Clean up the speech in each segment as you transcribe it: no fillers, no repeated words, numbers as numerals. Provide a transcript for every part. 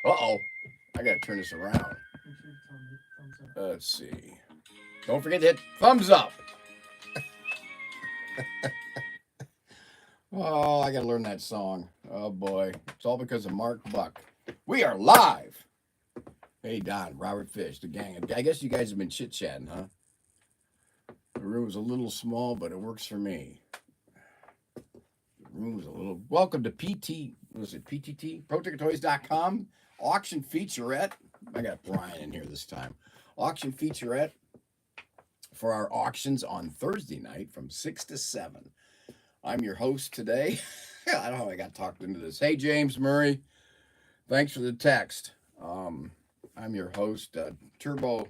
Uh-oh. I got to turn this around. Let's see. Don't forget to hit thumbs up. Oh, I got to learn that song. Oh, boy. It's all because of Mark Buck. We are live. Hey, Don, Robert Fish, the gang. I guess you guys have been chit-chatting, huh? The room's a little small, but it works for me. The room's a little... Welcome to PT... Was it PTT? ProTinkerToys.com. Auction Featurette. I got Brian in here this time. Auction Featurette for our auctions on Thursday night from 6 to 7. I'm your host today. I don't know how I got talked into this. Hey, James Murray. Thanks for the text. I'm your host, Turbo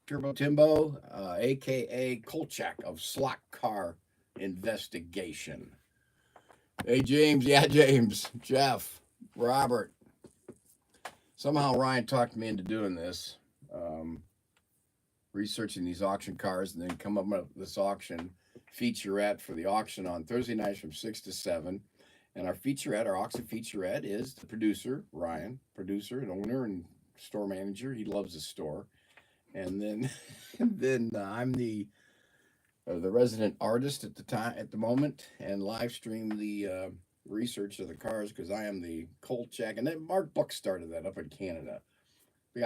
Timbo, a.k.a. Kolchak of Slot Car Investigation. Hey, James. Yeah, James. Jeff. Robert. Somehow Ryan talked me into doing this, researching these auction cars, and then come up with this auction featurette for the auction on Thursday nights from 6 to 7. And our featurette, our auction featurette, is the producer, Ryan, producer and owner and store manager. He loves the store. And then I'm the resident artist at the moment, and live stream the research of the cars because I am the Kolchak. And then Mark Buck started that up in Canada.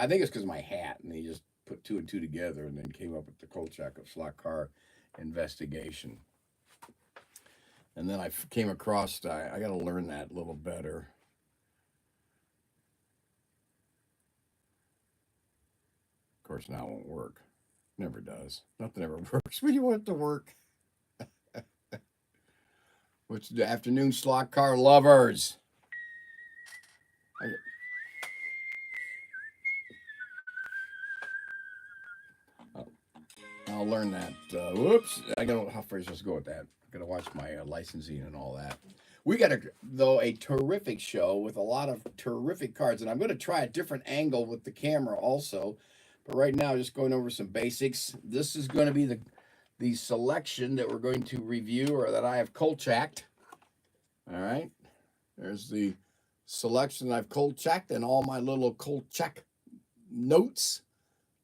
I think it's because of my hat, and he just put two and two together and then came up with the Kolchak of Slot Car Investigation. And then I came across, I got to learn that a little better. Of course, now it won't work. Never does. Nothing ever works when you want it to work. What's the afternoon, slot car lovers? I'll learn that. Whoops. I don't know how far you're supposed to go with that. I got to watch my licensing and all that. We got, a terrific show with a lot of terrific cards. And I'm going to try a different angle with the camera also. But right now, just going over some basics. This is going to be the selection that we're going to review, or that I have Kolchaked. All right. There's the selection I've Kolchaked and all my little Kolchak notes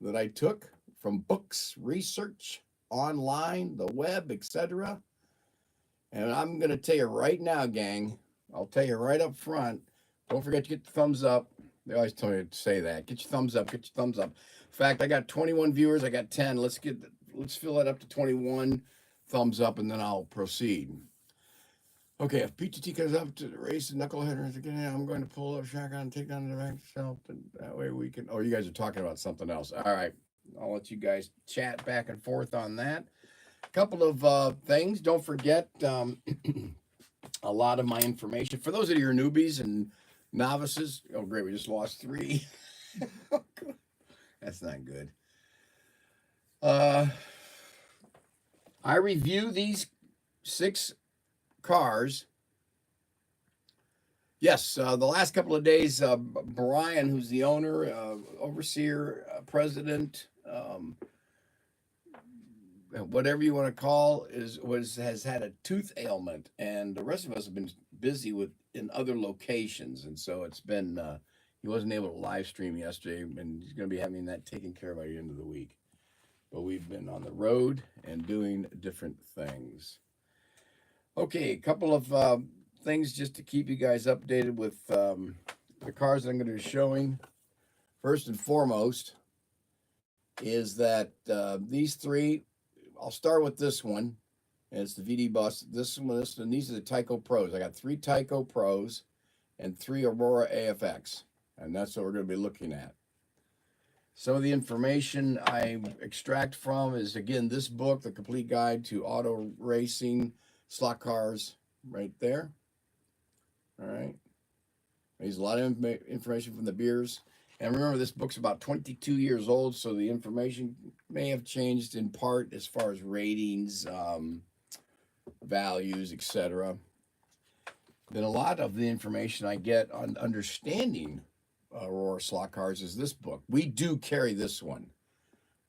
that I took from books, research, online, the web, etc. And I'm going to tell you right now, gang, I'll tell you right up front, don't forget to get the thumbs up. They always tell me to say that. Get your thumbs up, get your thumbs up. In fact, I got 21 viewers, I got 10. Let's fill it up to 21 thumbs up, and then I'll proceed. Okay, if PTT comes up to race the knuckleheaders again, I'm going to pull up shotgun and take down the back shelf, and that way we can... Oh, you guys are talking about something else. All right, I'll let you guys chat back and forth on that. A couple of things. Don't forget a lot of my information. For those of you who are newbies and novices, oh, great, we just lost 3. That's not good. I review these 6 cars. Yes, the last couple of days, Brian, who's the owner, overseer, president, whatever you want to call, has had a tooth ailment, and the rest of us have been busy in other locations, and so it's been he wasn't able to live stream yesterday, and he's going to be having that taken care of by the end of the week. But we've been on the road and doing different things. Okay, a couple of things just to keep you guys updated with the cars that I'm going to be showing. First and foremost is that these 3, I'll start with this one, and it's the VD Bus. This one, and these are the Tyco Pros. I got 3 Tyco Pros and 3 Aurora AFX, and that's what we're going to be looking at. Some of the information I extract from is, again, this book, The Complete Guide to Auto Racing Slot Cars, right there. All right. There's a lot of information from the beers. And remember, this book's about 22 years old, so the information may have changed in part as far as ratings, values, etc. Then a lot of the information I get on understanding Aurora slot cars is this book. We do carry this one.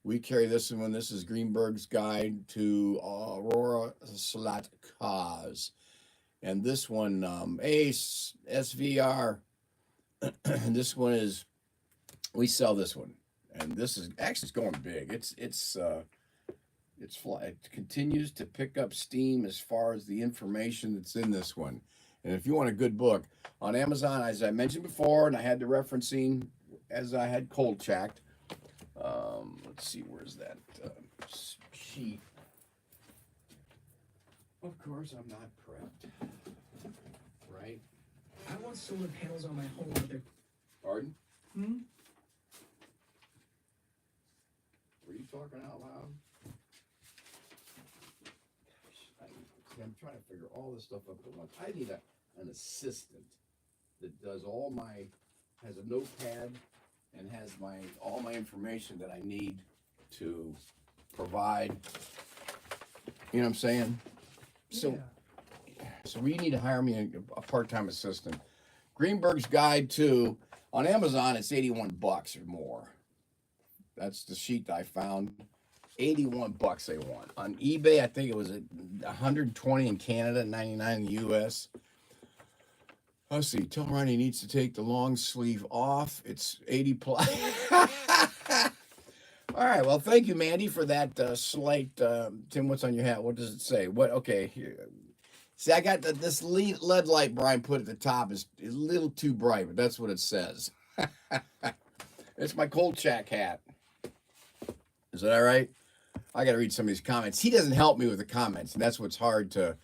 We carry this one. This is Greenberg's Guide to Aurora Slot Cars. And this one, Ace SVR. This one is, we sell this one, and this is actually, it's going big. It continues to pick up steam as far as the information that's in this one. And if you want a good book on Amazon, as I mentioned before, and I had the referencing as I had cold checked. Let's see, where's that sheet? Of course, I'm not prepped. Right? I want solar panels on my home, but they're... Pardon? Hmm? Were you talking out loud? I'm trying to figure all this stuff up at once. I need an assistant that does has a notepad and has all my information that I need to provide. You know what I'm saying? So we need to hire me a part-time assistant. Greenberg's Guide to, on Amazon, it's $81 or more. That's the sheet that I found. $81 they want. On eBay, I think it was $120 in Canada, $99 in the US. Let's see. Tell Ronnie he needs to take the long sleeve off. It's 80 plus. All right. Well, thank you, Mandy, for that slight. Tim, what's on your hat? What does it say? What? Okay. Here. See, I got this lead light Brian put at the top is a little too bright, but that's what it says. It's my cold shack hat. Is that all right? I got to read some of these comments. He doesn't help me with the comments, and that's what's hard to.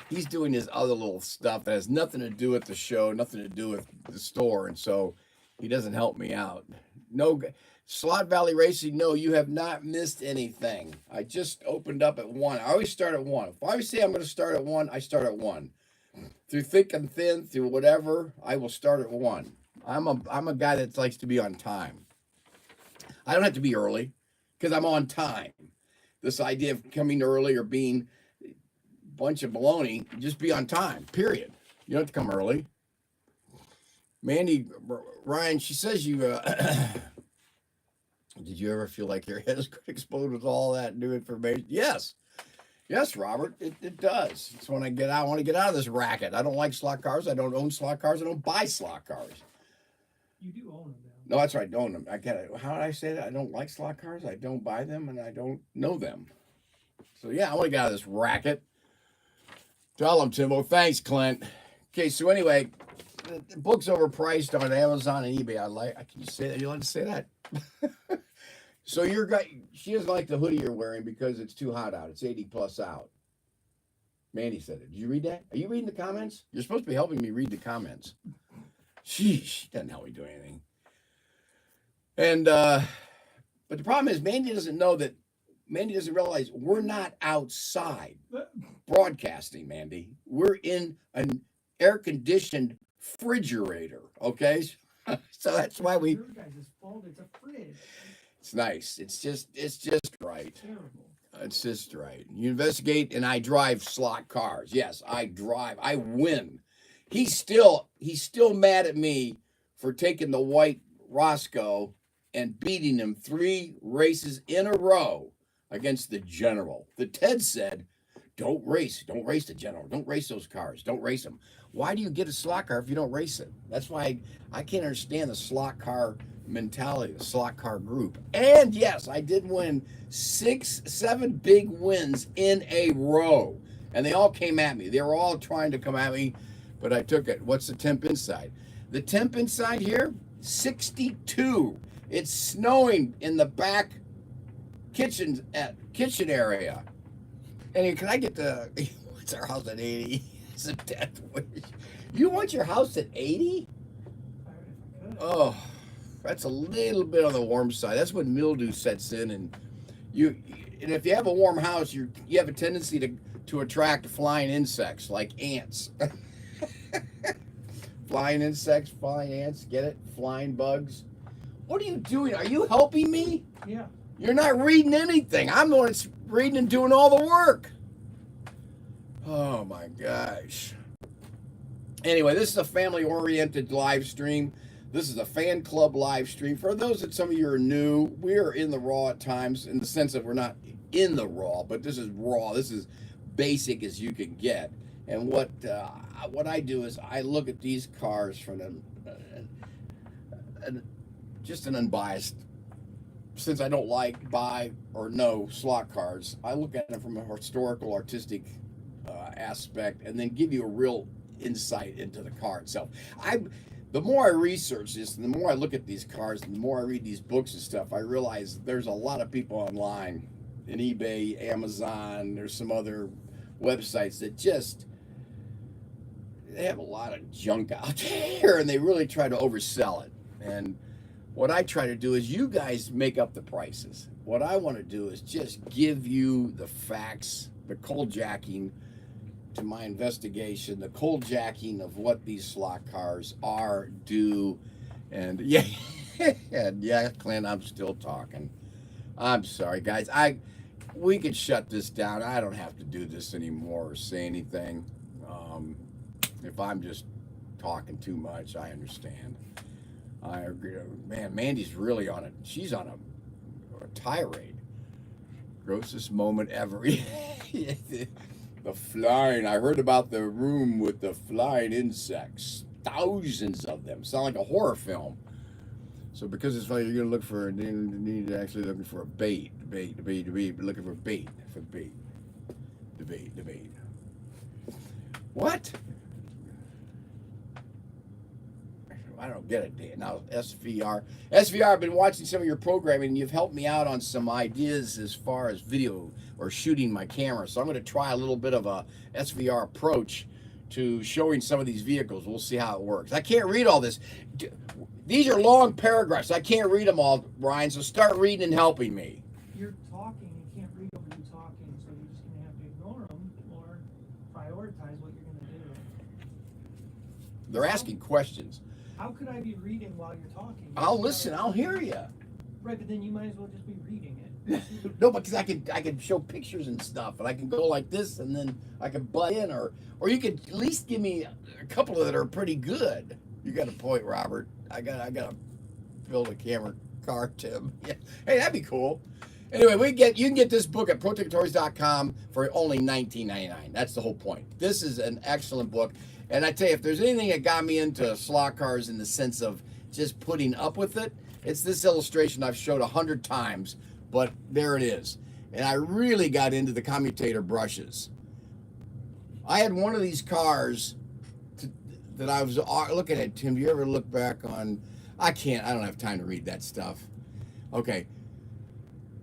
He's doing his other little stuff that has nothing to do with the show, nothing to do with the store, and so he doesn't help me out. No, Slot Valley Racing, no, you have not missed anything. I just opened up at 1. I always start at 1. If I always say I'm going to start at 1, I start at 1. Through thick and thin, through whatever, I will start at 1. I'm a guy that likes to be on time. I don't have to be early because I'm on time. This idea of coming early or being a bunch of baloney, just be on time, period. You don't have to come early. Mandy, Ryan, she says you, did you ever feel like your head is going to explode with all that new information? Yes. Yes, Robert, it does. It's when I want to get out of this racket. I don't like slot cars. I don't own slot cars. I don't buy slot cars. You do own them, though. No, that's right. I own them. I get it. How did I say that? I don't like slot cars. I don't buy them, and I don't know them. So, yeah, I want to get out of this racket. Tell them, Timbo. Thanks, Clint. Okay, so anyway, the book's overpriced on Amazon and eBay. Can you say that? You allowed to say that? So she doesn't like the hoodie you're wearing because it's too hot out. It's 80 plus out. Mandy said it. Did you read that? Are you reading the comments? You're supposed to be helping me read the comments. She doesn't help me do anything. And but the problem is Mandy doesn't realize we're not outside broadcasting, Mandy. We're in an air-conditioned refrigerator, okay? So that's why we... Your guys' fault, it's a fridge. It's nice. It's just right. Terrible. It's just right. You investigate, and I drive slot cars. Yes, I drive. I win. He's still mad at me for taking the white Roscoe and beating him 3 races in a row against the General. The Ted said, don't race the General. Don't race those cars. Don't race them. Why do you get a slot car if you don't race it? That's why I can't understand the slot car mentality, the slot car group. And yes, I did win 7 big wins in a row. And they all came at me. They were all trying to come at me, but I took it. What's the temp inside? The temp inside here, 62. It's snowing in the back kitchen area. And can I get what's our house at 80? It's a death wish. You want your house at 80? Oh, that's a little bit on the warm side. That's when mildew sets in, and if you have a warm house, you have a tendency to attract flying insects like ants. Flying insects, flying ants, get it? Flying bugs. What are you doing? Are you helping me? Yeah. You're not reading anything. I'm the one that's reading and doing all the work. Oh my gosh. Anyway, this is a family-oriented live stream. This is a fan club live stream. For those that some of you are new, we are in the raw at times in the sense that we're not in the raw, but this is raw. This is basic as you can get. And what I do is I look at these cars from just an unbiased, since I don't like, buy, or know slot cars, I look at them from a historical, artistic aspect, and then give you a real insight into the car itself. The more I research this, and the more I look at these cars, and the more I read these books and stuff, I realize there's a lot of people online, in eBay, Amazon, there's some other websites that just, they have a lot of junk out there, and they really try to oversell it. And what I try to do is, you guys make up the prices. What I want to do is just give you the facts, the cold jacking to my investigation, the cold jacking of what these slot cars are, do, and yeah, and yeah, Clint, I'm still talking. I'm sorry, guys. We could shut this down. I don't have to do this anymore or say anything. If I'm just talking too much, I understand. I agree. Man, Mandy's really on it. She's on a tirade. Grossest moment ever. The flying. I heard about the room with the flying insects. Thousands of them. Sound like a horror film. So because it's like you're gonna look for, you need to actually looking for a bait, looking for bait, the bait. What? I don't get it, Dan. Now, SVR, I've been watching some of your programming, and you've helped me out on some ideas as far as video or shooting my camera. So I'm going to try a little bit of a SVR approach to showing some of these vehicles. We'll see how it works. I can't read all this. These are long paragraphs. I can't read them all, Brian, so start reading and helping me. You're talking, you can't read over you talking, so you're just going to have to ignore them or prioritize what you're going to do. They're asking questions. How could I be reading while you're talking? I'll listen. I'll hear you. Right, but then you might as well just be reading it. No, because I can show pictures and stuff, and I can go like this, and then I can butt in, or you could at least give me a couple that are pretty good. You got a point, Robert. I got to build a camera car, Tim. Yeah. Hey, that'd be cool. Anyway, you can get this book at ProTinkerToys.com for only $19.99. That's the whole point. This is an excellent book. And I tell you, if there's anything that got me into slot cars in the sense of just putting up with it, it's this illustration I've showed 100 times, but there it is. And I really got into the commutator brushes. I had one of these cars that I was looking at. Tim, do you ever look back on? I don't have time to read that stuff. Okay.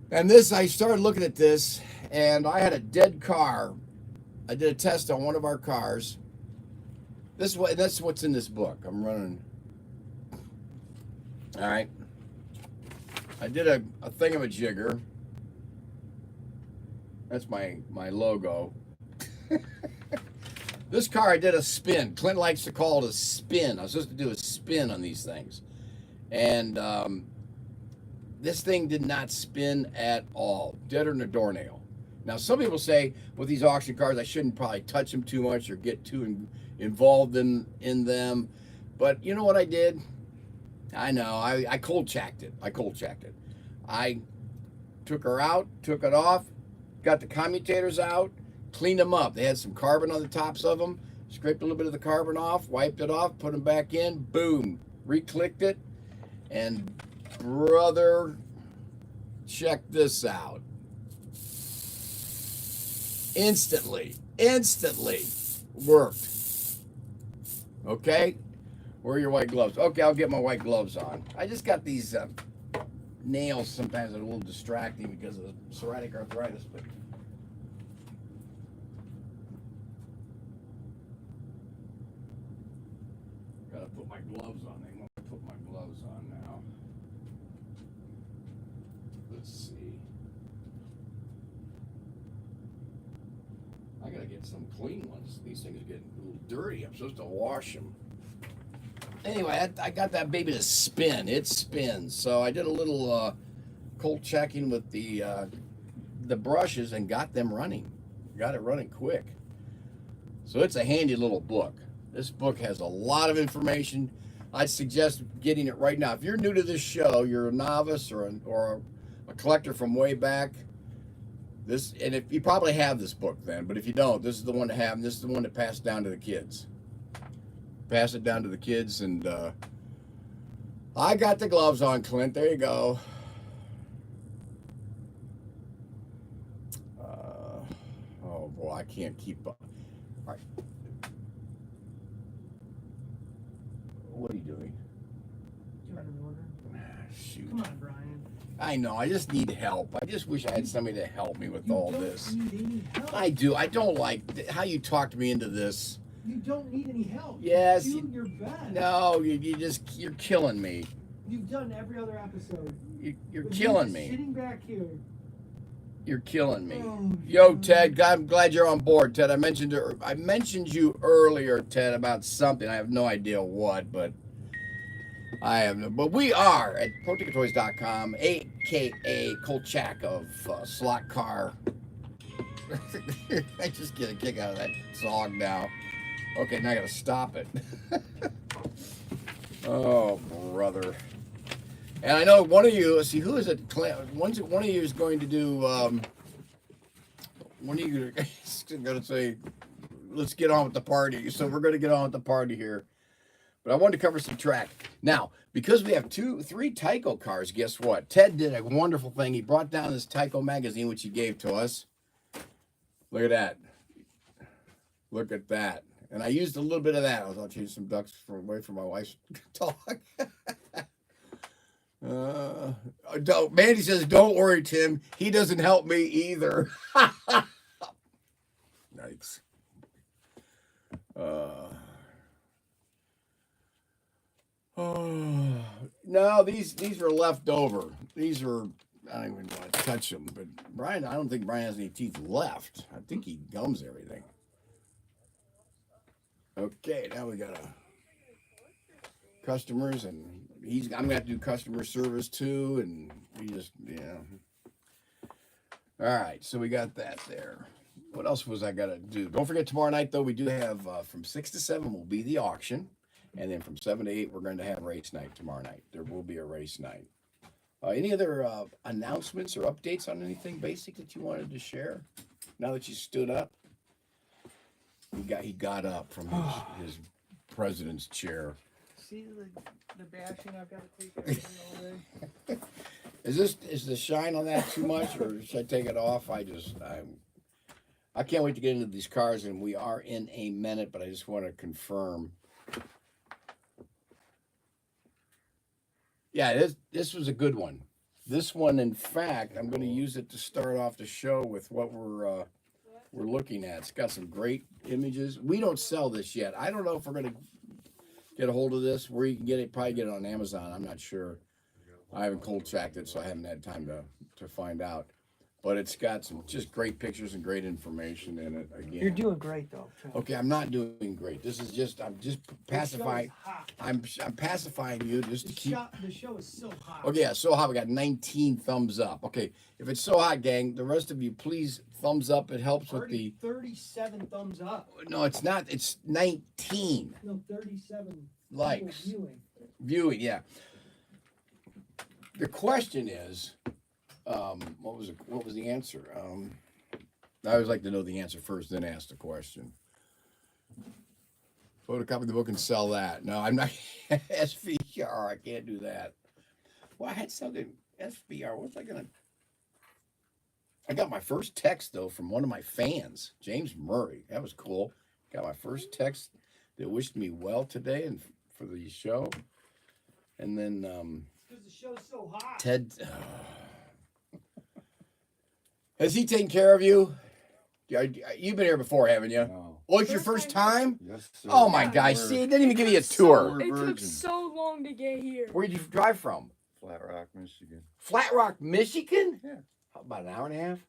And I started looking at this, and I had a dead car. I did a test on one of our cars. That's what's in this book. I'm running. All right. I did a thingamajigger. That's my logo. This car, I did a spin. Clint likes to call it a spin. I was supposed to do a spin on these things. And this thing did not spin at all. Deader than a doornail. Now, some people say with these auction cars, I shouldn't probably touch them too much or get too involved in them. But you know what I did? I know. I cold checked it. I took her out, took it off, got the commutators out, cleaned them up. They had some carbon on the tops of them. Scraped a little bit of the carbon off, wiped it off, put them back in. Boom. Re-clicked it. And brother, check this out. Instantly worked. Okay? Where are your white gloves? Okay, I'll get my white gloves on. I just got these nails sometimes that are a little distracting because of psoriatic arthritis, but gotta put my gloves on. They want to put my gloves on now. Let's see. I gotta get some clean ones. These things are getting a little dirty. I'm supposed to wash them. Anyway, I got that baby to spin. It spins. So I did a little cold checking with the brushes and got them running. Got it running quick. So it's a handy little book. This book has a lot of information. I'd suggest getting it right now. If you're new to this show, you're a novice or a collector from way back, This, and if you probably have this book then, but if you don't, this is the one to have. And this is the one to pass down to the kids. Pass it down to the kids, and I got the gloves on, Clint. There you go. Oh boy, I can't keep up. All right. What are you doing? You want an order? Shoot. Come on, Brian. I know. I just need help. I just wish I had somebody to help me with all this. You don't need any help. I do. I don't like how you talked me into this. You don't need any help. Yes. Do your best. No, you're killing me. You've done every other episode. You're But killing you're me. Sitting back here. You're killing me. Oh, Yo, God. Ted, I'm glad you're on board, Ted. I mentioned you earlier, Ted, about something. I have no idea what, but I have no. But we are at ProTinkerToys.com, aka Kolchak of Slot Car. I just get a kick out of that song now. Okay, now I gotta stop it. Oh, brother. And I know one of you, let's see, who is it? One of you is going to do, one of you is going to say, let's get on with the party. So we're going to get on with the party here. But I wanted to cover some track. Now, because we have 3 Tyco cars, guess what? Ted did a wonderful thing. He brought down this Tyco magazine, which he gave to us. Look at that. Look at that. And I used a little bit of that. I'll change some ducks away from my wife's talk. Mandy says, don't worry, Tim. He doesn't help me either. Yikes. No, these were left over. These are, I don't even want to touch them. But Brian, I don't think Brian has any teeth left. I think he gums everything. Okay, now we got customers, and I'm gonna have to do customer service too, and we just, All right, so we got that there. What else was I gotta do? Don't forget tomorrow night though, we do have from 6 to 7 will be the auction, and then from 7 to 8 we're going to have race night tomorrow night. There will be a race night. Any other announcements or updates on anything basic that you wanted to share? Now that you stood up. He got up from his president's chair. See the bashing I've got to take every day all day? Is the shine on that too much, or should I take it off? I can't wait to get into these cars, and we are in a minute, but I just want to confirm. Yeah, this was a good one. This one, in fact, I'm going to use it to start off the show with what we're looking at. It's got some great images. We don't sell this yet. I don't know if we're going to get a hold of this. Where you can get it, probably get it on Amazon. I'm not sure. I haven't cold tracked it, so I haven't had time to find out. But it's got some just great pictures and great information in it. Again, You're doing great though. okay, I'm not doing great. I'm just pacifying. I'm pacifying you just to keep. The show is so hot. Okay, yeah, so hot. We got 19 thumbs up. Okay, if it's so hot, gang, the rest of you, please thumbs up. It helps with the 37 thumbs up. No, it's not. It's 19 No, 37 likes. Viewing, yeah. The question is, what was the answer? I always like to know the answer first, then ask the question. Photocopy the book and sell that. No, I'm not. SVR, I can't do that. Well, I had something. SVR, what's I gonna? I got my first text though from one of my fans, James Murray. That was cool. Got my first text that wished me well today and for the show. And then because the show's so hot. Ted, has he taken care of you? You've been here before, haven't you? No. Oh, it's your first time? Yes, sir. Oh my gosh! See, it didn't even give you a tour. We're It took virgin. so long to get here. Where did you drive from? Flat Rock, Michigan. Flat Rock, Michigan? Yeah. How, about an hour and a half?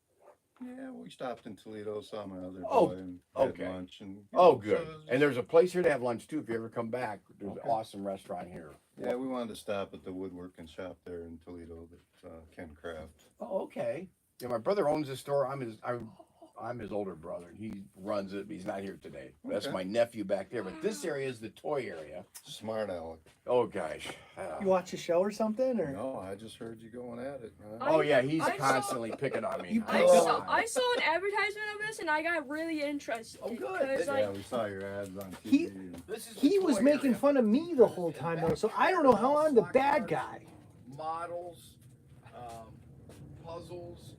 Yeah, we stopped in Toledo, saw my other Oh, boy, and had okay. lunch. And, Oh, good. so it was And there's a place here to have lunch too. If you ever come back, there's Okay. an awesome restaurant here. yeah, we wanted to stop at the woodworking shop there in Toledo that Ken Craft. Oh, okay. Yeah, my brother owns a store. I'm his older brother. He runs it, but he's not here today. That's Okay. my nephew back there. But this area is the toy area. Smart Alec. Oh gosh. You watch a show or something, or No, I just heard you going at it. Huh? Oh yeah, he's I saw- constantly picking on me. You I pick saw, up- I saw an advertisement of this and I got really interested. Oh, good. 'cause, Yeah, like, we saw your ads on TV. He- This is the he was toy making area. fun of me the whole time though, so I don't know how I'm the bad guy. Models, puzzles,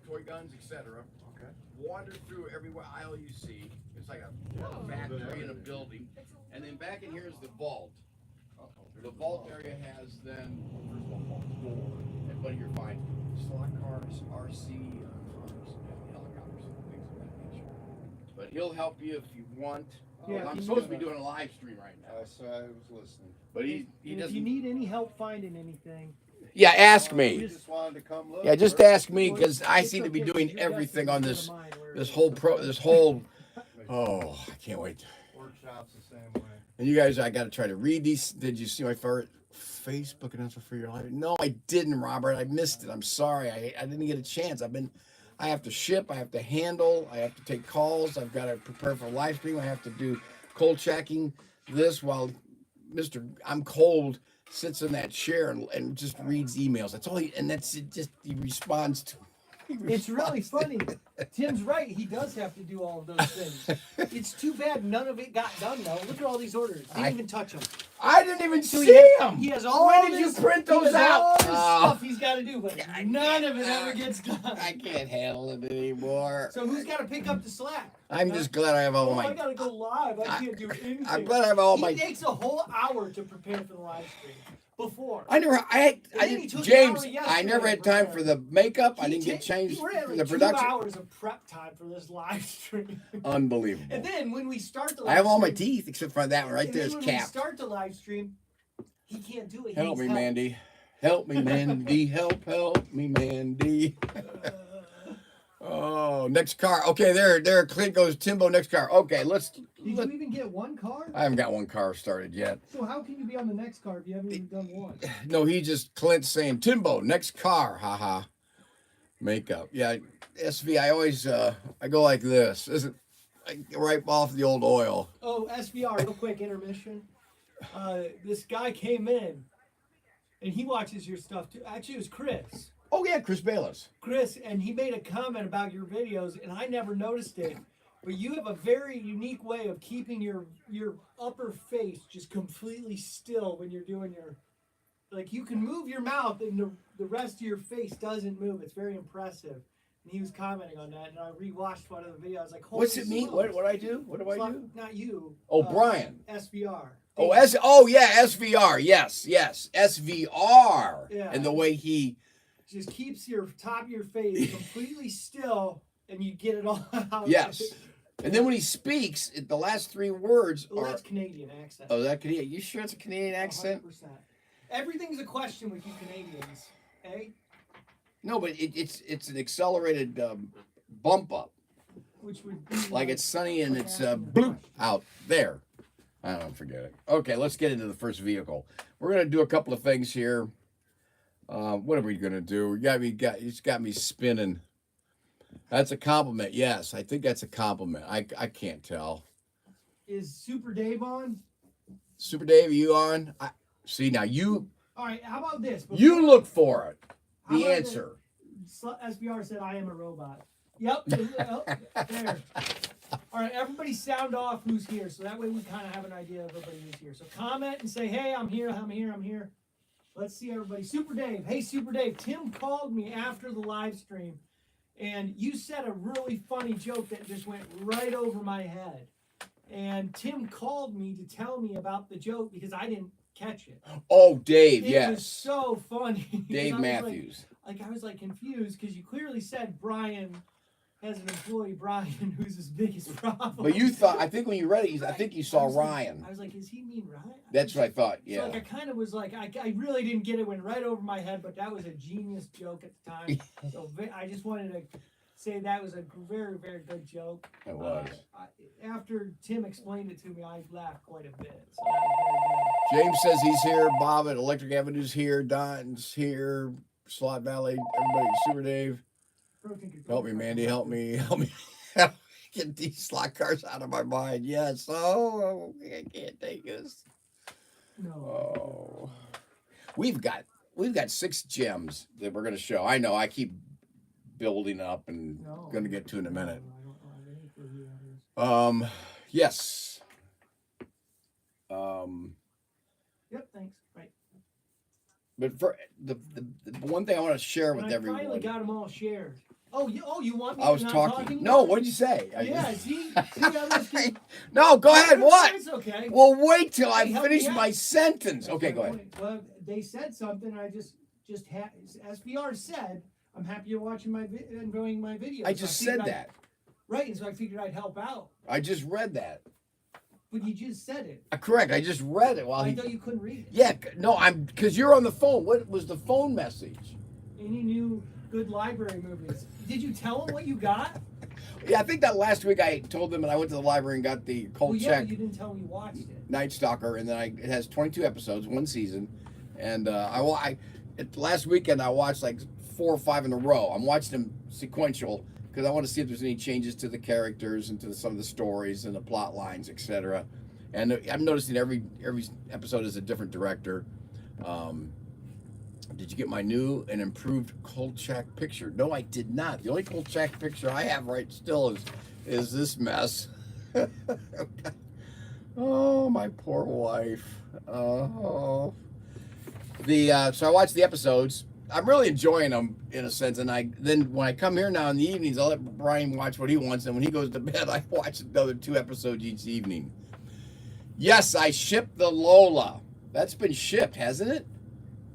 toy guns, etc. Okay. Wander through every aisle you see. It's like a factory in a building. And then back in here is the vault. The vault area has then, first of all, vault door. But you're fine. Slot cars, RC cars, and helicopters, and things of that nature. But he'll help you if you want. Yeah, I'm he's supposed to be gonna- doing a live stream right now. I was listening. But he And if doesn't. you need any help finding anything, Yeah, ask We me. just wanted to come look. Yeah, just first. ask me because I it's seem to be okay, doing your everything destiny on is this one of mine, where this it whole is. this whole. Oh, I can't wait. Workshop's the same way. And you guys, I got to try to read these. Did you see my Facebook announcement for your life? No, I didn't, Robert. I missed it. I'm sorry. I didn't get a chance. I have to ship. I have to handle. I have to take calls. I've got to prepare for live stream. I have to do cold checking this while Mr. I'm cold sits in that chair and just reads emails. That's all he, and that's it. Just he responds to. It's really funny. Tim's right. He does have to do all of those things. It's too bad none of it got done, though. Look at all these orders. Didn't even touch them. I didn't even So see him. He has all When did this, you print he those has out? all this Oh. stuff he's got to do, but none of it ever gets done. I can't handle it anymore. So who's got to pick up the slack? I'm just glad I have all Oh, my. I gotta go live. I can't do anything. I'm glad I have all He my. takes a whole hour to prepare for the live stream. Before. I never. And then he took an James. hour I yesterday never had to time prepare. for the makeup. I He didn't get takes- changed We're at for like the 2 production. hours of prep time for this live stream. Unbelievable. And then when we start the live I have all my stream, teeth except for that one right and there then is when we capped. start the live stream, he can't do it. He Help needs me, Mandy. Help me, Mandy. Help me, Mandy. Oh, next car. Okay, there. Clint goes Timbo. Next car. Okay, let's. Did you even get one car? I haven't got one car started yet. So how can you be on the next car if you haven't even done one? No, he just Clint's saying Timbo. Next car. Haha. Makeup. Yeah, SV. I always I go like this. Isn't I wipe off the old oil. Oh, SVR, real quick intermission. This guy came in, and he watches your stuff too. Actually, it was Chris. Oh yeah, Chris Bayless. Chris, and he made a comment about your videos, and I never noticed it. But you have a very unique way of keeping your upper face just completely still when you're doing your, like you can move your mouth and the rest of your face doesn't move. It's very impressive. And he was commenting on that, and I rewatched one of the videos. I was like, holy What's it mean? smokes. What I do? What do I It's do? not you. Oh, Brian. SVR. Oh yeah, SVR. Yes, SVR. Yeah. And the way he. Just keeps your top of your face completely still, and you get it all out. Yes. And then when he speaks, the last three words Well, are. that's Canadian accent. Oh, that Canadian. You sure it's a Canadian accent? 100%. Everything's a question with you Canadians, eh? No, but it's an accelerated bump up. Which would be Like it's sunny and it's asking the bloop question. out there. I don't forget it. Okay, let's get into the first vehicle. We're gonna do a couple of things here. What are we gonna do? It's got me spinning. That's a compliment. Yes, I think that's a compliment. I can't tell. Is Super Dave on? Super Dave, are you on? See now you All right. How about this? you look for it. How The about answer. SBR said, "I am a robot." Yep. There. All right. Everybody sound off who's here, so that way we kind of have an idea of everybody who's here. So comment and say, "Hey, I'm here. I'm here. I'm here." Let's see everybody. Super Dave. Hey, Super Dave. Tim called me after the live stream, and you said a really funny joke that just went right over my head. And Tim called me to tell me about the joke because I didn't catch it. Oh, Dave, It was yes. so funny. 'Cause Dave I was like- Matthews. I was like confused because you clearly said Brian has an employee, Brian, who's his biggest problem. But you thought, I think when you read it, I think you saw I was like- Ryan. I was like, is he mean Ryan? That's what I thought, So yeah. like I kind of was like, I really didn't get it. Went right over my head, but that was a genius joke at the time. So I just wanted to say that was a very, very good joke. It was. After Tim explained it to me, I laughed quite a bit. So that was very good. James says he's here. Bob at Electric Avenue's here. Don's here. Slot Valley. Everybody. Super Dave. ProTinkerToys. Help me, Mandy. Help me. Help me. Get these slot cars out of my mind. Yes. Oh, I can't take this. No. Oh. We've got 6 gems that we're gonna show. I know I keep building up and No. gonna get to in a minute. I don't have any clue who that is. Yes. Yep, thanks. Right. But for the one thing I want to share with And I everyone. finally got them all shared. Oh, you want me I was to not talking. No, what did you say? Yeah, see, I was getting, No, go ahead. What? It's okay. Well, wait till I Hey, help finish me out. my sentence. Okay, go ahead. Well, they said something. I just had, as VR said, I'm happy you're watching enjoying my video. I just said that. Right, and so I figured I'd help out. I just read that. But you just said it. Correct. I just read it while I thought you couldn't read it. Yeah, no, because you're on the phone. What was the phone message? Any new good library movies? Did you tell them what you got? Yeah, I think that last week I told them, and I went to the library and got the Cold Well, yeah, Check but you didn't tell me you watched it. Night Stalker, and then it has 22 episodes, 1 season, and last weekend I watched like 4 or 5 in a row. I'm watching them sequential because I want to see if there's any changes to the characters and to some of the stories and the plot lines, etc. And I'm noticing every episode is a different director. Did you get my new and improved Kolchak picture? No, I did not. The only Kolchak picture I have right still is this mess. Oh, my poor wife. Oh. So I watched the episodes. I'm really enjoying them in a sense, and then when I come here now in the evenings, I'll let Brian watch what he wants, and when he goes to bed, I watch another 2 episodes each evening. Yes, I shipped the Lola. That's been shipped, hasn't it?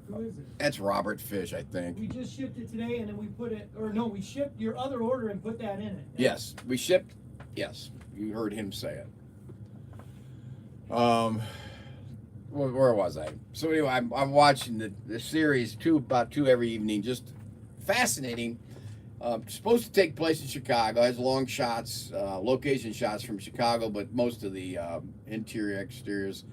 Who is it? That's Robert Fish, I think. We just shipped it today, and then we put it, or no, we shipped your other order and put that in it. Yes, we shipped. Yes, you heard him say it. Where was I? So anyway, I'm watching the series about two every evening. Just fascinating. Supposed to take place in Chicago. Has long shots, location shots from Chicago, but most of the interior exteriors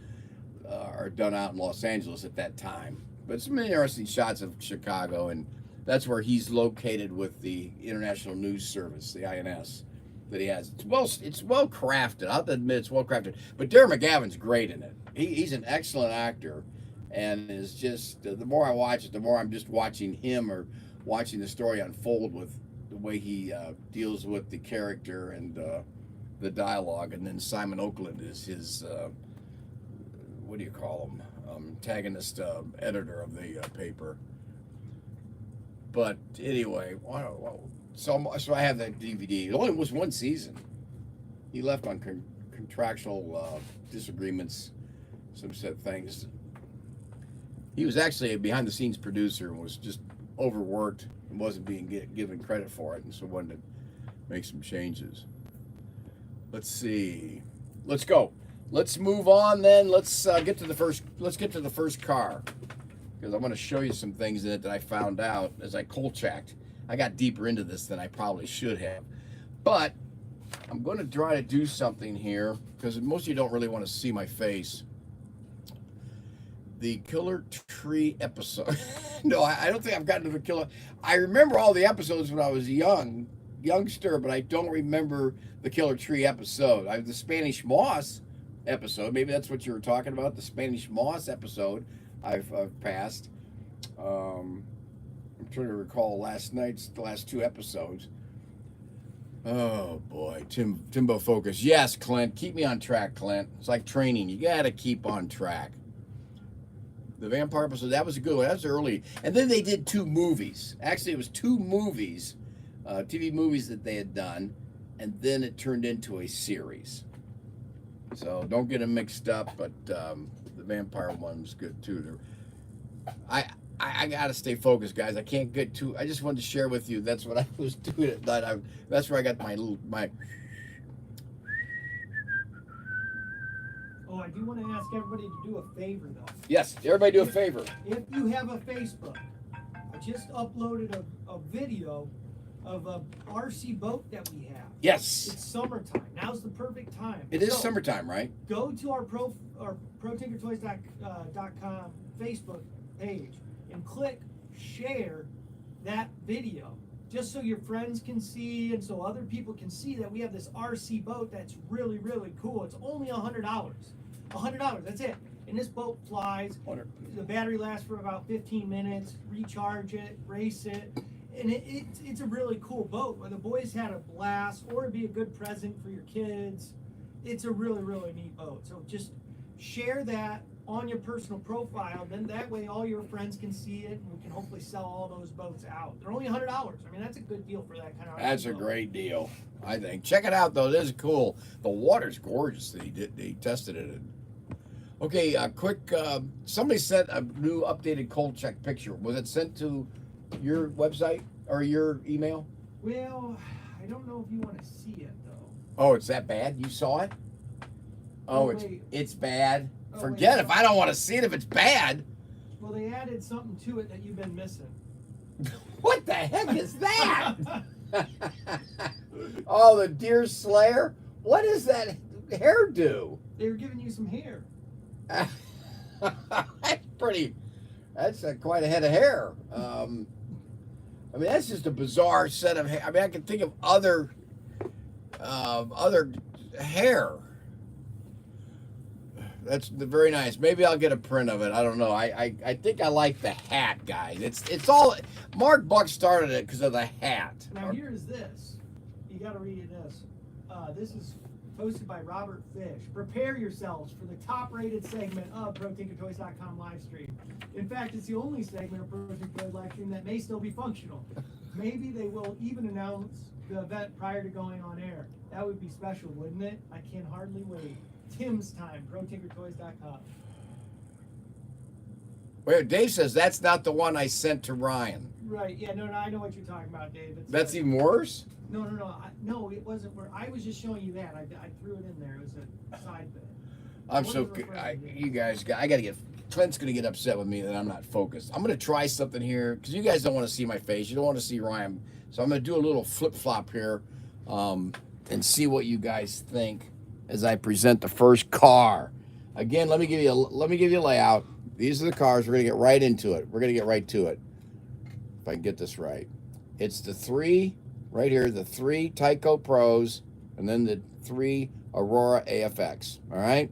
are done out in Los Angeles at that time. But some interesting shots of Chicago, and that's where he's located with the International News Service, the INS, that he has. It's well crafted. I'll admit it's well crafted. But Darren McGavin's great in it. He's an excellent actor, and is just the more I watch it, the more I'm just watching him or watching the story unfold with the way he deals with the character and the dialogue. And then Simon Oakland is his what do you call him? Antagonist editor of the paper. But anyway, so I have that DVD. It only was 1 season. He left on contractual disagreements, some said things. He was actually a behind-the-scenes producer and was just overworked and wasn't being given credit for it, and so wanted to make some changes. Let's see. Let's go. Let's move on then. Let's get to the first car, because I want to show you some things in it that I found out as I Kolchaked. I got deeper into this than I probably should have, but I'm going to try to do something here because most of you don't really want to see my face. The Killer Tree episode. No, I don't think I've gotten to the Killer. I remember all the episodes when I was youngster, but I don't remember the Killer Tree episode. I have the Spanish Moss episode. Maybe that's what you were talking about. The Spanish Moss episode I've passed. I'm trying to recall the last 2 episodes. Oh boy, Timbo Focus. Yes, Clint, keep me on track, Clint. It's like training. You gotta keep on track. The vampire episode, that was a good one. That was early. And then they did 2 movies. Actually, it was 2 movies, TV movies that they had done, and then it turned into a series. So don't get them mixed up, but the vampire one was good too. I gotta stay focused, guys. I can't get too. I just wanted to share with you. That's what I was doing at night. That's where I got my. Oh, I do want to ask everybody to do a favor though. Yes, everybody do a favor. If you have a Facebook, I just uploaded a video of a RC boat that we have. Yes. It's summertime. Now's the perfect time. It is summertime, right? Go to our ProTinkerToys.com Facebook page and click share that video. just so your friends can see and so other people can see that we have this RC boat that's really, really cool. It's only $100. $100, that's it. And this boat flies. The battery lasts for about 15 minutes. Recharge it, race it. And it's a really cool boat where the boys had a blast, or it'd be a good present for your kids. It's a really, really neat boat. So just share that on your personal profile. Then that way all your friends can see it, and we can hopefully sell all those boats out. They're only $100. I mean, that's a good deal for that kind of. That's a boat. great deal, I think. Check it out, though. It is cool. The water's gorgeous. They tested it. Okay, quick. Somebody sent a new updated cold check picture. Was it sent to your website or your email? Well, I don't know if you want to see it though. Oh, it's that bad? You saw it? Oh, wait. it's bad. Oh, Forget wait, if I don't want to see it if it's bad. Well, they added something to it that you've been missing. What the heck is that? Oh, the deer slayer? What is that hairdo? They were giving you some hair. That's pretty. That's quite a head of hair. I mean, that's just a bizarre set of hair. I mean, I can think of other hair. That's very nice. Maybe I'll get a print of it. I don't know. I think I like the hat, guys. It's all. Mark Buck started it because of the hat. Now here's this. You got to read this. This is posted by Robert Fish. Prepare yourselves for the top-rated segment of ProTinkerToys.com live stream. In fact, it's the only segment of ProTinkerToys live stream that may still be functional. Maybe they will even announce the event prior to going on air. That would be special, wouldn't it? I can hardly wait. Tim's time, ProTinkerToys.com. Wait, Dave says that's not the one I sent to Ryan. Right, yeah, no, I know what you're talking about, Dave. It's That's even worse? No, it wasn't where I was just showing you that. I threw it in there. It was a side bit. I'm so. You guys, I got to get. Clint's going to get upset with me that I'm not focused. I'm going to try something here because you guys don't want to see my face. You don't want to see Ryan. So I'm going to do a little flip flop here and see what you guys think as I present the first car. Again, let me give you a layout. These are the cars. We're going to get right into it. We're going to get right to it. If I can get this right. It's the three, right here, the three Tyco Pros, and then the three Aurora AFX, all right?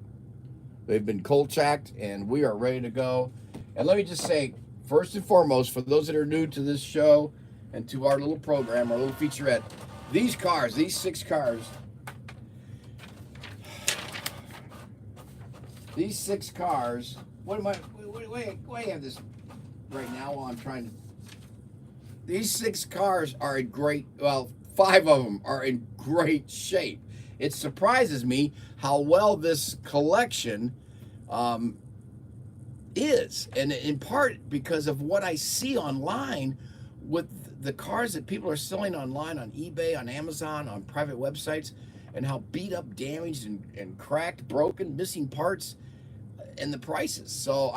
They've been cold checked, and we are ready to go. And let me just say, first and foremost, for those that are new to this show and to our little program, our little featurette, these cars, these 6 cars, what am I, wait, I have this right now while I'm trying to, these 6 cars are in great, well, 5 of them are in great shape. It surprises me how well this collection is, and in part because of what I see online with the cars that people are selling online on eBay, on Amazon, on private websites, and how beat up, damaged, and cracked, broken, missing parts, and the prices. So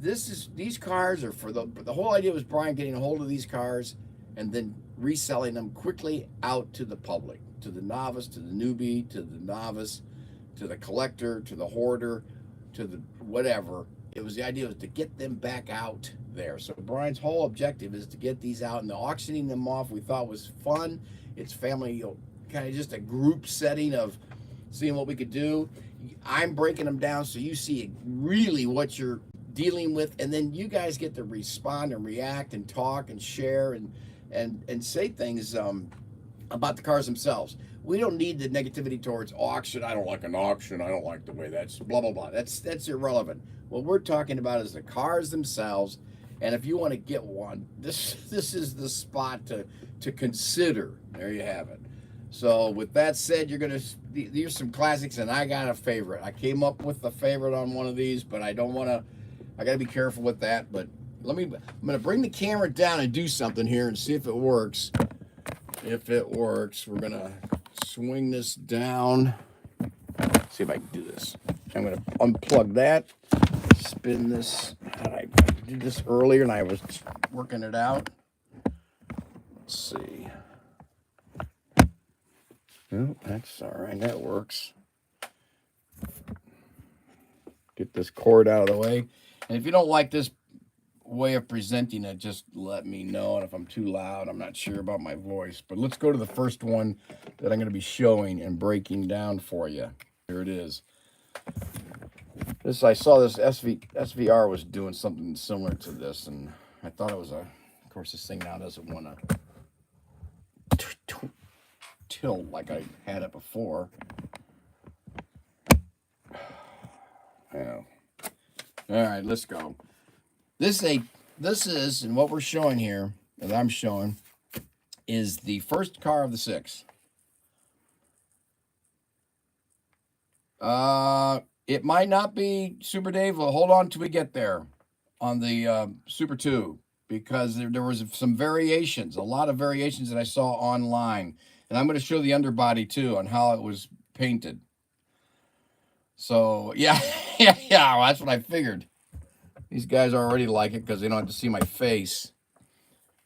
these cars are for the whole idea was Brian getting a hold of these cars and then reselling them quickly out to the public, to the novice, to the newbie, to the novice, to the collector, to the hoarder, to the whatever. The idea was to get them back out there. So Brian's whole objective is to get these out, and the auctioning them off we thought was fun. It's family, kind of just a group setting of seeing what we could do. I'm breaking them down so you see really what you're dealing with, and then you guys get to respond and react and talk and share and say things about the cars themselves. We don't need the negativity towards auction. I don't like an auction. I don't like the way that's blah blah blah. That's irrelevant. What we're talking about is the cars themselves, and if you want to get one, this is the spot to consider. There you have it. So with that said, these are some classics, and I got a favorite. I came up with the favorite on one of these, but I got to be careful with that. But I'm going to bring the camera down and do something here and see if it works. If it works, we're going to swing this down. Let's see if I can do this. I'm going to unplug that, spin this. I did this earlier, and I was working it out. Let's see. No, that's all right. That works. Get this cord out of the way. And if you don't like this way of presenting it, just let me know. And if I'm too loud, I'm not sure about my voice. But let's go to the first one that I'm going to be showing and breaking down for you. Here it is. I saw this SVR was doing something similar to this, and I thought it was of course, this thing now doesn't want to tilt like I had it before. Yeah. All right, let's go. This is, and what we're showing here, that I'm showing, is the first car of the 6. It might not be Super Dave. Well, hold on till we get there on the Super 2, because there was some variations, a lot of variations that I saw online. And I'm going to show the underbody too on how it was painted. So, yeah, yeah, well, that's what I figured. These guys already like it because they don't have to see my face.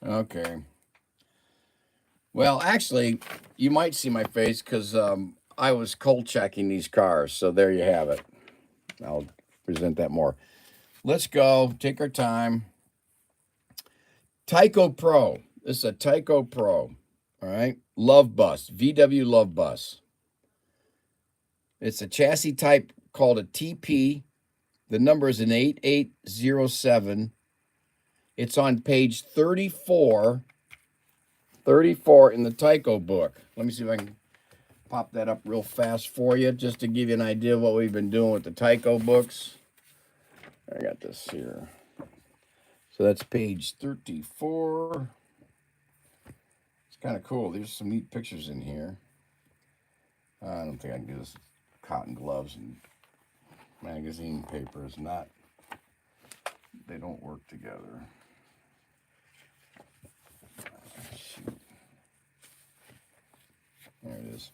Okay. Well, actually, you might see my face because I was cold checking these cars. So there you have it. I'll present that more. Let's go. Take our time. Tyco Pro. This is a Tyco Pro. All right. Love Bus. VW Love Bus. It's a chassis type called a TP. The number is an 8807. It's on page 34. 34 in the Tyco book. Let me see if I can pop that up real fast for you, just to give you an idea of what we've been doing with the Tyco books. I got this here. So that's page 34. It's kind of cool. There's some neat pictures in here. I don't think I can do this. Cotton gloves and magazine papers. Not, they don't work together. Shoot. There it is.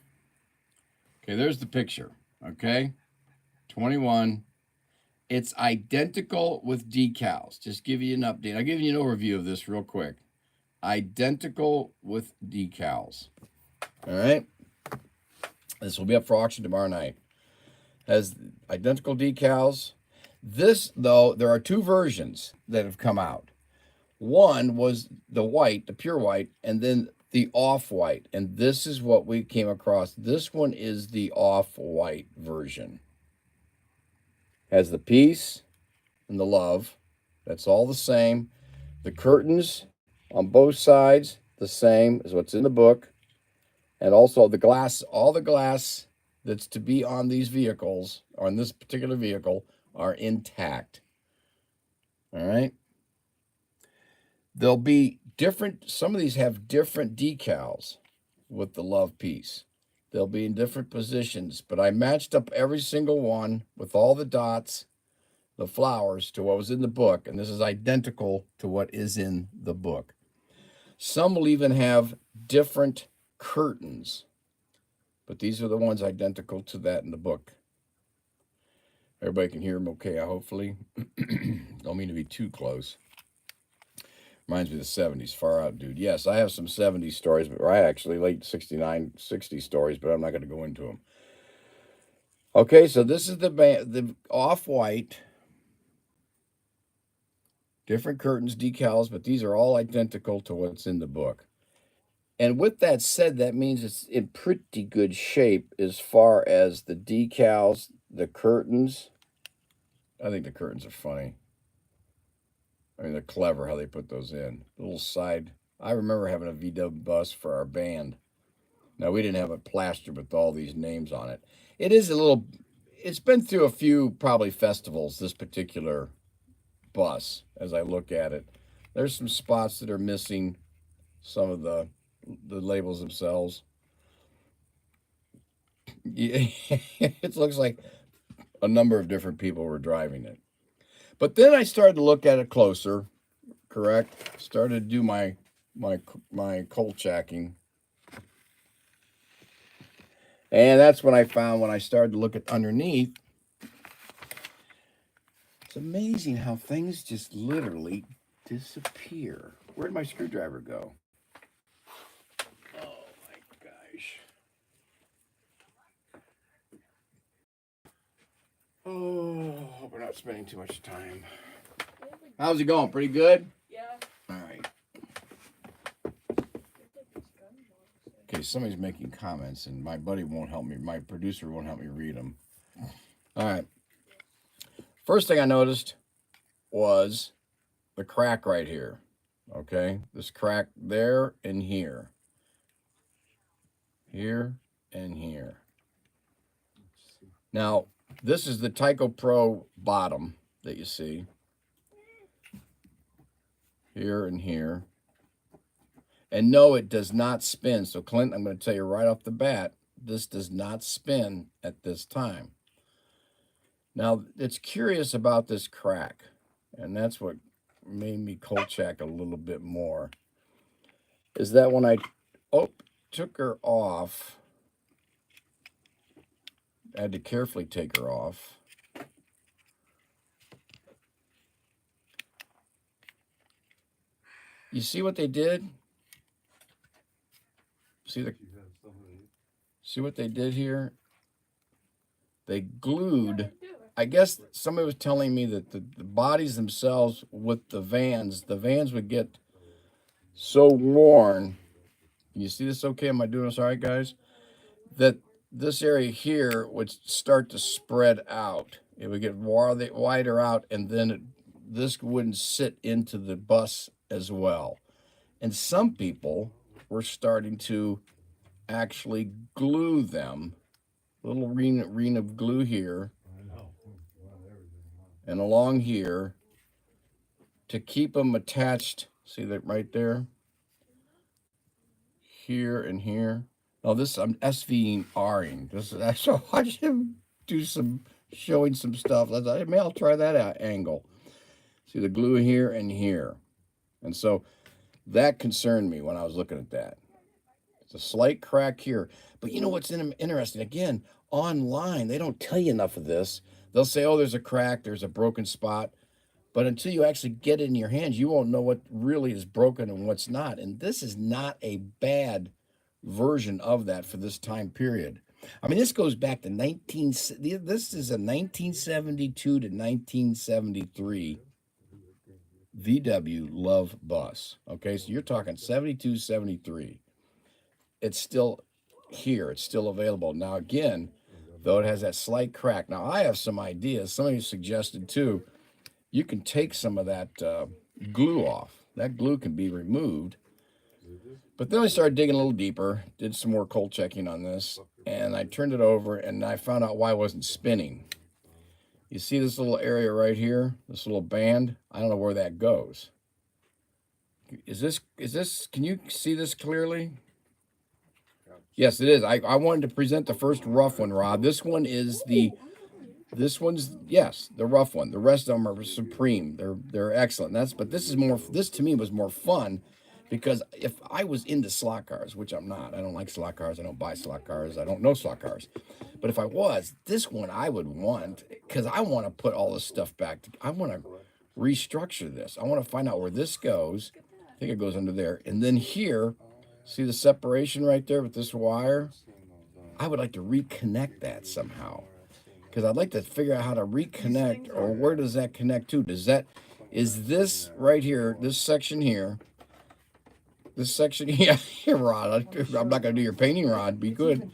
Okay, there's the picture. Okay, 21. It's identical with decals. Just give you an update. I'll give you an overview of this real quick. Identical with decals. All right. This will be up for auction tomorrow night. Has identical decals. This, though, there are 2 versions that have come out. One was the white, the pure white, and then the off-white. And this is what we came across. This one is the off-white version. Has the peace and the love. That's all the same. The curtains on both sides, the same as what's in the book. And also the glass, all the glass that's to be on these vehicles, or on this particular vehicle, are intact. All right. There'll be different, some of these have different decals with the love piece. They'll be in different positions, but I matched up every single one with all the dots, the flowers, to what was in the book, and this is identical to what is in the book. Some will even have different curtains, but these are the ones identical to that in the book. Everybody can hear them okay, hopefully. Don't mean to be too close. Reminds me of the 70s, far out, dude. Yes, I have some 70s stories, but I actually late 69, 60 stories, but I'm not going to go into them. Okay, so this is the off-white. Different curtains, decals, but these are all identical to what's in the book. And with that said, that means it's in pretty good shape as far as the decals, the curtains. I think the curtains are funny. I mean, they're clever how they put those in. The little side. I remember having a VW bus for our band. Now, we didn't have it plastered with all these names on it. It is a little, it's been through a few probably festivals, this particular bus, as I look at it. There's some spots that are missing some of the labels themselves. It looks like a number of different people were driving it. But then I started to look at it closer, correct? Started to do my cold checking. And that's when I found, when I started to look at underneath, it's amazing how things just literally disappear. Where'd my screwdriver go? Oh my gosh. Oh, hope we're not spending too much time. How's it going? Pretty good? Yeah. All right. Okay, somebody's making comments, and my buddy won't help me. My producer won't help me read them. All right. First thing I noticed was the crack right here. Okay, this crack there and here. Here and here. Now, this is the Tyco Pro bottom that you see. Here and here. And no, it does not spin. So, Clint, I'm going to tell you right off the bat, this does not spin at this time. Now, it's curious about this crack, and that's what made me cold check a little bit more, is that when I took her off, I had to carefully take her off. You see what they did? See what they did here? They glued, I guess somebody was telling me that the bodies themselves with the vans would get so worn. Can you see this okay? Am I doing this all right, guys? That this area here would start to spread out. It would get wider out, and then this wouldn't sit into the bus as well. And some people were starting to actually glue them, little ring of glue here and along here to keep them attached. See that right there? Here and here. Oh, this I'm SVRing. This is actually watch him do some showing some stuff. I thought, hey, maybe I'll try that out angle. See the glue here and here. And so that concerned me when I was looking at that. It's a slight crack here. But you know what's interesting? Again, online, they don't tell you enough of this. They'll say, oh, there's a crack, there's a broken spot. But until you actually get it in your hands, you won't know what really is broken and what's not. And this is not a bad version of that for this time period. I mean, this goes back to this is a 1972 to 1973 VW Love bus. Okay, so you're talking 72, 73. It's still here. It's still available. Now, again, though it has that slight crack. Now, I have some ideas. Somebody suggested, too, you can take some of that glue off. That glue can be removed. But then I started digging a little deeper, did some more cold checking on this, and I turned it over, and I found out why it wasn't spinning. You see this little area right here, this little band? I don't know where that goes. Can you see this clearly? Yes, it is. I wanted to present the first rough one, Rob. This one's, yes, the rough one. The rest of them are supreme. They're excellent. But this to me was more fun, because if I was into slot cars, which I'm not, I don't like slot cars, I don't buy slot cars, I don't know slot cars. But if I was, this one I would want, because I want to put all this stuff back. I want to restructure this. I want to find out where this goes. I think it goes under there. And then here, see the separation right there with this wire? I would like to reconnect that somehow, because I'd like to figure out how to reconnect, or where does that connect to? Is this right here, this section here, yeah, Rod, I'm not going to do your painting, Rod, be good.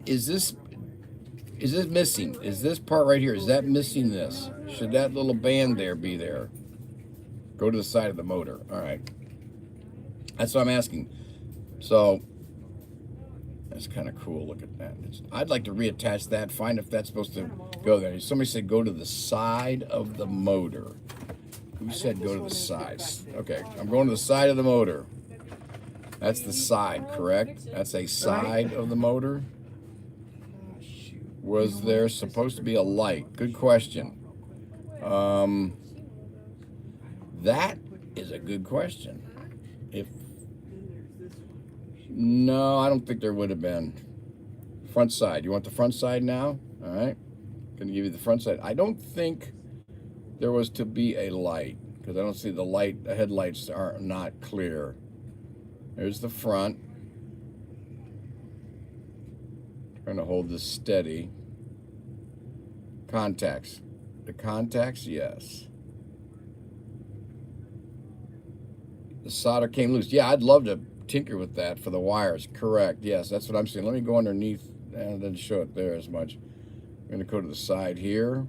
Is this missing? Is this part right here, is that missing this? Should that little band there be there? Go to the side of the motor. All right. That's what I'm asking. So that's kind of cool. Look at that. I'd like to reattach that, find if that's supposed to go there. Somebody said go to the side of the motor. Who said go to the side? Okay, I'm going to the side of the motor. That's the side, correct? That's a side of the motor. Was there supposed to be a light? Good question. That is a good question. No, I don't think there would have been. Front side. You want the front side now? All right. Going to give you the front side. I don't think there was to be a light, because I don't see the light. The headlights are not clear. There's the front. Trying to hold this steady. Contacts. The contacts, yes. The solder came loose. Yeah, I'd love to tinker with that for the wires. Correct. Yes, that's what I'm saying. Let me go underneath and then show it there as much. I'm going to go to the side here.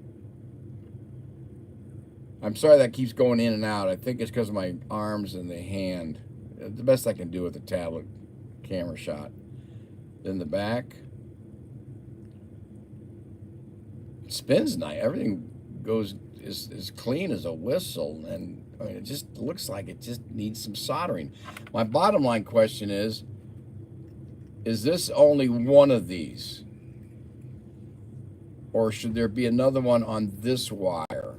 I'm sorry that keeps going in and out. I think it's because of my arms and the hand. The best I can do with the tablet camera shot. Then the back. It spins nice. Everything goes is clean as a whistle, and I mean, it just looks like it just needs some soldering. My bottom line question is this only one of these? Or should there be another one on this wire?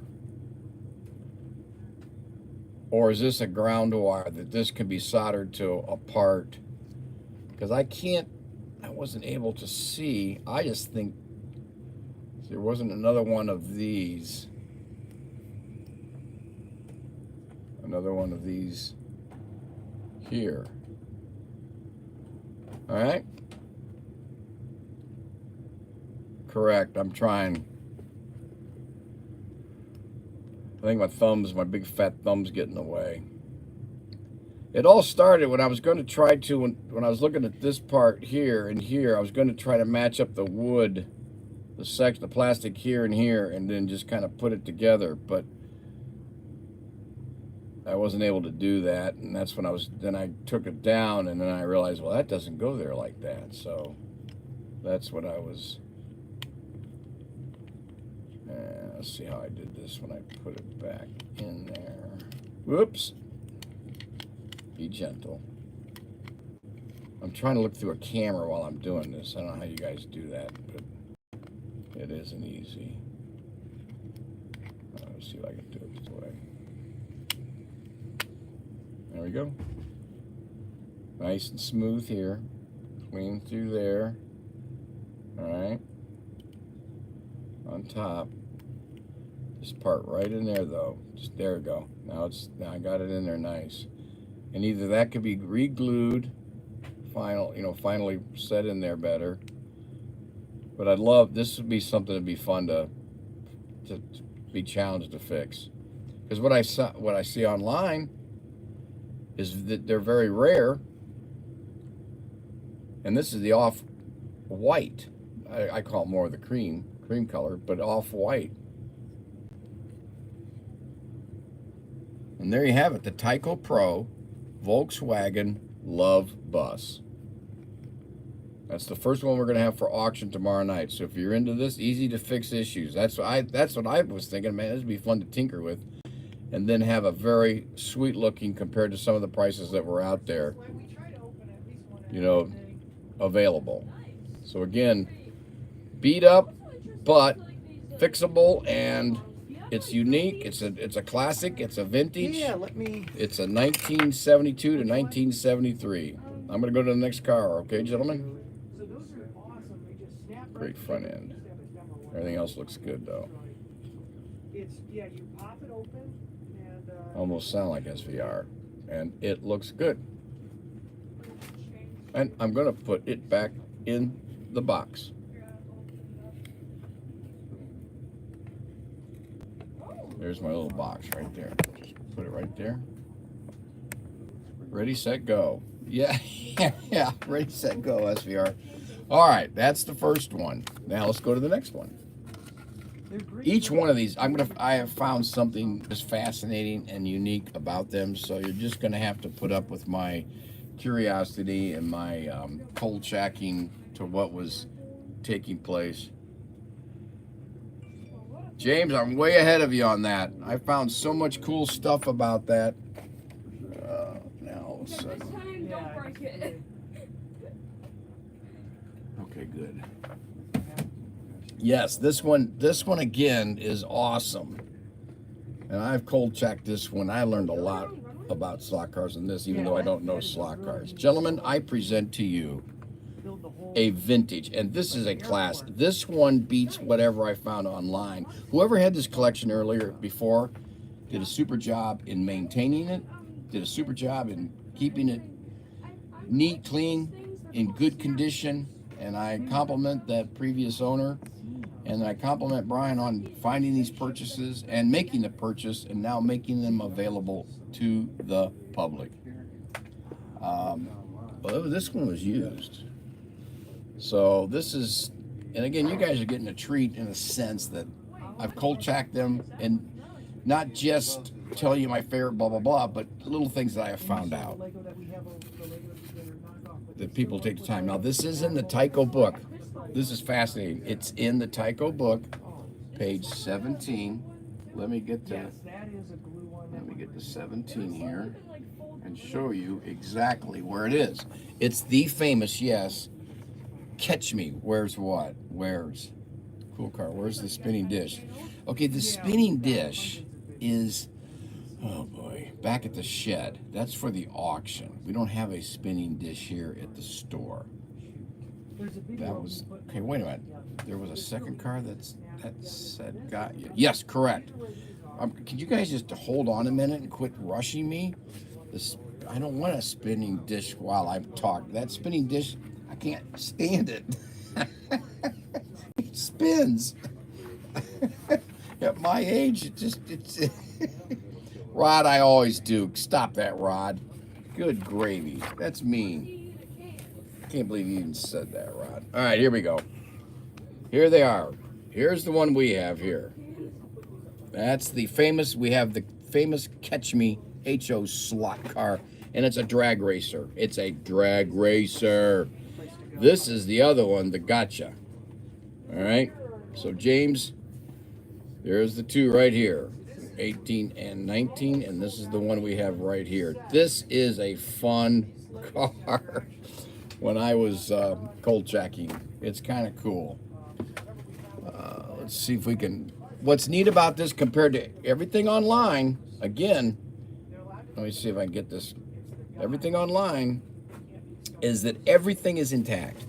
Or is this a ground wire that this can be soldered to a part? Because I wasn't able to see. I just think there wasn't another one of these. Another one of these here. All right. Correct. I'm trying. I think my big fat thumb's getting in the way. It all started when I was going to try to, when I was looking at this part here and here, I was going to try to match up the wood, the plastic here and here, and then just kind of put it together, but I wasn't able to do that, and that's when then I took it down, and then I realized, well, that doesn't go there like that, so that's what I was, let's see how I did this when I put it back in there. Whoops. Be gentle. I'm trying to look through a camera while I'm doing this. I don't know how you guys do that, but it isn't easy. Let's see if I can do it this way. There we go. Nice and smooth here. Clean through there. Alright. On top. This part right in there though. Just there we go. Now I got it in there nice. And either that could be re-glued, finally set in there better. But I'd love, this would be something that'd be fun to be challenged to fix. Because what I see online is that they're very rare. And this is the off-white. I call it more of the cream color, but off-white. And there you have it, the Tyco Pro Volkswagen Love Bus. That's the first one we're going to have for auction tomorrow night. So if you're into this, easy to fix issues. That's what I was thinking, man, this would be fun to tinker with. And then have a very sweet looking compared to some of the prices that were out there, available. So again, beat up, but fixable, and it's unique. It's a classic. It's a vintage. Yeah, It's a 1972 to 1973. I'm gonna go to the next car. Okay, gentlemen. So those are awesome. They just snap Great front end. Everything else looks good though. You pop it open and Almost sound like SVR, and it looks good. And I'm gonna put it back in the box. There's my little box right there. Just put it right there. Ready, set, go. Yeah, yeah. Ready, set, go, SVR. All right, that's the first one. Now let's go to the next one. Each one of these, I have found something just fascinating and unique about them. So you're just gonna have to put up with my curiosity and my cold checking to what was taking place. James, I'm way ahead of you on that. I found so much cool stuff about that. Now all of a sudden. Don't break it. Okay, good. Yes, this one again is awesome. And I've cold checked this one. I learned a lot about slot cars in this, even though I don't know slot cars. Gentlemen, I present to you a vintage, and this is a class. This one beats whatever I found online. Whoever had this collection before did a super job in maintaining it, did a super job in keeping it neat, clean, in good condition, and I compliment that previous owner, and I compliment Brian on finding these purchases and making the purchase and now making them available to the public. Well, this one was used. So this is, and again, you guys are getting a treat in a sense that I've cold checked them and not just tell you my favorite blah blah blah, but little things that I have found out that people take the time. Now this is in the Tyco book. This is fascinating. It's in the Tyco book, page 17. Let me get to 17 here and show you exactly where it is. It's the famous, yes, Catch Me. Where's what? Where's? Cool car. Where's the spinning dish? Okay, the spinning dish is, oh boy, back at the shed. That's for the auction. We don't have a spinning dish here at the store. That was, okay, wait a minute. There was a second car that said got you. Yes, correct. Can you guys just hold on a minute and quit rushing me? I don't want a spinning dish while I'm talking. That spinning dish, I can't stand it. It spins. At my age, it's Rod, I always do. Stop that, Rod. Good gravy. That's mean. Can't believe you even said that, Rod. All right, here we go. Here they are. Here's the one we have here. That's the famous, we have the famous Catch Me HO slot car, and it's a drag racer. It's a drag racer. This is the other one, the Gotcha. All right, so James, there's the two right here, 18 and 19, and this is the one we have right here. This is a fun car. When I was cold checking, it's kind of cool. Let's see if we can. What's neat about this compared to everything online, again, let me see if I can get this. Everything online is that everything is intact.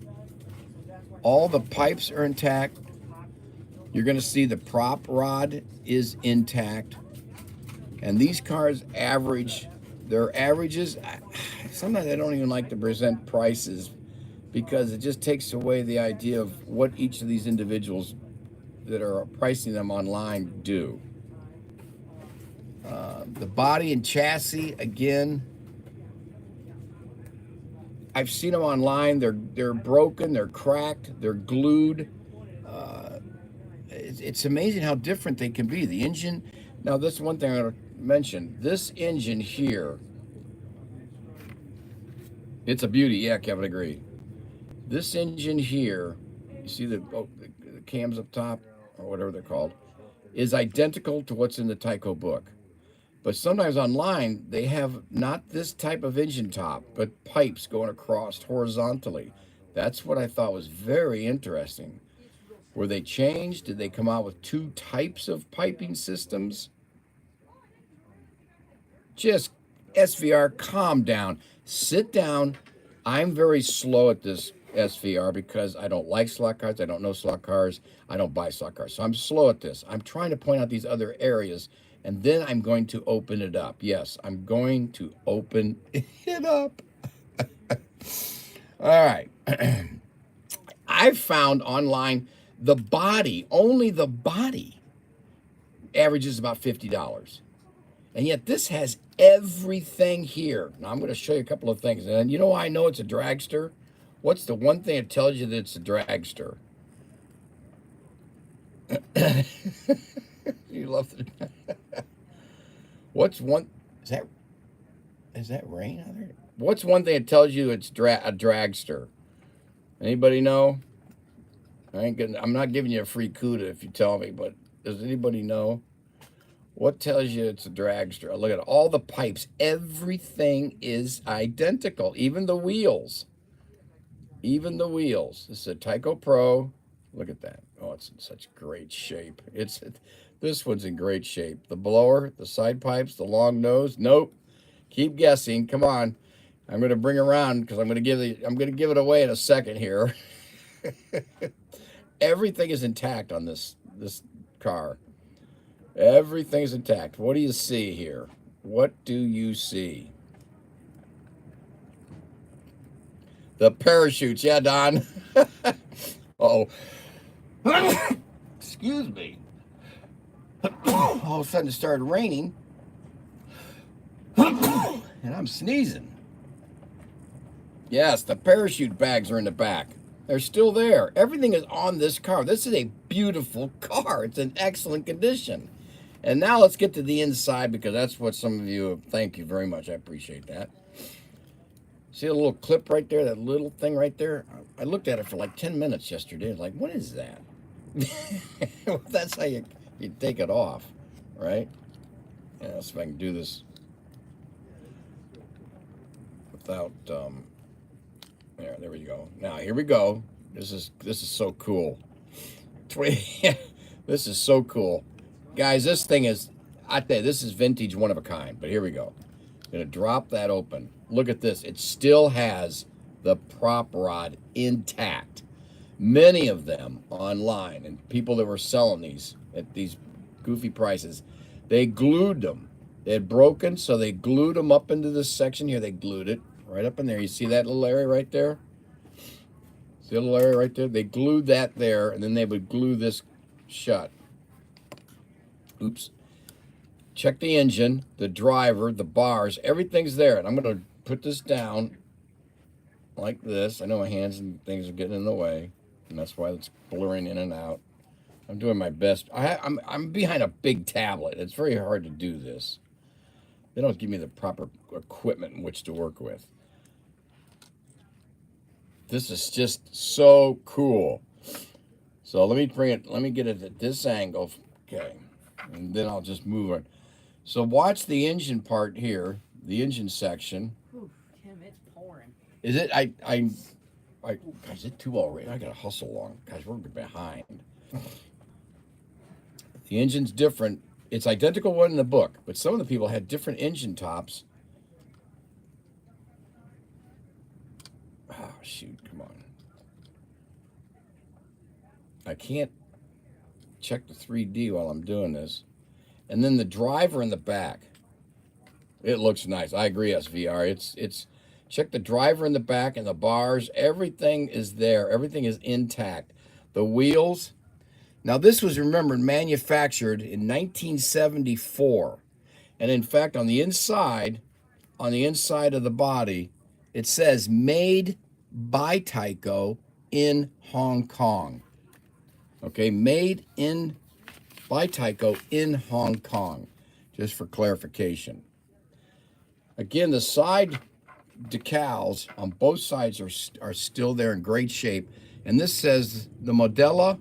All the pipes are intact. You're going to see the prop rod is intact. And these cars average, their averages, sometimes I don't even like to present prices because it just takes away the idea of what each of these individuals that are pricing them online do. The body and chassis, again, I've seen them online. They're broken, they're cracked, they're glued. It's amazing how different they can be. The engine, now this is one thing I want to mention. This engine here, it's a beauty. Yeah, Kevin, agreed. This engine here, you see the cams up top, or whatever they're called, is identical to what's in the Tyco book. But sometimes online, they have not this type of engine top, but pipes going across horizontally. That's what I thought was very interesting. Were they changed? Did they come out with two types of piping systems? Just SVR, calm down. Sit down. I'm very slow at this SVR because I don't like slot cars. I don't know slot cars. I don't buy slot cars. So I'm slow at this. I'm trying to point out these other areas, and then I'm going to open it up. Yes, I'm going to open it up. All right. I've found online the body, only the body, averages about $50. And yet this has everything here. Now I'm going to show you a couple of things. And you know why I know it's a dragster? What's the one thing that tells you that it's a dragster? You love it. What's one? Is that rain out there? What's one thing that tells you it's a dragster? Anybody know? I'm not giving you a free CUDA if you tell me, but does anybody know? What tells you it's a dragster? Look at all the pipes. Everything is identical, even the wheels. Even the wheels. This is a Tyco Pro. Look at that. Oh, it's in such great shape. This one's in great shape. The blower, the side pipes, the long nose. Nope. Keep guessing. Come on. I'm going to bring around because I'm going to give it away in a second here. Everything is intact on this car. Everything is intact. What do you see here? What do you see? The parachutes. Yeah, Don. Uh-oh. Excuse me. All of a sudden it started raining. And I'm sneezing. Yes, the parachute bags are in the back. They're still there. Everything is on this car. This is a beautiful car. It's in excellent condition. And now let's get to the inside because that's what some of you, thank you very much. I appreciate that. See a little clip right there, that little thing right there? I looked at it for like 10 minutes yesterday. I was like, what is that? That's how you take it off, right? Yeah, let's see if I can do this without, there we go. Now, here we go. This is so cool. This is so cool. Guys, this thing is, I tell you, this is vintage, one of a kind. But here we go. Gonna drop that open. Look at this. It still has the prop rod intact. Many of them online and people that were selling these at these goofy prices, they glued them. They had broken, so they glued them up into this section here. They glued it right up in there. You see that little area right there? See the little area right there? They glued that there, and then they would glue this shut. Oops. Check the engine, the driver, the bars, everything's there. And I'm going to put this down like this. I know my hands and things are getting in the way, and that's why it's blurring in and out. I'm doing my best. I'm behind a big tablet. It's very hard to do this. They don't give me the proper equipment in which to work with. This is just so cool. So let me get it at this angle. Okay. And then I'll just move it. So watch the engine part here, the engine section. Ooh, Tim, it's pouring. Is it? Gosh, is it too already? I gotta hustle along. Guys, we're behind. The engine's different. It's identical one in the book, but some of the people had different engine tops. Oh, shoot, come on. I can't check the 3D while I'm doing this. And then the driver in the back. It looks nice. I agree, SVR. It's check the driver in the back and the bars. Everything is there. Everything is intact. The wheels. Now this was, remember, manufactured in 1974. And in fact, on the inside of the body, it says made by Tyco in Hong Kong. Okay, made by Tyco in Hong Kong, just for clarification. Again, the side decals on both sides are still there in great shape. And this says the Modella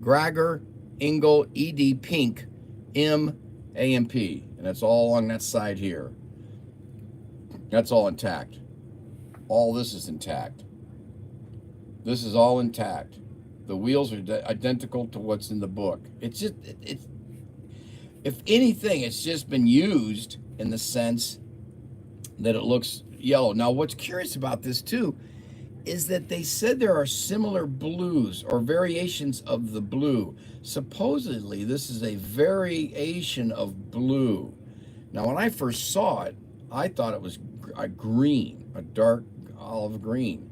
Grager Engel ED Pink M AMP. And that's all along that side here. That's all intact. All this is intact. This is all intact. The wheels are identical to what's in the book. It's just, if anything, it's just been used in the sense that it looks yellow. Now, what's curious about this too is that they said there are similar blues or variations of the blue. Supposedly, this is a variation of blue. Now, when I first saw it, I thought it was a green, a dark olive green.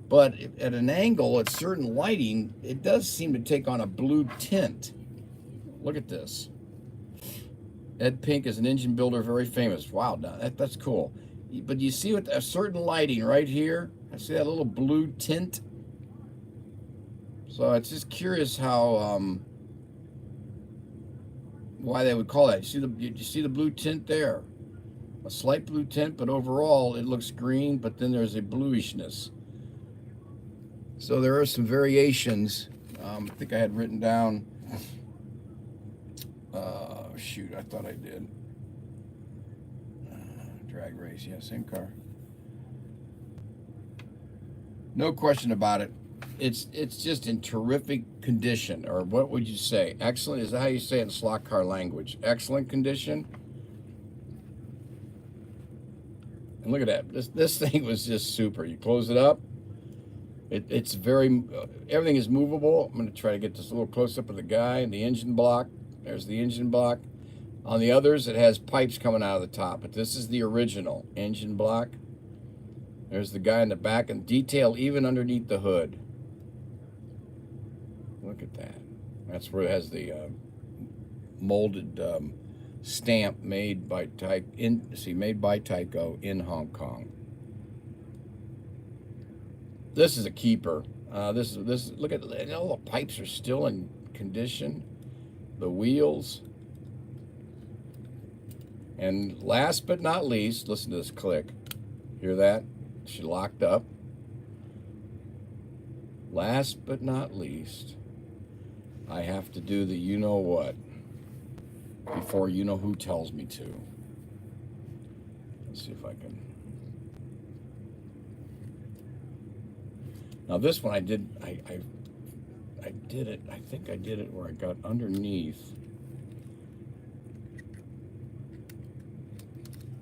But at an angle, at certain lighting, it does seem to take on a blue tint. Look at this. Ed Pink is an engine builder, very famous. Wow, that's cool. But you see with a certain lighting right here, I see that little blue tint. So it's just curious how, why they would call that. You see the blue tint there? A slight blue tint, but overall it looks green, but then there's a bluishness. So there are some variations. I think I had written down, shoot, I thought I did. Drag race, yeah, same car. No question about it. It's just in terrific condition, or what would you say? Excellent, is that how you say it in slot car language? Excellent condition. And look at that, this thing was just super. You close it up, it's very, everything is movable. I'm going to try to get this a little close up of the guy and the engine block. There's the engine block. On the others, it has pipes coming out of the top, but this is the original engine block. There's the guy in the back, and detail even underneath the hood. Look at that. That's where it has the molded stamp made by Tyco in Hong Kong. This is a keeper. This. Look at all the pipes are still in condition. The wheels. And last but not least, listen to this click. Hear that? She locked up. Last but not least, I have to do the you know what before you know who tells me to. Let's see if I can. Now this one I did I did it. I think I did it where I got underneath.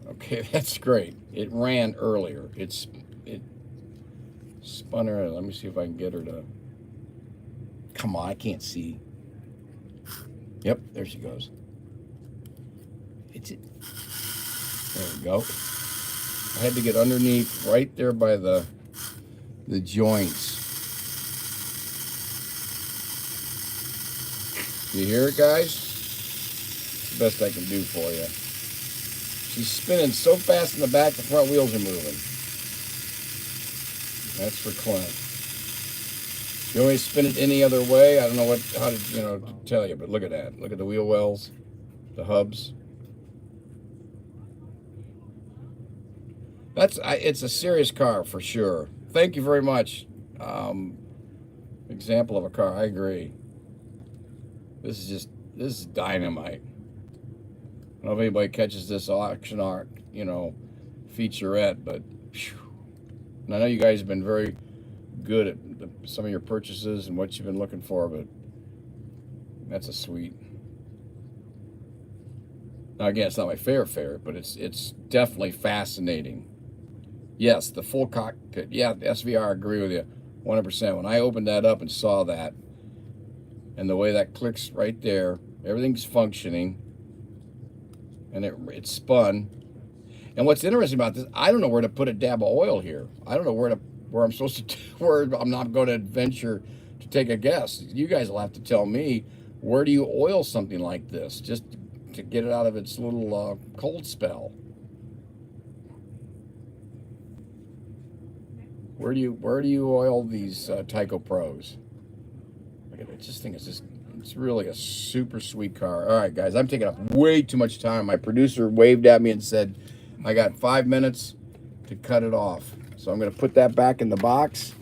Okay, that's great. It ran earlier. It spun her. Let me see if I can get her to. Come on, I can't see. Yep, there she goes. It's it. There we go. I had to get underneath, right there by the joints. You hear it, guys? It's the best I can do for you. She's spinning so fast in the back, the front wheels are moving. That's for Clint. You always spin it any other way. I don't know how to tell you, but look at that. Look at the wheel wells, the hubs. It's a serious car for sure. Thank you very much. Example of a car. I agree. This is dynamite. I don't know if anybody catches this auction art, featurette, but phew. And I know you guys have been very good at some of your purchases and what you've been looking for, but that's a sweet. Now again, it's not my favorite, but it's definitely fascinating. Yes, the full cockpit. Yeah, the SVR, I agree with you 100%. When I opened that up and saw that, and the way that clicks right there, everything's functioning, and it spun. And what's interesting about this, I don't know where to put a dab of oil here. I don't know where I'm supposed to, where I'm not going to venture to take a guess. You guys will have to tell me, where do you oil something like this, just to get it out of its little cold spell? Where do you oil these Tyco Pros? Look at it. This thing is just, it's really a super sweet car. All right, guys, I'm taking up way too much time. My producer waved at me and said, I got 5 minutes to cut it off. So I'm going to put that back in the box.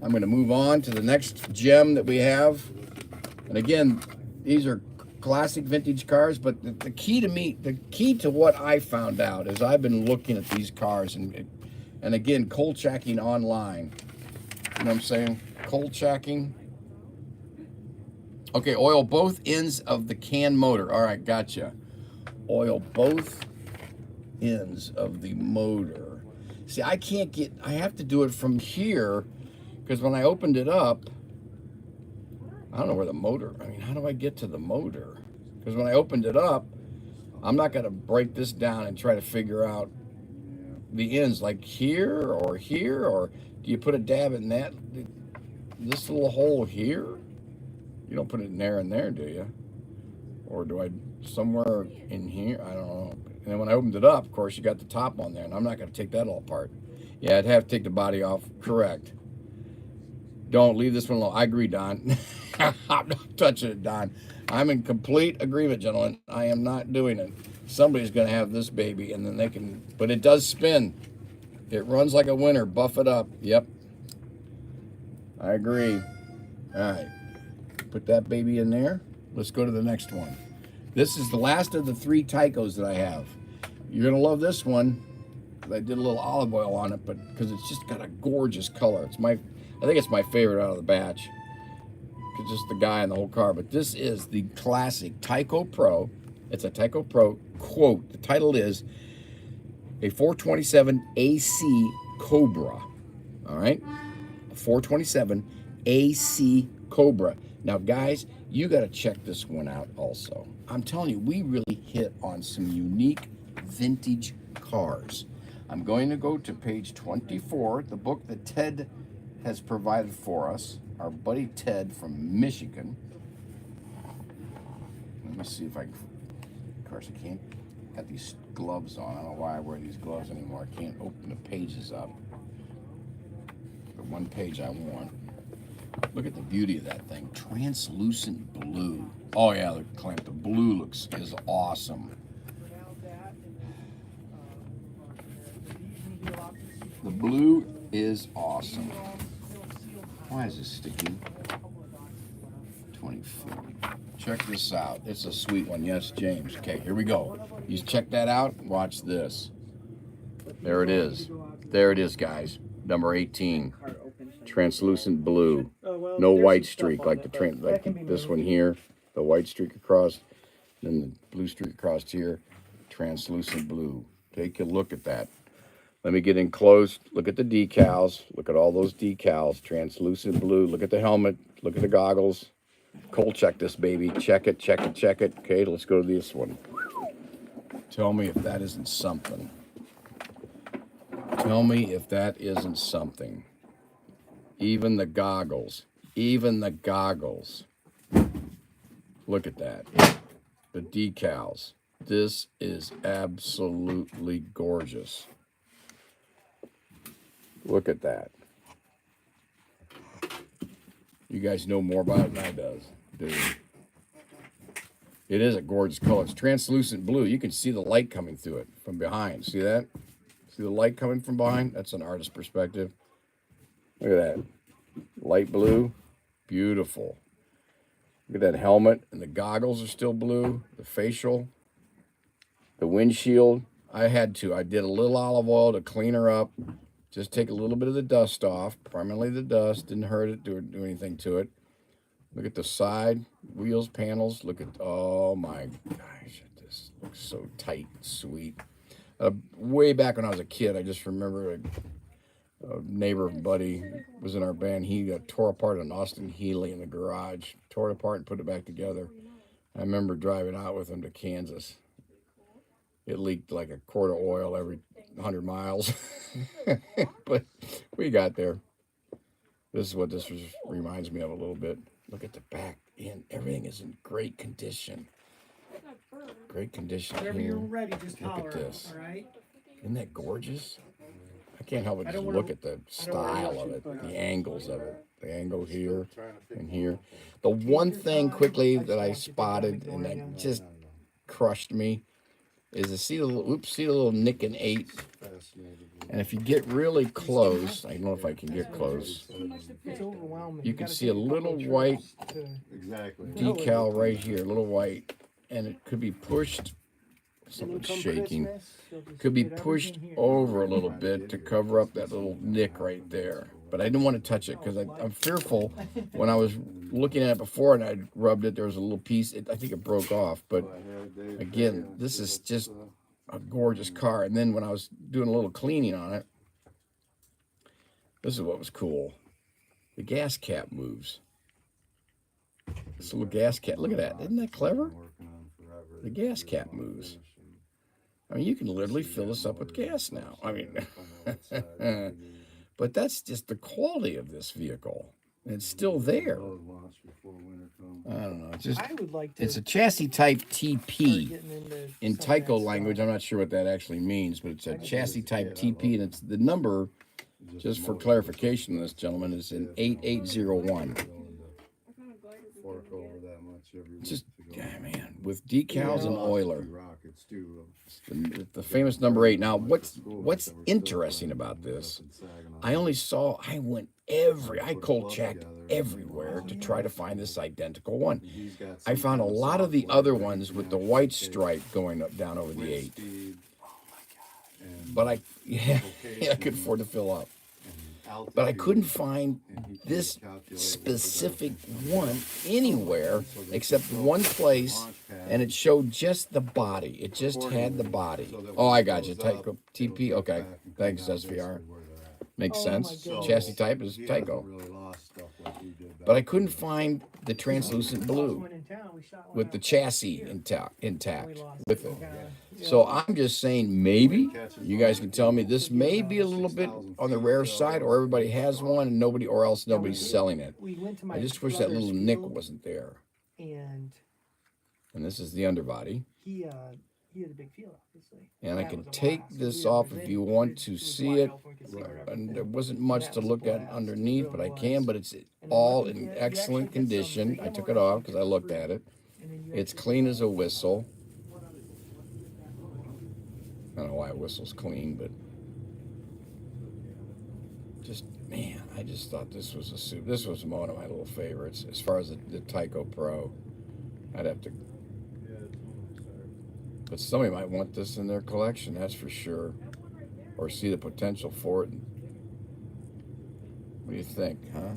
I'm going to move on to the next gem that we have. And again, these are classic vintage cars, but the key to what I found out is I've been looking at these cars and again, cold checking online. You know what I'm saying? Cold checking. Okay, oil both ends of the can motor. All right, gotcha. Oil both ends of the motor. See, I have to do it from here because when I opened it up, I don't know where the motor, how do I get to the motor? Because when I opened it up, I'm not going to break this down and try to figure out the ends, like here, or do you put a dab in this little hole here? You don't put it in there and there, do you? Or do I somewhere in here? I don't know. And then when I opened it up, of course, you got the top on there, and I'm not going to take that all apart. Yeah, I'd have to take the body off. Correct. Don't leave this one alone. I agree, Don. I'm not touching it, Don. I'm in complete agreement, gentlemen. I am not doing it. Somebody's going to have this baby, and then they can, but it does spin. It runs like a winner. Buff it up. Yep. I agree. All right. Put that baby in there. Let's go to the next one. This is the last of the 3 Tycos that I have. You're going to love this one. I did a little olive oil on it, but because it's just got a gorgeous color. I think it's my favorite out of the batch. It's just the guy in the whole car. But this is the classic Tyco Pro. It's a Tyco Pro quote. The title is a 427 AC Cobra. All right? A 427 AC Cobra. Now, guys, you got to check this one out also. I'm telling you, we really hit on some unique vintage cars. I'm going to go to page 24, the book that Ted has provided for us, our buddy Ted from Michigan. Let me see if I can, of course I can't, got these gloves on. I don't know why I wear these gloves anymore. I can't open the pages up. But one page I want. Look at the beauty of that thing. Translucent blue. Oh yeah, look, Clint, the blue is awesome. The blue is awesome. Why is this sticky? 24. Check this out. It's a sweet one. Yes, James. Okay, here we go. You check that out. Watch this. There it is. There it is, guys. Number 18. Translucent blue. No white streak like this one here. The white streak across. Then the blue streak across here. Translucent blue. Take a look at that. Let me get in close. Look at the decals. Look at all those decals. Translucent blue. Look at the helmet. Look at the goggles. Cold check this baby. Check it, check it, check it. Okay, let's go to this one. Tell me if that isn't something. Tell me if that isn't something. Even the goggles. Even the goggles. Look at that. The decals. This is absolutely gorgeous. Look at that. You guys know more about it than I do. It is a gorgeous color. It's translucent blue. You can see the light coming through it from behind. See that? See the light coming from behind? That's an artist's perspective. Look at that. Light blue. Beautiful. Look at that helmet. And the goggles are still blue. The facial. The windshield. I did a little olive oil to clean her up. Just take a little bit of the dust off, primarily the dust. Didn't hurt it, do anything to it. Look at the side wheels, panels. Look at, oh my gosh, this looks so tight and sweet. Way back when I was a kid, I just remember a neighbor buddy was in our band. He tore apart an Austin Healey in the garage, tore it apart and put it back together. I remember driving out with him to Kansas. It leaked like a quart of oil every 100 miles, but we got there. This is what reminds me of a little bit. Look at the back end. Everything is in great condition. Great condition. Whenever here. you're ready, just Look holler. at this. All right. Isn't that gorgeous? I can't help but just look at the style of it, the angles of it. The angle here and here. The one thing quickly that I spotted and that just crushed me is to see the little Nick and 8. And if you get really close, I don't know if I can get close, It's overwhelming. you can see a little white Exactly. decal right here, a little white, and it could be pushed, something's shaking, could be pushed over a little bit to cover up that little nick right there. But I didn't want to touch it because I'm fearful. When I was looking at it before and I rubbed it, there was a little piece, I think it broke off. But again, this is just a gorgeous car. And then when I was doing a little cleaning on it, this is what was cool. The gas cap moves. This little gas cap, look at that. Isn't that clever? The gas cap moves. I mean, you can literally fill this up with gas now. I mean, but that's just the quality of this vehicle. It's still there. I don't know. It's just, I would like to. it's a chassis type TP. Getting into In some of that Tyco language, stuff. I'm not sure what that actually means, but it's a chassis type TP, and it's the number, just for clarification, this gentleman, is an 8801. Just, yeah, man, with decals and oiler. The famous number 8. Now, what's interesting about this? I cold checked everywhere to try to find this identical one. I found a lot of the other ones with the white stripe going up, down over the 8. But I could afford to fill up. But I couldn't find this specific one anywhere except one place, and it showed just the body. It just had the body. Oh, I got you. Tyco TP. Okay. Thanks, SVR. Makes sense. Chassis type is Tyco. But I couldn't find the translucent blue with the chassis intact with it. So I'm just saying, maybe you guys can tell me this may be a little bit on the rare side, or everybody has one and nobody's selling it. I just wish that little nick wasn't there. And this is the underbody. he he has a big field, obviously. And I That can was a take lot. So this we were off if within you want it to was see wide it. open, we could see right up And there. there wasn't much That to was a look at blast. underneath, It but I really can. was. But it's And then all lucky in you excellent actually get some condition. I took it ammo off rest because I looked free. at it. And then you It's actually clean get as a whistle. I don't know why a whistle's clean, but just, man, I just thought this was a soup. This was one of my little favorites as far as the Tyco Pro. I'd have to, but somebody might want this in their collection, that's for sure, or see the potential for it. What do you think, huh?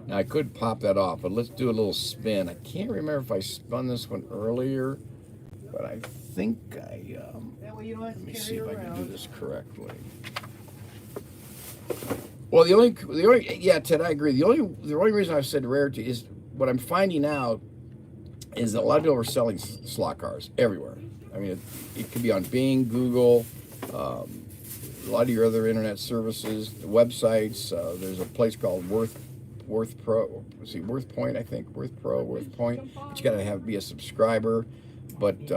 Now I could pop that off, but let's do a little spin. I can't remember if I spun this one earlier, but I think That way you don't have let to me carry see it if I can do around. this correctly. Well, the only, yeah, Ted, I agree. The only reason I've said rarity is what I'm finding out is that a lot of people are selling slot cars everywhere. I mean, it could be on Bing, Google, a lot of your other internet services, the websites. There's a place called Worth Pro. See, Worth Point, I think. Worth Pro, Worth Point. But you got to be a subscriber. But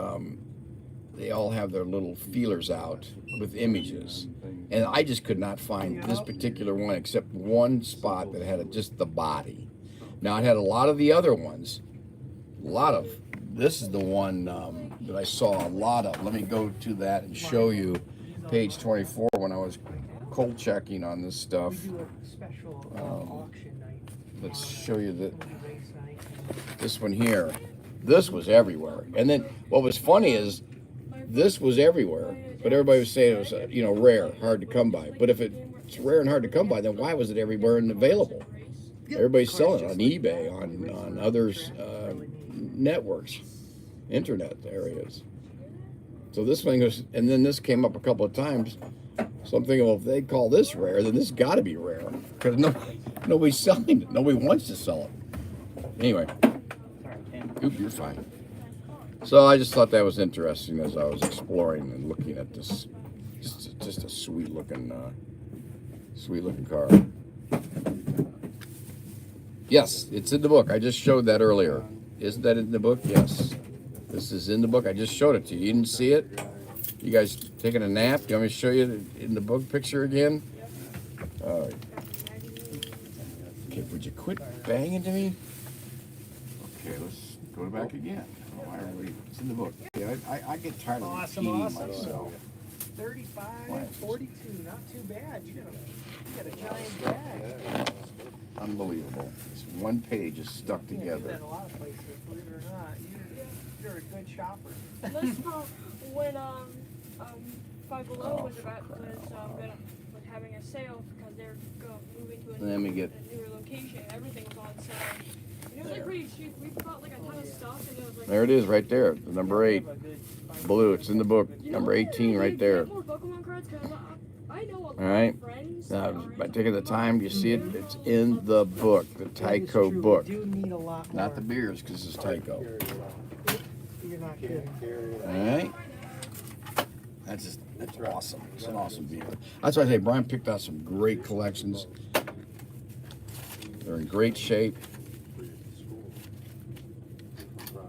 they all have their little feelers out with images. And I just could not find this particular one except one spot that had just the body. Now, it had a lot of the other ones. This is the one that I saw a lot of. Let me go to that and show you page 24 when I was cold checking on this stuff. We do a special auction night. Let's show you that Race night. this one here. This was everywhere. And then what was funny is this was everywhere, but everybody was saying it was rare, hard to come by. But if it's rare and hard to come by, then why was it everywhere and available? Everybody's selling it on eBay, on others networks, internet areas. So this thing was, and then this came up a couple of times. So I'm thinking, well, if they call this rare, then this got to be rare because nobody's selling it. Nobody wants to sell it. Anyway, oop, you're fine. So I just thought that was interesting as I was exploring and looking at this. Just a sweet looking car. Yes, it's in the book. I just showed that earlier. Isn't that in the book? Yes. This is in the book. I just showed it to you. You didn't see it? You guys taking a nap? Do you want me to show you in the book picture again? All right. Okay, would you quit banging to me? Okay, let's go back again. Why are we? It's in the book. Yeah, I get tired of repeating myself. 35, 42, not too bad. You got a giant bag. Unbelievable. This one page is stuck You can do together. that in a lot of places, believe it or not. You're a good shopper. That's when Five Below was having a sale because they're moving to Let me get. a newer location. Everything was on sale. And it was like pretty cheap. We bought like a ton of stuff, and it was like. There it is, right there. The number 8, blue. It's in the book. Number 18, right there. More Pokemon cards 'cause I know a lot All right. of friends. Now, that by are taking the time, you see it. It's in the book, the Tyco book. You do need a lot more. Not the beers, because it's Tyco. You're not kidding. All right. That's awesome. It's an awesome beer. That's why I say Brian picked out some great collections. They're in great shape.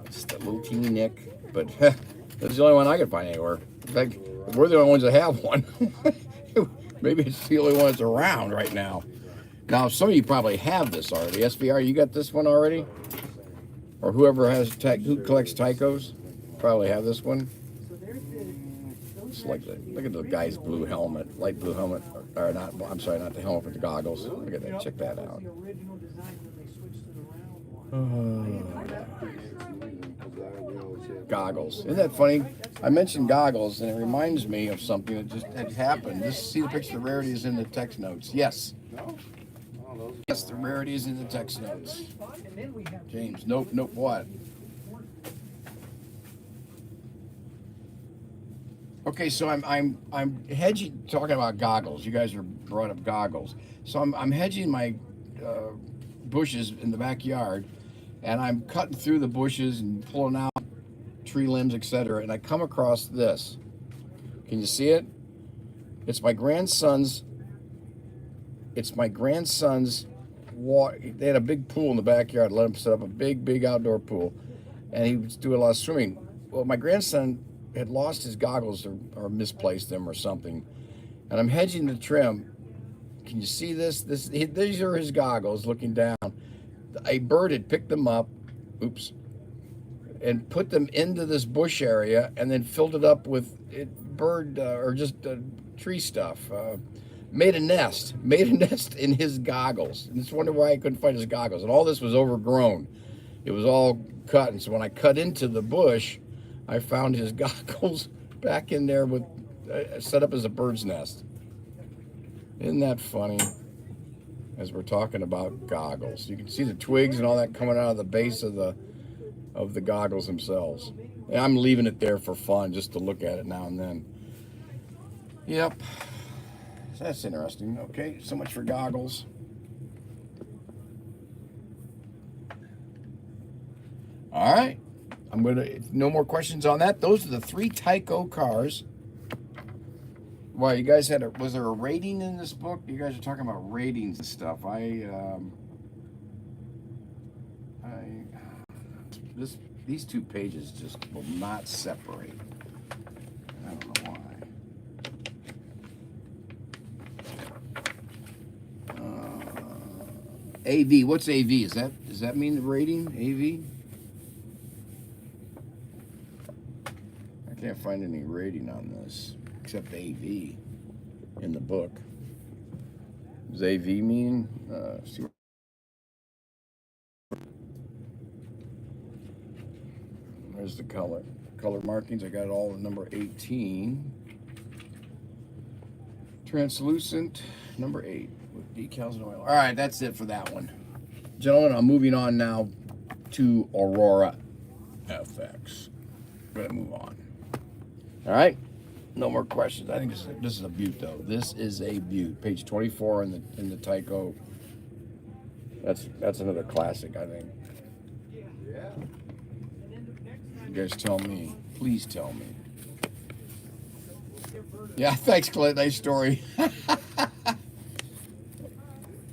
Just a little teeny nick, but that's the only one I could find anywhere. In fact, we're the only ones that have one. Maybe it's the only one that's around right now. Now, some of you probably have this already. SVR, you got this one already? Or whoever who collects Tycos probably have this one. So there's It's like look at the guy's blue helmet, light blue helmet, or not. I'm sorry, not the helmet, but the goggles. Look at that. Check that out. the original design when they switched to the round one. Goggles. Isn't that funny? I mentioned goggles, and it reminds me of something that just had happened. Just see the picture of the rarities in the text notes. Yes. Yes, the rarities in the text notes. And then we have James, nope, what? Okay, so I'm hedging, talking about goggles. You guys are brought up goggles. So I'm hedging my bushes in the backyard, and I'm cutting through the bushes and pulling out tree limbs, etc. And I come across this. Can you see it? It's my grandson's. They had a big pool in the backyard. Let him set up a big outdoor pool, and he was doing a lot of swimming. well, my grandson had lost his goggles or misplaced them or something, and I'm hedging the trim. Can you see this? These are his goggles looking down. A bird had picked them up, oops, and put them into this bush area and then filled it up with bird or just tree stuff. Made a nest in his goggles. And just wonder why I couldn't find his goggles. And all this was overgrown. It was all cut. And so when I cut into the bush, I found his goggles back in there with set up as a bird's nest. Isn't that funny? As we're talking about goggles, you can see the twigs and all that coming out of the base of the goggles themselves. And I'm leaving it there for fun, just to look at it now and then. Yep, that's interesting. Okay, so much for goggles. All right, no more questions on that. Those are the 3 Tyco cars. Well, you guys was there a rating in this book? You guys are talking about ratings and stuff. These 2 pages just will not separate. I don't know why. AV, what's AV? Does that mean the rating? AV? I can't find any rating on this. Except AV in the book. Does AV mean? See. There's the color markings. I got it all in number 18. Translucent, number 8 with decals and oil. All right, that's it for that one, gentlemen. I'm moving on now to Aurora FX. I'm gonna move on. All right. No more questions. I think this is a beaut, though. This is a beaut. Page 24 in the Tyco. That's another classic, I think. Yeah. You guys tell me. Please tell me. Yeah, thanks, Clint. Nice story.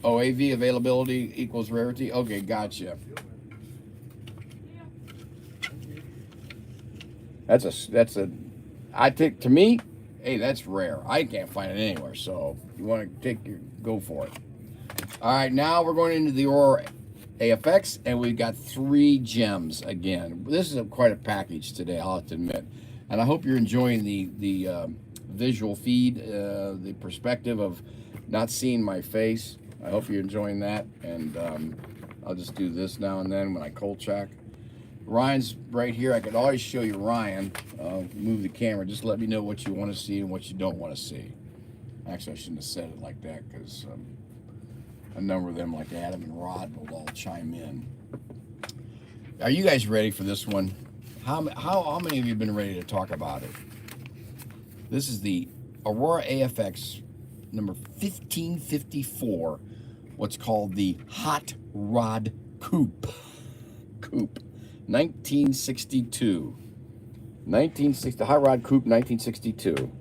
Oh, AV availability equals rarity. Okay, gotcha. That's a. I think, to me, hey, that's rare. I can't find it anywhere, so you want to go for it. All right, now we're going into the Aurora AFX, and we've got 3 gems again. This is quite a package today, I'll have to admit. And I hope you're enjoying the visual feed, the perspective of not seeing my face. I hope you're enjoying that, and I'll just do this now and then when I cold check. Ryan's right here. I could always show you Ryan. Move the camera. Just let me know what you want to see and what you don't want to see. Actually, I shouldn't have said it like that, because a number of them, like Adam and Rod, will all chime in. Are you guys ready for this one? How many of you have been ready to talk about it? This is the Aurora AFX number 1554, what's called the Hot Rod Coupe. 1962. 1960, Hot Rod Coupe, 1962.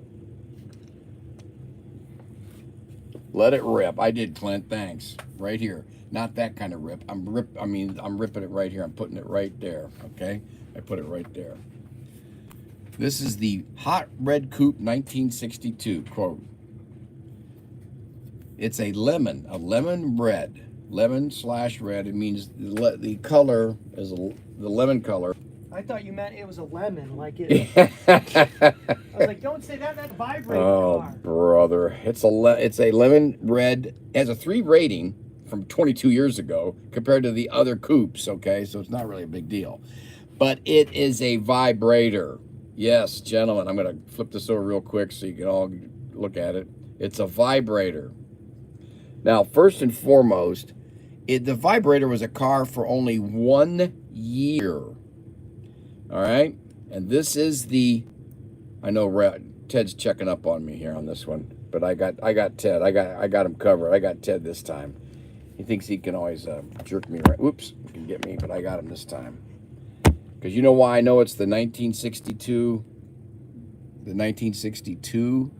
Let it rip. I did, Clint. Thanks. Right here. Not that kind of rip. I'm ripping it right here. I'm putting it right there. Okay? I put it right there. This is the Hot Red Coupe 1962. Quote. It's a lemon red. Lemon/red. It means the color is the lemon color. I thought you meant it was a lemon, like it. I was like, don't say that. That's a vibrating car. Oh, brother, it's a lemon red. It has a 3 rating from 22 years ago compared to the other coupes. Okay, so it's not really a big deal, but it is a vibrator. Yes, gentlemen, I'm gonna flip this over real quick so you can all look at it. It's a vibrator. Now, first and foremost, the vibrator was a car for only 1 year. All right, and this is I know Ted's checking up on me here on this one, but I got Ted. I got him covered. I got Ted this time. He thinks he can always jerk me around. Whoops, he can get me, but I got him this time. Because you know why I know it's the 1962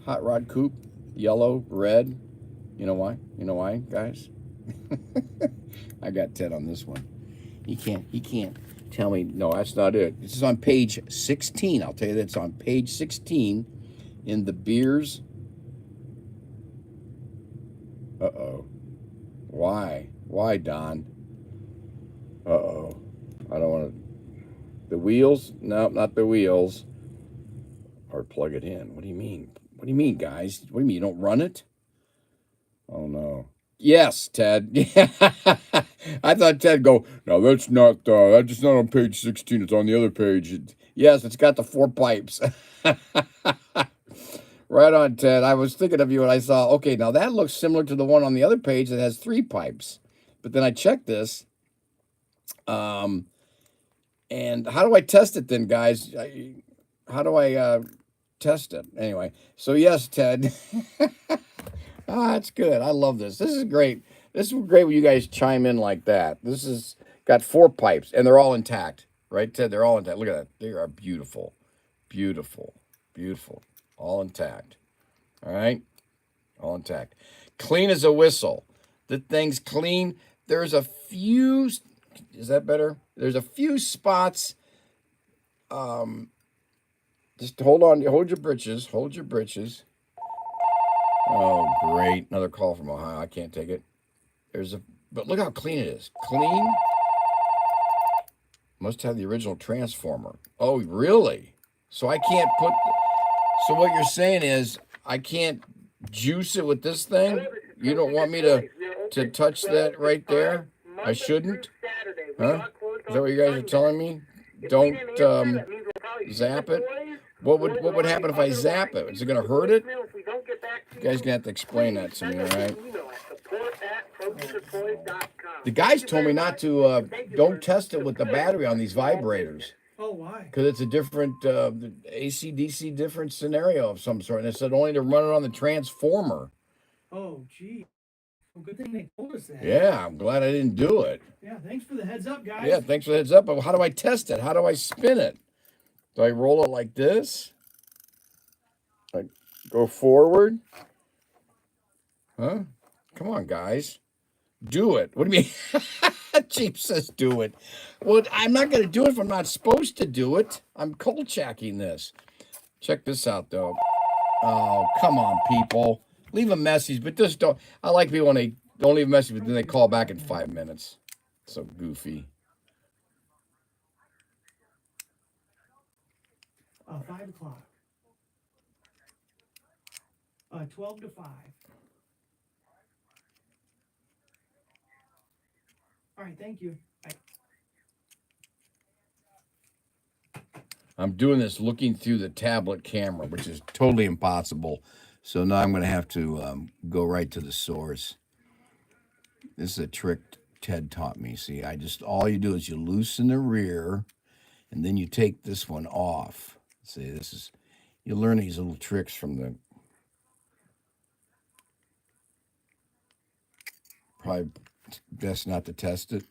Hot Rod Coupe, yellow, red. You know why? You know why, guys? I got Ted on this one. He can't tell me, no, that's not it. This is on page 16. I'll tell you that it's on page 16 in the beers. Uh-oh. Why? Why, Don? Uh-oh. I don't want to... The wheels? No, not the wheels. Or plug it in. What do you mean? What do you mean, guys? What do you mean, you don't run it? Oh, no. Yes, Ted. I thought Ted go, no, that's not on page 16. It's on the other page. Yes, it's got the 4 pipes. Right on, Ted. I was thinking of you when I saw, okay, now that looks similar to the one on the other page that has 3 pipes. But then I checked this. And how do I test it then, guys? How do I test it? Anyway, so yes, Ted. That's good. I love this. This is great. This is great when you guys chime in like that. This is got 4 pipes, and they're all intact. Right, Ted? They're all intact. Look at that. They are beautiful. Beautiful. Beautiful. All intact. All right? All intact. Clean as a whistle. The thing's clean. There's a few... Is that better? There's a few spots. Just hold on. Hold your britches. Hold your britches. Oh, great. Another call from Ohio. I can't take it. But look how clean it is. Clean. Must have the original transformer. Oh, really? So I can't put... So what you're saying is I can't juice it with this thing? You don't want me to touch that right there? I shouldn't? Huh? Is that what you guys are telling me? Don't zap it? What would happen if I zap it? Is it going to hurt it? You guys going to have to explain that to me, all right? The guys told me not to, don't test it with the battery on these vibrators. Oh, why? Because it's a different, AC/DC different scenario of some sort. And they said only to run it on the transformer. Oh, gee. Well, good thing they told us that. Yeah, I'm glad I didn't do it. Yeah, thanks for the heads up, guys. Yeah, thanks for the heads up. But how do I test it? How do I spin it? Do I roll it like this? Like go forward? Huh? Come on, guys. Do it. What do you mean? Jeep says do it. Well, I'm not going to do it if I'm not supposed to do it. I'm cold checking this. Check this out, though. Oh, come on, people. Leave a message, but just don't. I like people when they don't leave a message, but then they call back in 5 minutes. So goofy. 5 o'clock. 12 to 5. All right, thank you. Bye. I'm doing this looking through the tablet camera, which is totally impossible. So now I'm going to have to go right to the source. This is a trick Ted taught me. See, all you do is you loosen the rear, and then you take this one off. See, you learn these little tricks from the... Probably best not to test it.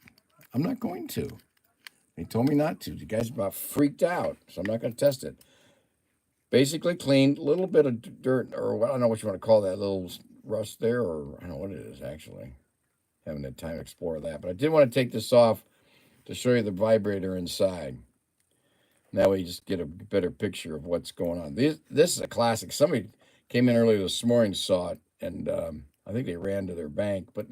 I'm not going to. They told me not to. The guy's about freaked out, so I'm not going to test it. Basically clean, a little bit of dirt, or I don't know what you want to call that, little rust there, or I don't know what it is, actually. Haven't had time to explore that. But I did want to take this off to show you the vibrator inside. That way you just get a better picture of what's going on. This is a classic. Somebody came in earlier this morning, saw it, and I think they ran to their bank, but...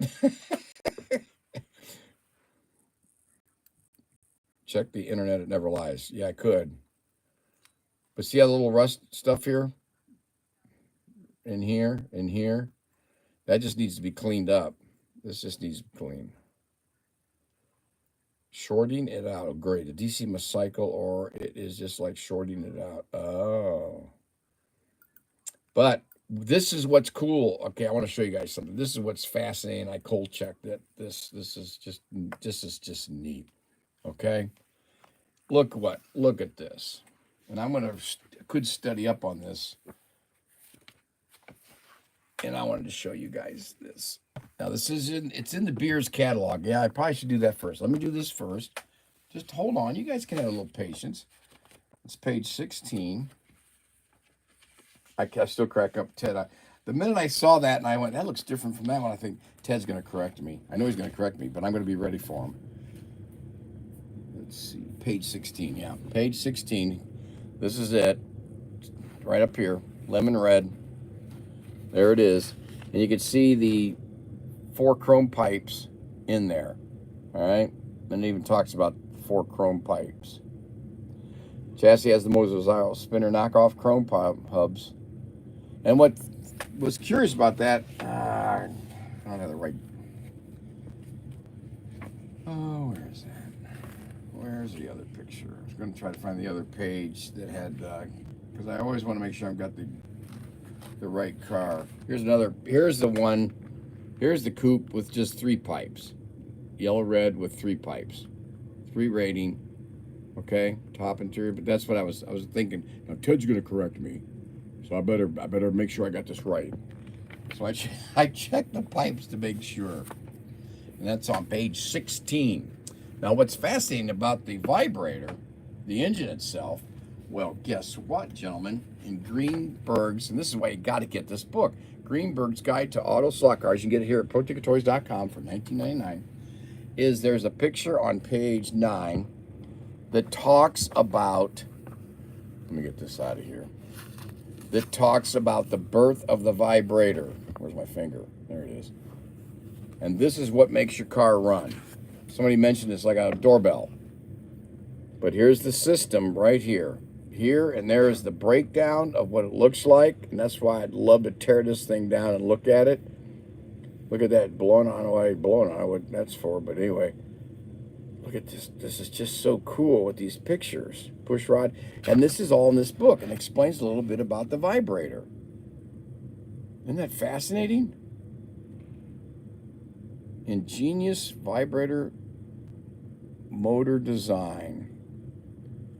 Check the internet, it never lies. Yeah, I could. But see how the little rust stuff here? In here? That just needs to be cleaned up. This just needs to be cleaned. Shorting it out. Oh, great. The DC must cycle, or it is just like shorting it out. Oh. But this is what's cool. Okay, I want to show you guys something. This is what's fascinating. I cold checked it. This is just neat. Okay. Look at this. And could study up on this. And I wanted to show you guys this. Now it's in the Beers catalog. Yeah, I probably should do that first. Let me do this first. Just hold on. You guys can have a little patience. It's page 16. I still crack up Ted. The minute I saw that and I went, that looks different from that one, I think Ted's going to correct me. I know he's going to correct me, but I'm going to be ready for him. Let's see. page 16, yeah. Page 16. This is it. Right up here. Lemon red. There it is. And you can see the 4 chrome pipes in there. All right? And it even talks about 4 chrome pipes. Chassis has the Mosaic spinner knockoff chrome hubs. And what was curious about that, I don't have the right. Oh, where is that? Where's the other picture? I was going to try to find the other page that had, because I always want to make sure I've got the right car. Here's the one. Here's the coupe with just 3 pipes. Yellow red with 3 pipes. 3 rating. Okay, top interior, but that's what I was thinking. Now Ted's gonna correct me, so I better make sure I got this right. So I checked the pipes to make sure, and that's on page 16. Now, what's fascinating about the vibrator, the engine itself, well, guess what, gentlemen? In Greenberg's, and this is why you got to get this book, Greenberg's Guide to Auto Slot Cars. You can get it here at ProTinkerToys.com for $19.99. There's a picture on page 9. That talks about, let me get this out of here, that talks about the birth of the vibrator. Where's my finger? There it is. And this is what makes your car run. Somebody mentioned it's like a doorbell. But here's the system right here. Here and there is the breakdown of what it looks like. And that's why I'd love to tear this thing down and look at it. Look at that blowing on away, blowing on what that's for, but anyway. Look at this. This is just so cool with these pictures. Push rod. And this is all in this book and explains a little bit about the vibrator. Isn't that fascinating? Ingenious vibrator motor design.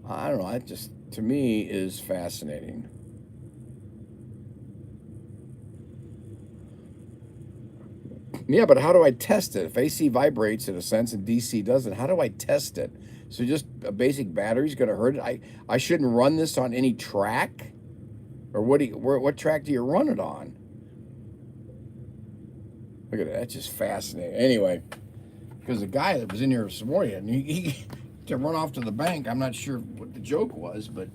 I don't know. That just, to me, is fascinating. Yeah, but how do I test it? If AC vibrates in a sense and DC doesn't, how do I test it? So just a basic battery is going to hurt it? I shouldn't run this on any track? Or what track do you run it on? Look at that. That's just fascinating. Anyway, because the guy that was in here this morning, and he to run off to the bank, I'm not sure what the joke was, but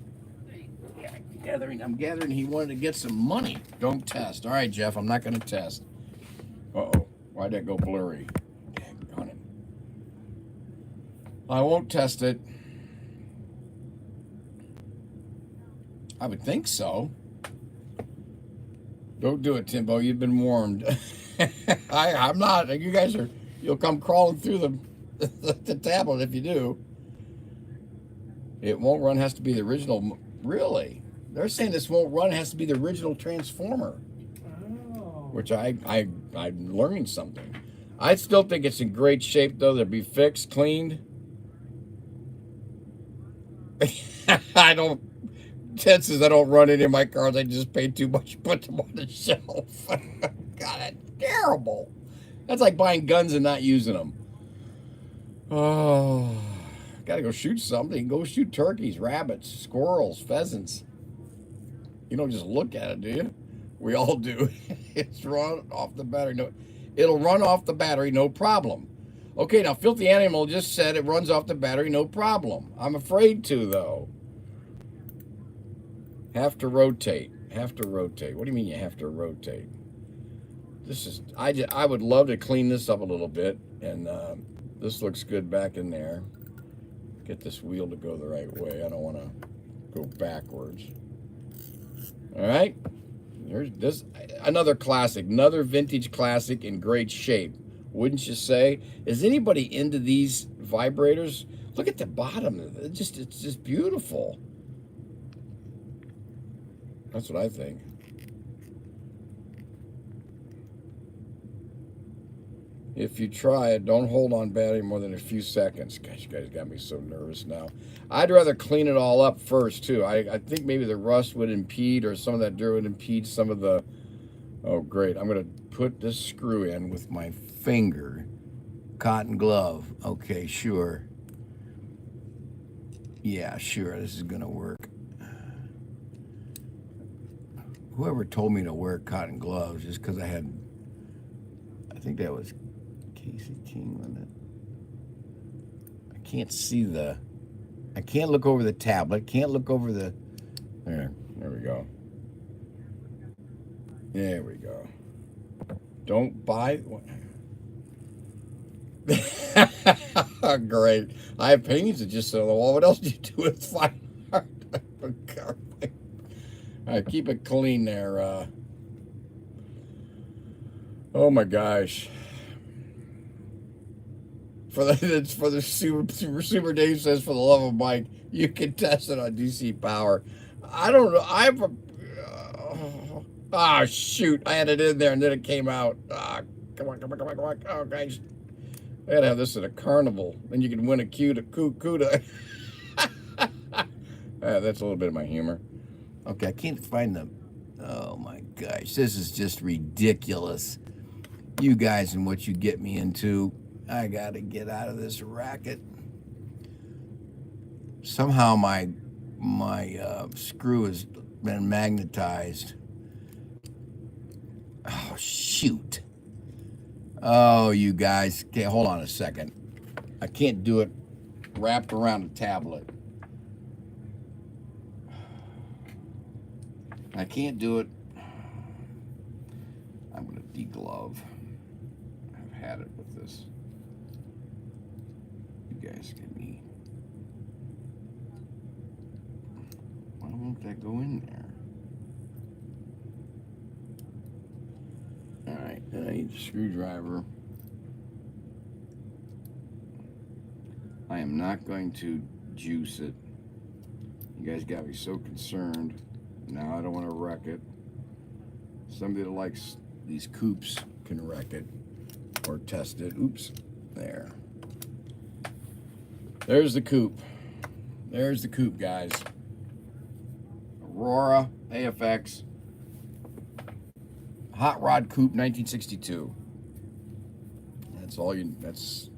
I'm gathering he wanted to get some money. Don't test. All right, Jeff, I'm not going to test. Uh-oh. Why'd that go blurry? Dang it. I won't test it. I would think so. Don't do it, Timbo. You've been warned. I'm not. You guys are. You'll come crawling through the tablet if you do. It won't run. Has to be the original. Really? They're saying this won't run. It has to be the original transformer. Which I'm learning something. I still think it's in great shape, though. They'll be fixed, cleaned. I don't. Ted says I don't run any of my cars. I just pay too much to put them on the shelf. God, that's terrible. That's like buying guns and not using them. Oh, gotta go shoot something. Go shoot turkeys, rabbits, squirrels, pheasants. You don't just look at it, do you? We all do. It's run off the battery. No, it'll run off the battery, no problem. Okay, now Filthy Animal just said it runs off the battery, no problem. I'm afraid to, though. Have to rotate. Have to rotate. What do you mean you have to rotate? This is. I would love to clean this up a little bit, and this looks good back in there. Get this wheel to go the right way. I don't want to go backwards. All right. There's this, another classic, another vintage classic in great shape, wouldn't you say? Is anybody into these vibrators? Look at the bottom. It's just beautiful. That's what I think. If you try it, don't hold on battery more than a few seconds. Gosh, you guys got me so nervous now. I'd rather clean it all up first, too. I think maybe the rust would impede, or some of that dirt would impede some of the... Oh, great. I'm going to put this screw in with my finger. Cotton glove. Okay, sure. Yeah, sure. This is going to work. Whoever told me to wear cotton gloves just because I had... I think that was... Casey King on it. I can't see the I can't look over the tablet. Can't look over the. There we go. There we go. Don't buy. Great. I have paintings that just sit on the wall. What else do you do with fine art? All right, keep it clean there. Oh my gosh. For the super Dave says, for the love of Mike, you can test it on DC Power. I don't know. Shoot. I had it in there and then it came out. Come on. Oh, guys. I gotta have this at a carnival. Then you can win a CUDA. That's a little bit of my humor. Okay, I can't find them. Oh my gosh. This is just ridiculous. You guys and what you get me into. I gotta get out of this racket. Somehow my screw has been magnetized. Oh shoot. Oh, you guys. Okay, hold on a second. I can't do it wrapped around a tablet. I can't do it. I'm gonna deglove. I've had it with this. You guys give me. Why won't that go in there? Alright, then I need a screwdriver. I am not going to juice it. You guys got me so concerned. Now I don't want to wreck it. Somebody that likes these coupes can wreck it or test it. Oops. There. There's the coupe. There's the coupe, guys. Aurora AFX Hot Rod Coupe 1962. That's all you. That's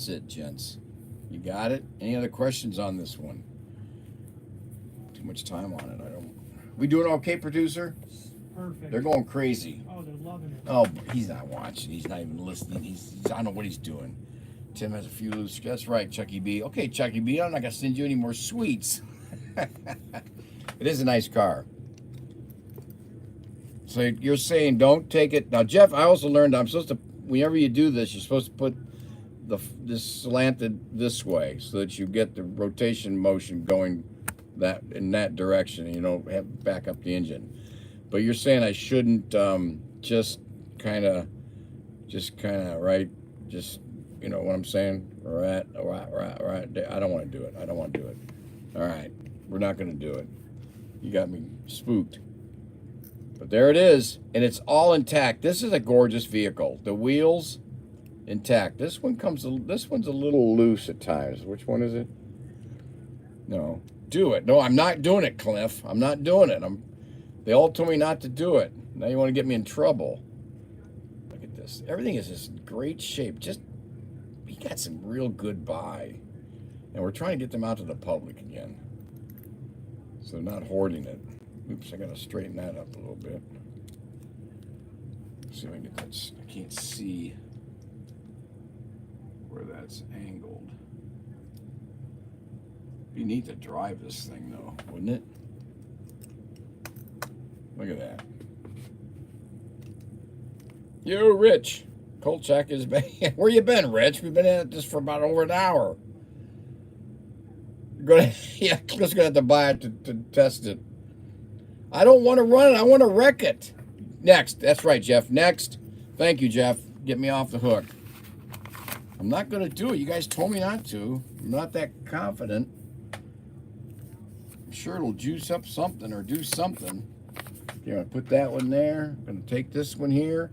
it, gents. You got it. Any other questions on this one? Too much time on it. I don't. We doing okay, producer? Perfect. They're going crazy. Oh, they're loving it. Oh, he's not watching. He's not even listening. I don't know what he's doing. Tim has a few loose. That's right, Chucky B. Okay, Chucky B. I'm not gonna send you any more sweets. It is a nice car. So you're saying don't take it now, Jeff. I also learned I'm supposed to. Whenever you do this, you're supposed to put this slanted this way so that you get the rotation motion going in that direction, and you don't have to back up the engine. But you're saying I shouldn't just kind of right, just you know what I'm saying? Right. I don't want to do it. I don't want to do it. All right, we're not going to do it. You got me spooked. But there it is, and it's all intact. This is a gorgeous vehicle. The wheels intact. This one's a little loose at times. Which one is it? No, do it. No, I'm not doing it, Cliff. I'm not doing it. They all told me not to do it. Now you want to get me in trouble. Look at this. Everything is just in great shape. Just he got some real good buy, and we're trying to get them out to the public again, so they're not hoarding it. Oops, I gotta straighten that up a little bit. Let's see if I can get that. I can't see where that's angled. Be neat to drive this thing though, wouldn't it? Look at that. Yo, Rich. Kolchak is back. Where you been, Rich? We've been at this for about over an hour. Yeah, Cliff's gonna have to buy it to test it. I don't want to run it. I want to wreck it. Next. That's right, Jeff. Next. Thank you, Jeff. Get me off the hook. I'm not going to do it. You guys told me not to. I'm not that confident. I'm sure it'll juice up something or do something. Okay, I'm going to put that one there. I'm going to take this one here.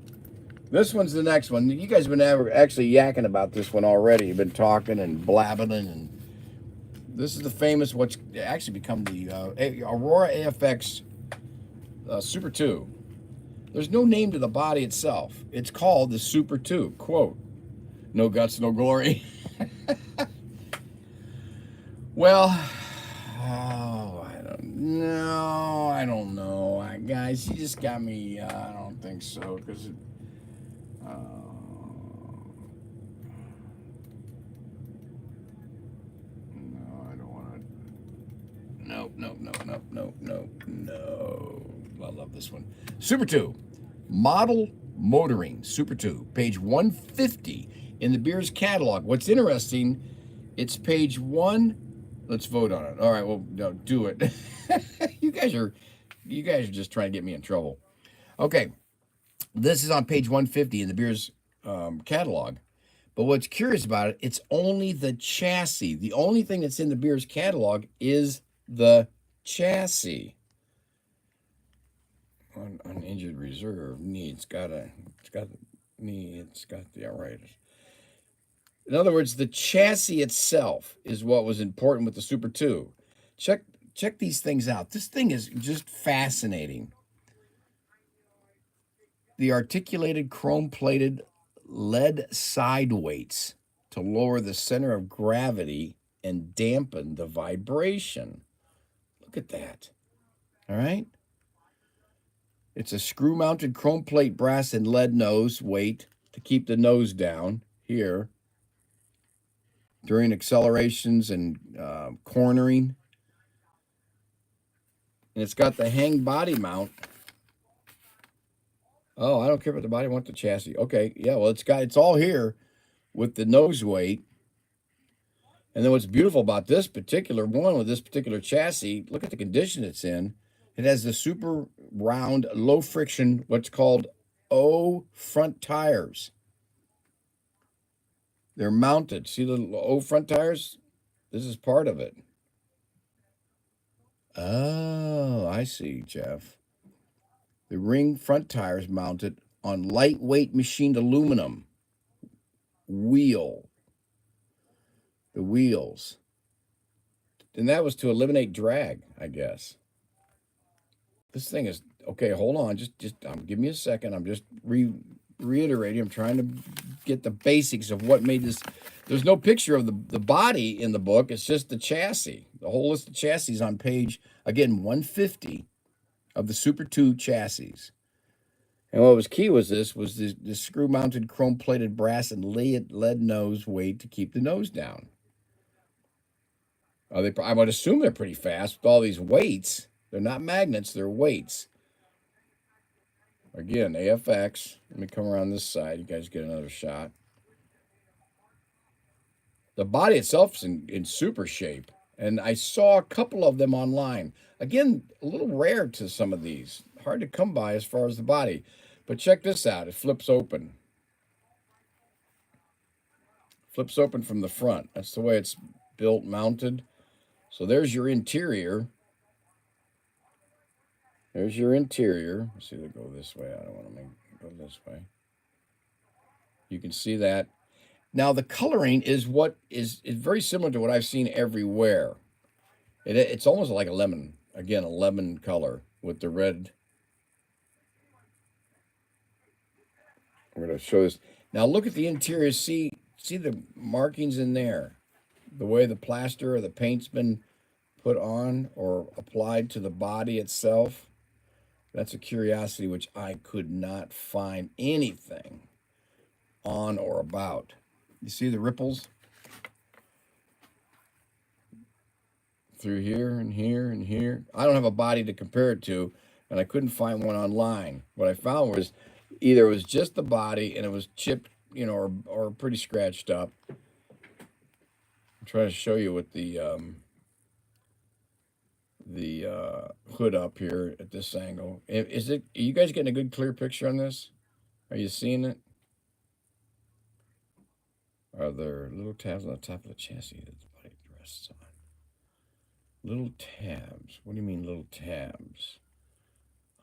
This one's the next one. You guys have been actually yakking about this one already. You've been talking and blabbing. And this is the famous, what's actually become the Aurora AFX Super 2. There's no name to the body itself. It's called the Super 2. Quote, no guts, no glory. Well, I don't know. Guys, you just got me, I don't think so, because I love this one. Super 2, Model Motoring, Super 2, page 150 in the Beers catalog. What's interesting, it's page 1. Let's vote on it. All right, well, no, do it. You guys are just trying to get me in trouble. Okay, this is on page 150 in the Beers catalog. But what's curious about it, it's only the chassis. The only thing that's in the Beers catalog is the chassis. On injured reserve, it's got the all right. In other words, the chassis itself is what was important with the Super 2. Check these things out. This thing is just fascinating. The articulated chrome-plated lead side weights to lower the center of gravity and dampen the vibration. Look at that. All right. It's a screw-mounted chrome plate, brass, and lead nose weight to keep the nose down here during accelerations and cornering. And it's got the hang body mount. Oh, I don't care about the body. I want the chassis. Okay, yeah, well, it's all here with the nose weight. And then what's beautiful about this particular one with this particular chassis, look at the condition it's in. It has the super round, low friction, what's called O front tires. They're mounted. See the O front tires? This is part of it. Oh, I see, Jeff. The ring front tires mounted on lightweight machined aluminum wheel. The wheels. And that was to eliminate drag, I guess. This thing is, okay, hold on. Just give me a second. I'm just reiterating. I'm trying to get the basics of what made this. There's no picture of the body in the book. It's just the chassis. The whole list of chassis is on page, again, 150 of the Super 2 chassis. And what was key was this screw-mounted chrome-plated brass and lead nose weight to keep the nose down. I would assume they're pretty fast with all these weights. They're not magnets, they're weights. Again, AFX. Let me come around this side. You guys get another shot. The body itself is in super shape. And I saw a couple of them online. Again, a little rare to some of these. Hard to come by as far as the body. But check this out. It flips open. Flips open from the front. That's the way it's built, mounted. So there's your interior. There's your interior. Let's see, they go this way. I don't want to make it go this way. You can see that. Now, the coloring is what is very similar to what I've seen everywhere. It's almost like a lemon. Again, a lemon color with the red. I'm going to show this. Now, look at the interior. See the markings in there. The way the plaster or the paint's been put on or applied to the body itself. That's a curiosity which I could not find anything on or about. You see the ripples? Through here and here and here. I don't have a body to compare it to, and I couldn't find one online. What I found was either it was just the body and it was chipped, or pretty scratched up. I'm trying to show you with the hood up here at this angle. Are you guys getting a good clear picture on this? Are you seeing it? Are there little tabs on the top of the chassis that the body rests on? Little tabs. What do you mean little tabs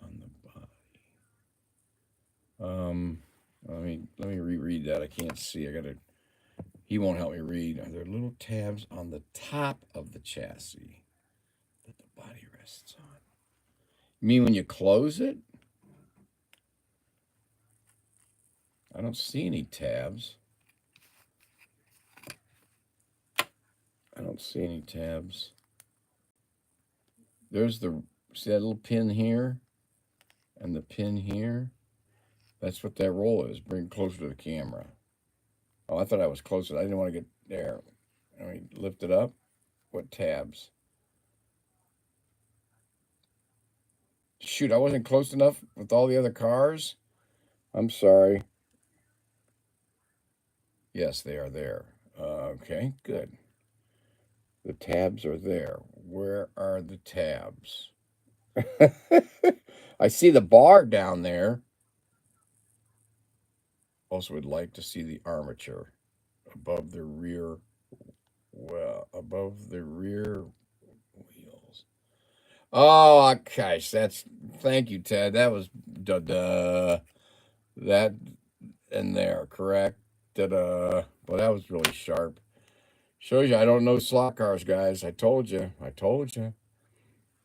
on the body? Let me reread that. I can't see. He won't help me read. Are there little tabs on the top of the chassis that the body rests on? You mean when you close it? I don't see any tabs. I don't see any tabs. There's see that little pin here and the pin here? That's what that roll is. Bring it closer to the camera. Oh, I thought I was closer. I didn't want to get there. Let me lift it up. What tabs? Shoot, I wasn't close enough with all the other cars. I'm sorry. Yes, they are there. Okay, good. The tabs are there. Where are the tabs? I see the bar down there. Also would like to see the armature above the rear, well, above the rear wheels. Oh, gosh, thank you, Ted. That was, da-da, that in there, correct? Da-da. Well, that was really sharp. Shows you I don't know slot cars, guys. I told you. I told you.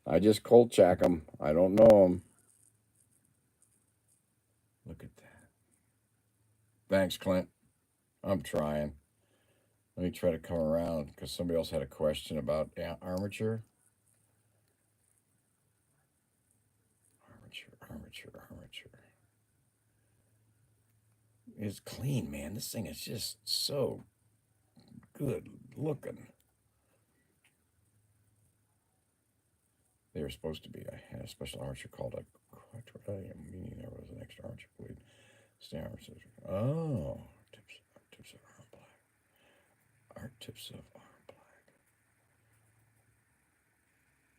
I just cold check them. I don't know them. Look at that. Thanks, Clint. I'm trying. Let me try to come around because somebody else had a question about armature. Armature. It's clean, man. This thing is just so good looking. They were supposed to be. I had a special armature called a quadrillion, meaning there was an extra armature blade. Oh, tips of arm black. Art tips of arm black.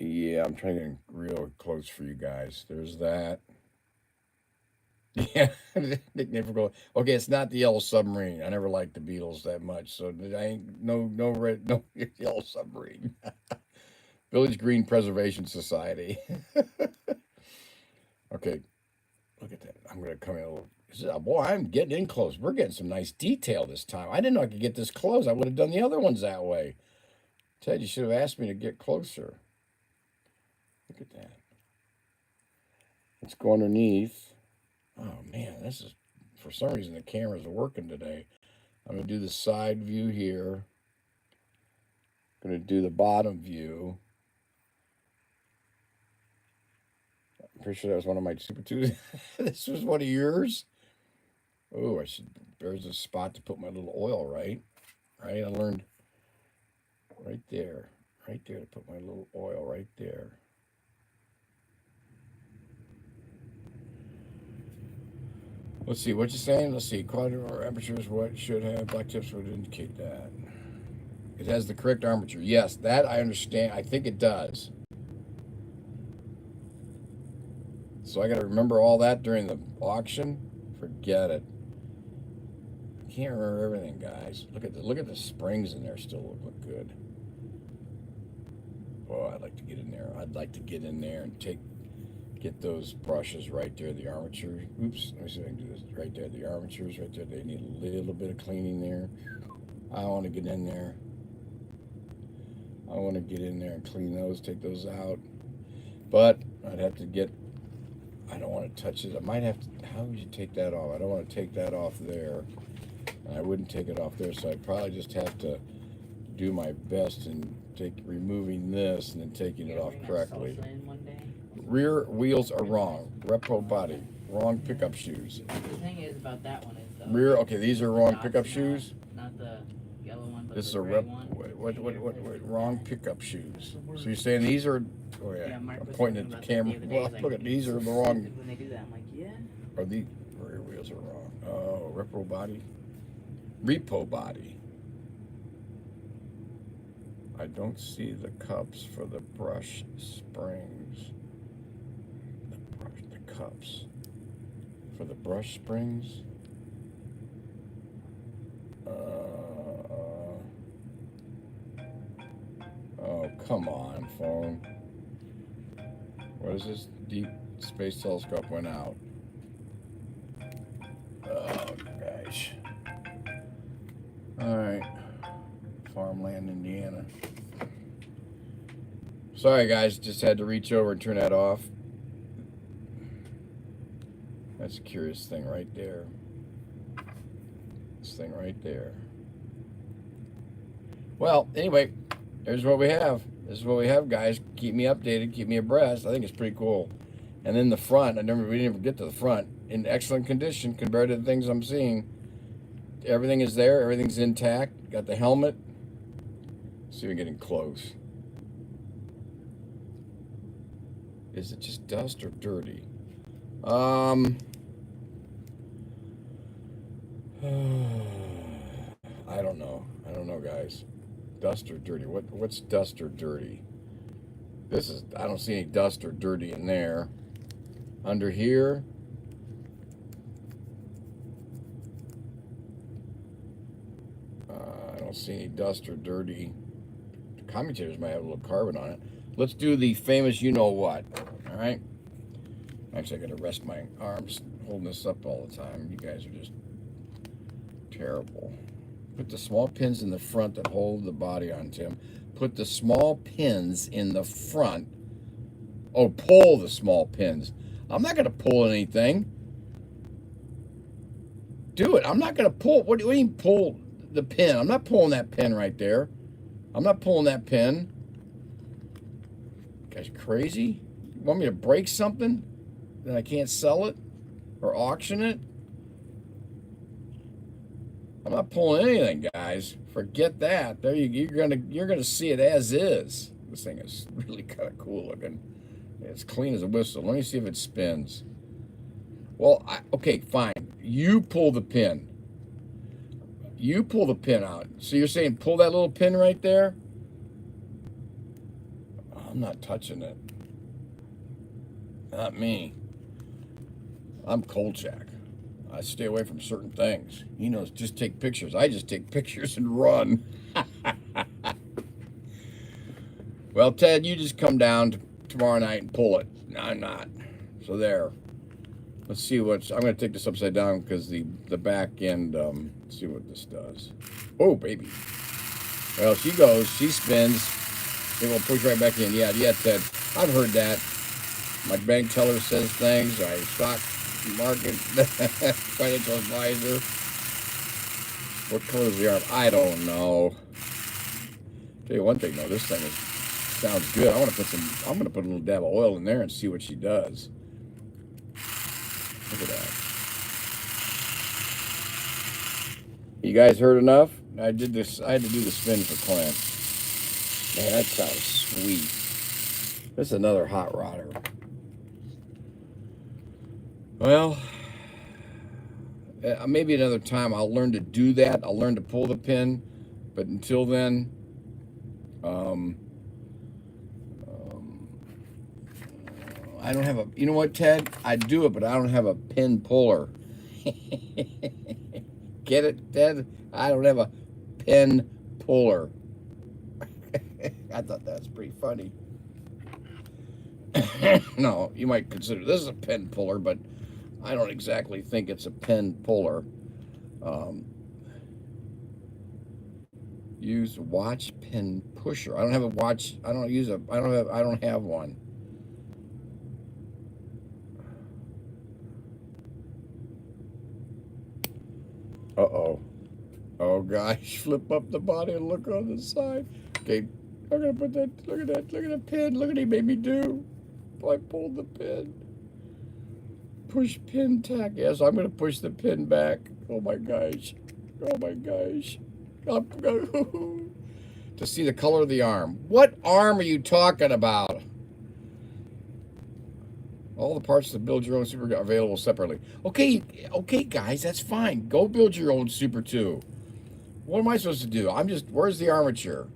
Yeah, I'm trying to get real close for you guys. There's that. Yeah, nickname for gold. Okay, it's not the Yellow Submarine. I never liked the Beatles that much, so I ain't no Yellow Submarine. Village Green Preservation Society. Okay, look at that. I'm gonna come in a little. Boy, I'm getting in close. We're getting some nice detail this time. I didn't know I could get this close. I would have done the other ones that way. Ted, you should have asked me to get closer. Look at that. Let's go underneath. Oh man, this is, for some reason the cameras are working today. I'm gonna do the side view here. I'm gonna do the bottom view. I'm pretty sure that was one of my Super 2s. This was one of yours. Oh, there's a spot to put my little oil, right? Right, I learned right there to put my little oil right there. Let's see, what you saying? Let's see, quadruple apertures, what should have, black tips would indicate that. It has the correct armature. Yes, that I understand. I think it does. So I got to remember all that during the auction? Forget it. I can't remember everything, guys. Look at the springs in there. Still look good. Oh, I'd like to get in there. I'd like to get in there and get those brushes right there. The armature. Oops. Let me see if I can do this. Right there. The armatures right there. They need a little bit of cleaning there. I want to get in there. I want to get in there and clean those, take those out. But I'd have to get, I don't want to touch it. I might have to, how would you take that off? I don't want to take that off there. And I wouldn't take it off there, so I'd probably just have to do my best in removing this and then taking it off correctly. Rear wheels are wrong. Repo body. Wrong pickup shoes. The thing is about that one is the Rear, okay, these are wrong pickup shoes. Not the yellow one, but This is the a gray rep. one. What? Wrong pickup shoes. So you're saying these are? Oh yeah. Mark I'm was pointing talking at the about that camera. the other day. Well, He's like, look at these are the wrong. When they do that, I'm like, yeah. Or the rear wheels are wrong. Oh, repo body. Repo body. I don't see the cups for the brush springs. The cups for the brush springs. Oh, come on, phone. What is this? Deep Space Telescope went out. Oh, gosh. All right. Farmland, Indiana. Sorry, guys. Just had to reach over and turn that off. That's a curious thing right there. This thing right there. Well, anyway, here's what we have. This is what we have, guys. Keep me updated. Keep me abreast. I think it's pretty cool. And then the front, we didn't even get to the front. In excellent condition compared to the things I'm seeing. Everything is there. Everything's intact. Got the helmet. See if we're getting close. Is it just dust or dirty? I don't know. I don't know, guys. Dust or dirty? What's dust or dirty? This is. I don't see any dust or dirty in there. Under here. I don't see any dust or dirty. The commentators might have a little carbon on it. Let's do the famous you know what. All right. Actually, I got to rest my arms holding this up all the time. You guys are just terrible. Put the small pins in the front that hold the body on, Tim. Put the small pins in the front. Oh, pull the small pins. I'm not going to pull anything. Do it. I'm not going to pull. What do you mean pull the pin? I'm not pulling that pin right there. I'm not pulling that pin. You guys crazy? You want me to break something? Then I can't sell it or auction it? I'm not pulling anything, guys. Forget that. There you're gonna see it as is. This thing is really kind of cool looking. It's clean as a whistle. Let me see if it spins. Well, okay, fine. You pull the pin. You pull the pin out. So you're saying pull that little pin right there? I'm not touching it. Not me. I'm Kolchak. I stay away from certain things. He knows, just take pictures. I just take pictures and run. Well, Ted, you just come down tomorrow night and pull it. No, I'm not. So there. Let's see what's. I'm going to take this upside down because the back end. Let's see what this does. Oh, baby. Well, she goes. She spins. It will push right back in. Yeah, Ted. I've heard that. My bank teller says things. I stock market financial advisor. What color is the arm? I don't know. Tell you one thing though, this thing sounds good. I'm gonna put a little dab of oil in there and see what she does. Look at that. You guys heard enough? I had to do the spin for Clint. Man, that sounds sweet. This is another hot rodder. Well, maybe another time I'll learn to do that. I'll learn to pull the pin, but until then, I don't have a. You know what, Ted? I do it, but I don't have a pin puller. Get it, Ted? I don't have a pin puller. I thought that was pretty funny. No, you might consider this a pin puller, but I don't exactly think it's a pin puller. Use watch pin pusher. I don't have a watch. I don't have one. Uh-oh. Oh gosh, flip up the body and look on the side. Okay, I'm gonna put that. Look at that. Look at the pin. Look at what he made me do. I pulled the pin. Push pin tack. Yes, I'm going to push the pin back. Oh my gosh. Oh my gosh. To see the color of the arm. What arm are you talking about? All the parts to build your own Super are available separately. Okay, guys, that's fine. Go build your own Super 2. What am I supposed to do? Where's the armature?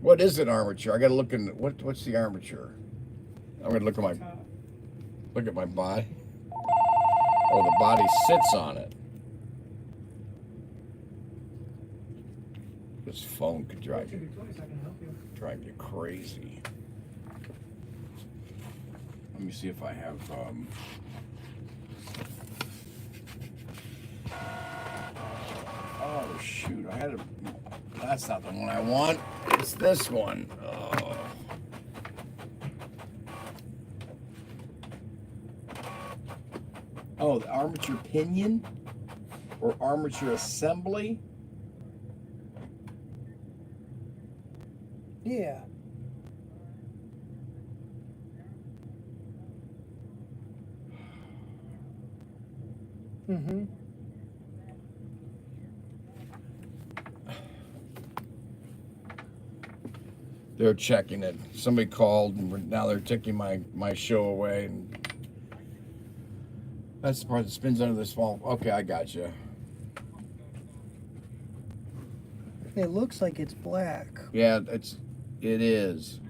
What is an armature? I got to look in. What's the armature? I'm going to look at my body. Oh, the body sits on it. This phone could drive you crazy. Let me see if I have. Oh shoot! That's not the one I want. It's this one. Oh. Oh, the armature pinion or armature assembly? Yeah. Mm-hmm. They're checking it. Somebody called, and now they're taking my show away. And that's the part that spins under this wall. Okay, I got you. It looks like it's black. Yeah, it is.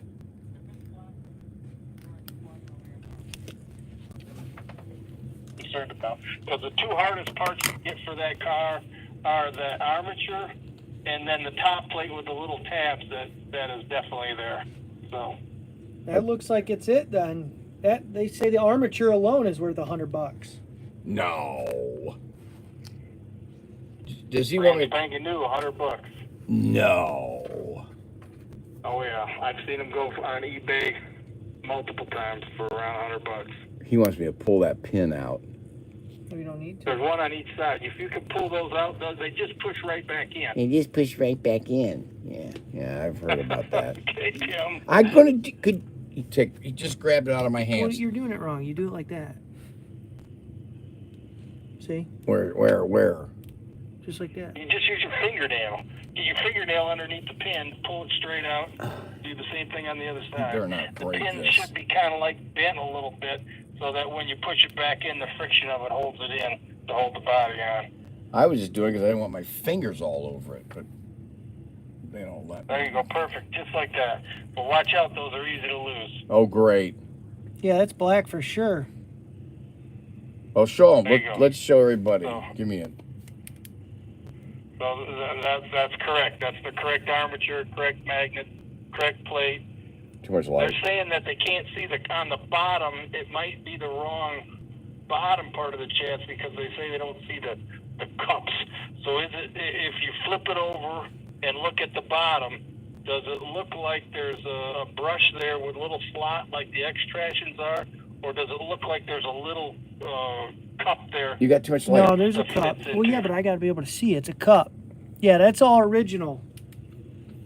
Concerned about, because the two hardest parts to get for that car are the armature and then the top plate with the little tabs that is definitely there. So That looks like it's it then. That they say the armature alone is worth $100. No. Does he want brand me? spanking new, $100. No. Oh yeah, I've seen them go on eBay multiple times for around $100. He wants me to pull that pin out. We don't need to. There's one on each side. If you can pull those out, they just push right back in. They just push right back in. Yeah, I've heard about that. Okay, Tim. I'm gonna could he just grabbed it out of my Well, hands. you're doing it wrong. You do it like that. See? Where? Just like that. You just use your fingernail. Get your fingernail underneath the pin, pull it straight out. Do the same thing on the other side. They're not The break pin this. should be kind of like bent a little bit, so that when you push it back in, the friction of it holds it in to hold the body on. I was just doing it because I didn't want my fingers all over it, but they don't let me. There you go, perfect, just like that. But watch out, those are easy to lose. Oh, great. Yeah, that's black for sure. Well, show them. There you go. Let's show everybody. So- Give me it. So that's correct. That's the correct armature, correct magnet, correct plate. Too much light. They're saying that they can't see on the bottom. It might be the wrong bottom part of the chassis because they say they don't see the cups. So is it, if you flip it over and look at the bottom, does it look like there's a brush there with a little slot like the X-Tractions are, or does it look like there's a little cup there? You got too much light. No, there's a cup. Well, yeah, but I got to be able to see. It's a cup. Yeah, that's all original.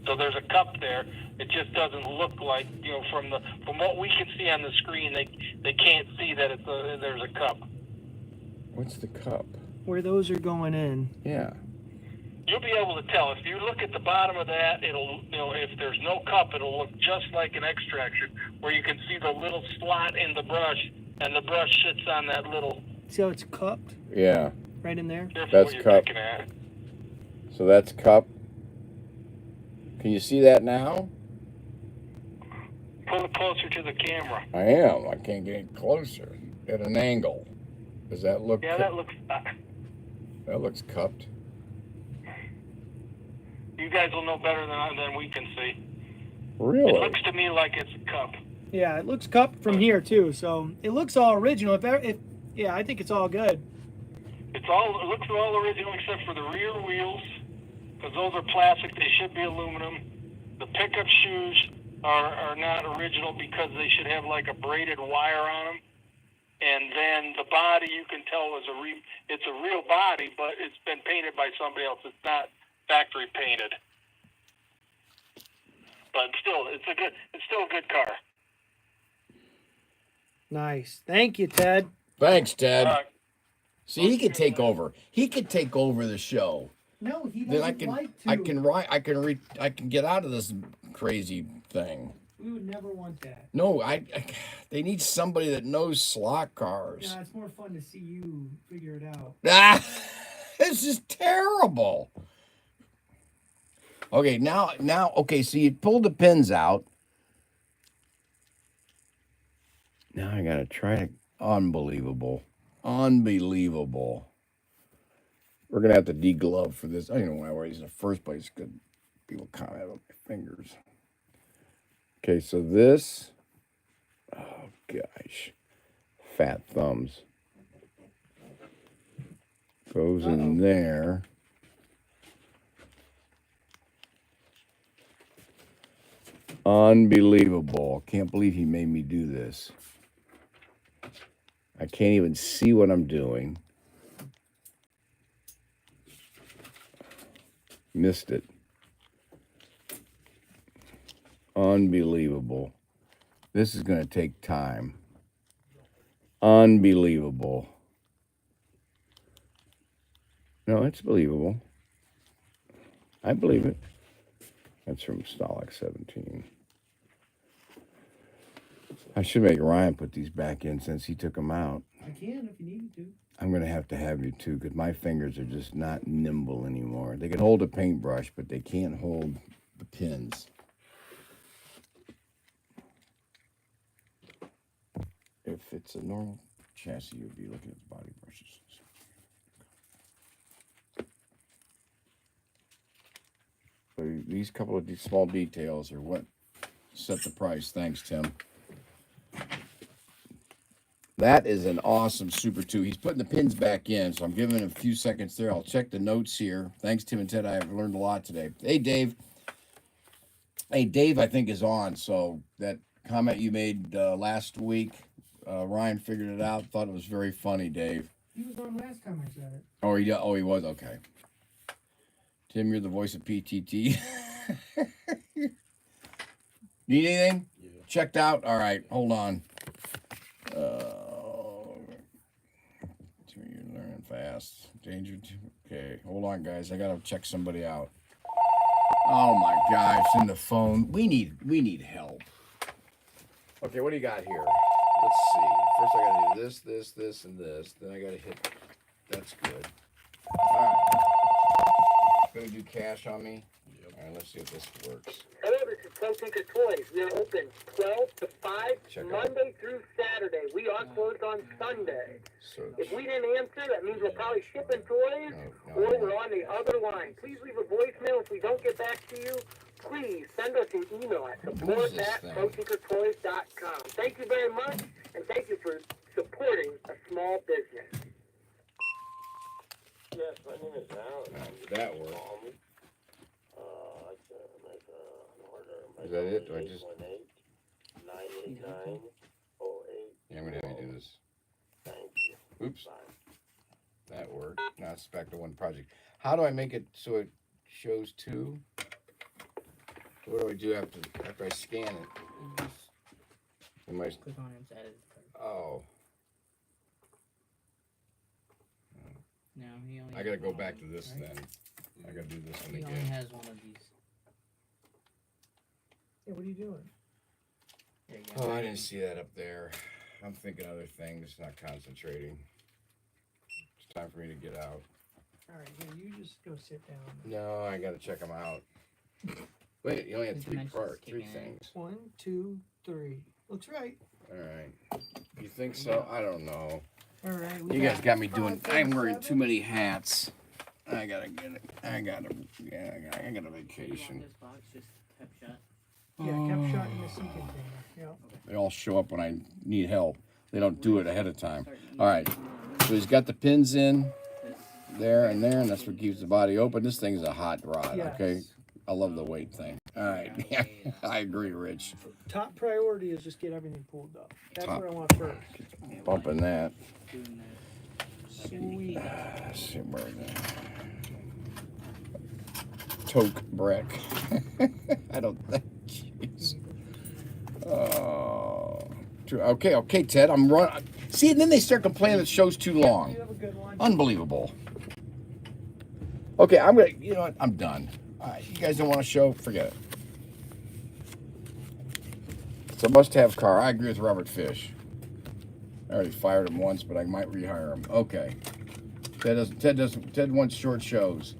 So there's a cup there. It just doesn't look like, from what we can see on the screen, they can't see that there's a cup. What's the cup? Where those are going in. Yeah. You'll be able to tell. If you look at the bottom of that, it'll, if there's no cup, it'll look just like an X-Traction, where you can see the little slot in the brush, and the brush sits on that little. See how it's cupped Yeah. right in there? Careful That's what you're cup. looking at. So that's cup. Can you see that now? Pull it closer to the camera. I am. I can't get any closer. At an angle. Does that look? Yeah, that looks. That looks cupped. You guys will know better than we can see. Really? It looks to me like it's a cup. Yeah, it looks cupped from here too, so it looks all original. Yeah, I think it's all good. It looks all original except for the rear wheels, because those are plastic. They should be aluminum. The pickup shoes are not original because they should have like a braided wire on them. And then the body, you can tell it's a real body, but it's been painted by somebody else. It's not factory painted. But still, it's still a good car. Nice. Thank you, Ted. Thanks, Ted. All right. See, he could take over. He could take over the show. No, he Then doesn't like to. I can get out of this crazy thing. We would never want that. No, they need somebody that knows slot cars. Yeah, it's more fun to see you figure it out. Ah, this is terrible. Okay, okay, so you pulled the pins out. Now I gotta try to, unbelievable. We're gonna have to deglove for this. I don't know why I wear these in the first place, because people comment on my fingers. Okay, so this, oh gosh, fat thumbs. Goes in there. Unbelievable. Can't believe he made me do this. I can't even see what I'm doing. Missed it. Unbelievable. This is going to take time. Unbelievable. No, it's believable. I believe it. That's from Stalag 17. I should make Ryan put these back in since he took them out. I can if you needed to. I'm going to have you too because my fingers are just not nimble anymore. They can hold a paintbrush, but they can't hold the pins. If it's a normal chassis, you'd be looking at the body brushes. So these couple of small details are what set the price. Thanks, Tim. That is an awesome Super 2. He's putting the pins back in, so I'm giving him a few seconds there. I'll check the notes here. Thanks, Tim and Ted. I have learned a lot today. Hey, Dave. Hey, Dave, I think, is on. So that comment you made last week, Ryan figured it out. Thought it was very funny, Dave. He was on last time I said it. Oh, he was? Okay. Tim, you're the voice of PTT. Need anything? Yeah. Checked out? All right, hold on. You're learning fast. Danger. Okay, hold on, guys. I gotta check somebody out. Oh my gosh, in the phone. We need help. Okay, what do you got here? Let's see. First, I gotta do this, and this. Then I gotta hit. That's good. All right. Gonna do cash on me. Yep. All right, let's see if this works. Hello, this is ProTinkerToys. We are open 12 to 5, Check out. Monday through Saturday. We are closed on Sunday. Search. If we didn't answer, that means we're probably shipping toys, No, or we're on the other line. Please leave a voicemail. If we don't get back to you, please send us an email at Who's support this at thing? ProTinkerToys.com. Thank you very much, and thank you for supporting a small business. Yes, my name is Alan. All right, did that work? I can make an order. Is that it? Do I just? 989-08. Yeah, I'm gonna have you do this. Thank you. Oops. That worked. Now it's back to one project. How do I make it so it shows two? What do I do after I scan it? Am I? Click on him to edit. Oh, No, he only. I has gotta go one back of to these, this right? then. I gotta do this one He only again. has one of these. Hey, what are you doing? There you go. Oh, I didn't see that up there. I'm thinking other things, not concentrating. It's time for me to get out. All right, here, you just go sit down. No, I gotta check them out. Wait, you only had The three dimensions three kicking in. things. 1, 2, 3. Looks right. All right. You think so? I don't know. All right. You guys got me doing. 5, I'm wearing 7. too many hats. I gotta get it. I got a You want vacation. this box just kept shut? Yeah, kept shot in the sea container. Yep. They all show up when I need help. They don't do it ahead of time. Start All right. So he's got the pins in this. there, and that's what keeps the body open. This thing's a hot rod. Yes. Okay. I love the weight thing. All right. Yeah, I agree, Rich. Top priority is just get everything pulled up. That's Top. what I want first. Bumping that. Doing this. Sweet. Let's see where that. Toke brick. I don't think. Jeez. Okay, Ted. I'm running. See, and then they start complaining the show's too long. You have a good one. Unbelievable. Okay, I'm gonna. You know what? I'm done. All right, you guys don't want a show? Forget it. It's a must-have car. I agree with Robert Fish. I already fired him once, but I might rehire him. Okay. Ted wants short shows.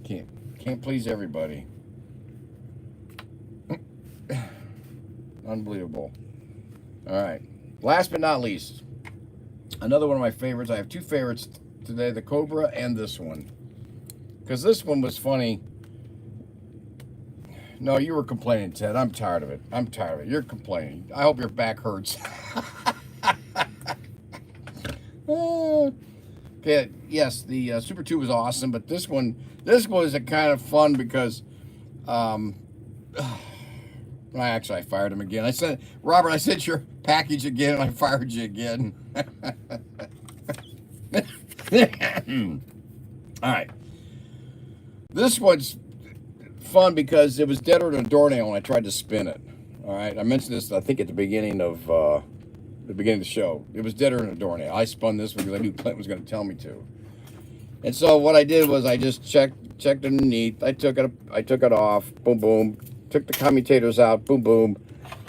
Can't please everybody. Unbelievable. All right. Last but not least, another one of my favorites. I have two favorites today, the Cobra and this one. Because this one was funny. No, you were complaining, Ted. I'm tired of it. You're complaining. I hope your back hurts. Okay, yes, the Super 2 was awesome, but this was a kind of fun because, I fired him again. I said, Robert, I sent your package again, and I fired you again. All right. This one's fun because it was deader than a doornail when I tried to spin it. All right. I mentioned this, I think, at the beginning of the show. It was deader than a doornail. I spun this because I knew Clint was going to tell me to. And so what I did was I just checked underneath. I took it off. Boom, boom. Took the commutators out. Boom, boom.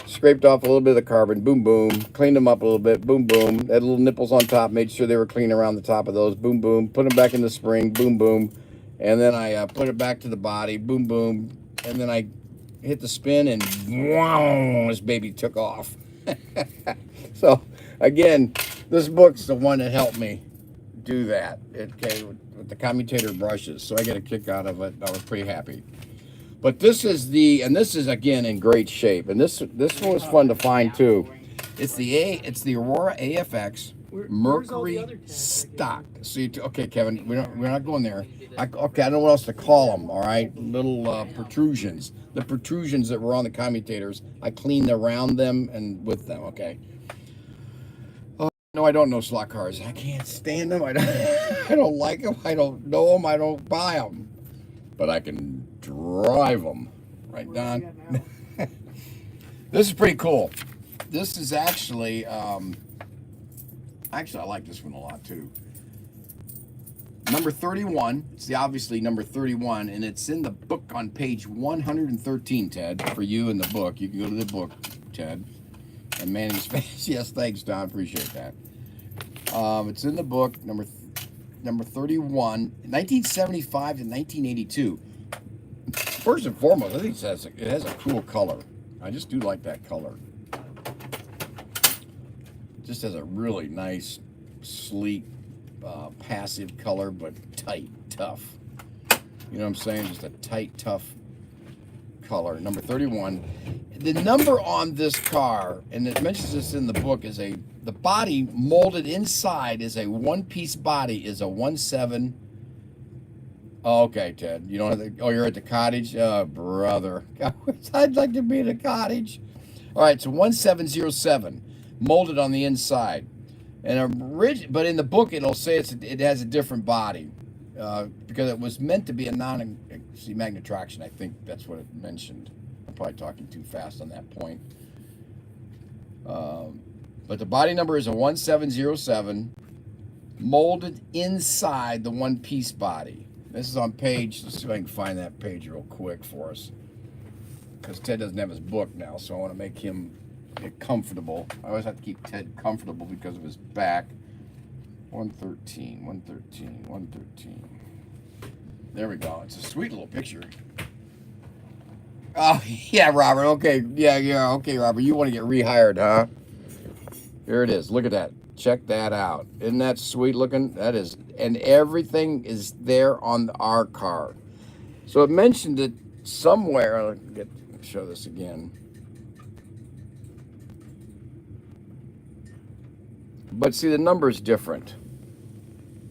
Scraped off a little bit of the carbon, boom, boom. Cleaned them up a little bit, boom, boom. Had little nipples on top, made sure they were clean around the top of those, boom, boom. Put them back in the spring, boom, boom. And then I put it back to the body, boom, boom. And then I hit the spin and wow, this baby took off. So, again, this book's the one that helped me do that. Okay, with the commutator brushes. So I get a kick out of it. I was pretty happy. But this is again in great shape, and this one was fun to find too. It's the Aurora AFX Where's all the Mercury other tabs? stock. See, okay, Kevin, we're not going there. Okay, I don't know what else to call them. All right, little protrusions. The protrusions that were on the commutators, I cleaned around them and with them. Okay. Oh no, I don't know slot cars. I can't stand them. I don't like them. I don't know them. I don't buy them. But I can drive them. Right, Don? This is pretty cool. This is actually, I like this one a lot too. Number 31. It's obviously number 31, and it's in the book on page 113, Ted, for you in the book. You can go to the book, Ted. And Manning's face. Yes, thanks, Don. Appreciate that. It's in the book, number 31, 1975 to 1982. First and foremost, I think it has a cool color. I just do like that color. Just has a really nice, sleek, passive color, but tight, tough. You know what I'm saying? Just a tight, tough color. Number 31. The number on this car, and it mentions this in the book, is the body molded inside is a one-piece body, is a 17. Oh, okay, Ted. You don't have to, oh, you're at the cottage? Oh, brother. I'd like to be in a cottage. All right, so 1707, molded on the inside. But in the book, it'll say it has a different body because it was meant to be a magnet traction. I think that's what it mentioned. I'm probably talking too fast on that point. But the body number is a 1707, molded inside the one-piece body. This is on page, let's see if I can find that page real quick for us. Because Ted doesn't have his book now, so I want to make him get comfortable. I always have to keep Ted comfortable because of his back. 113, 113, 113. There we go. It's a sweet little picture. Oh, yeah, Robert. Okay. Yeah. Okay, Robert. You want to get rehired, huh? Here it is. Look at that. Check that out. Isn't that sweet looking? That is. And everything is there on our car. So it mentioned it somewhere. I'll show this again. But see, the number's different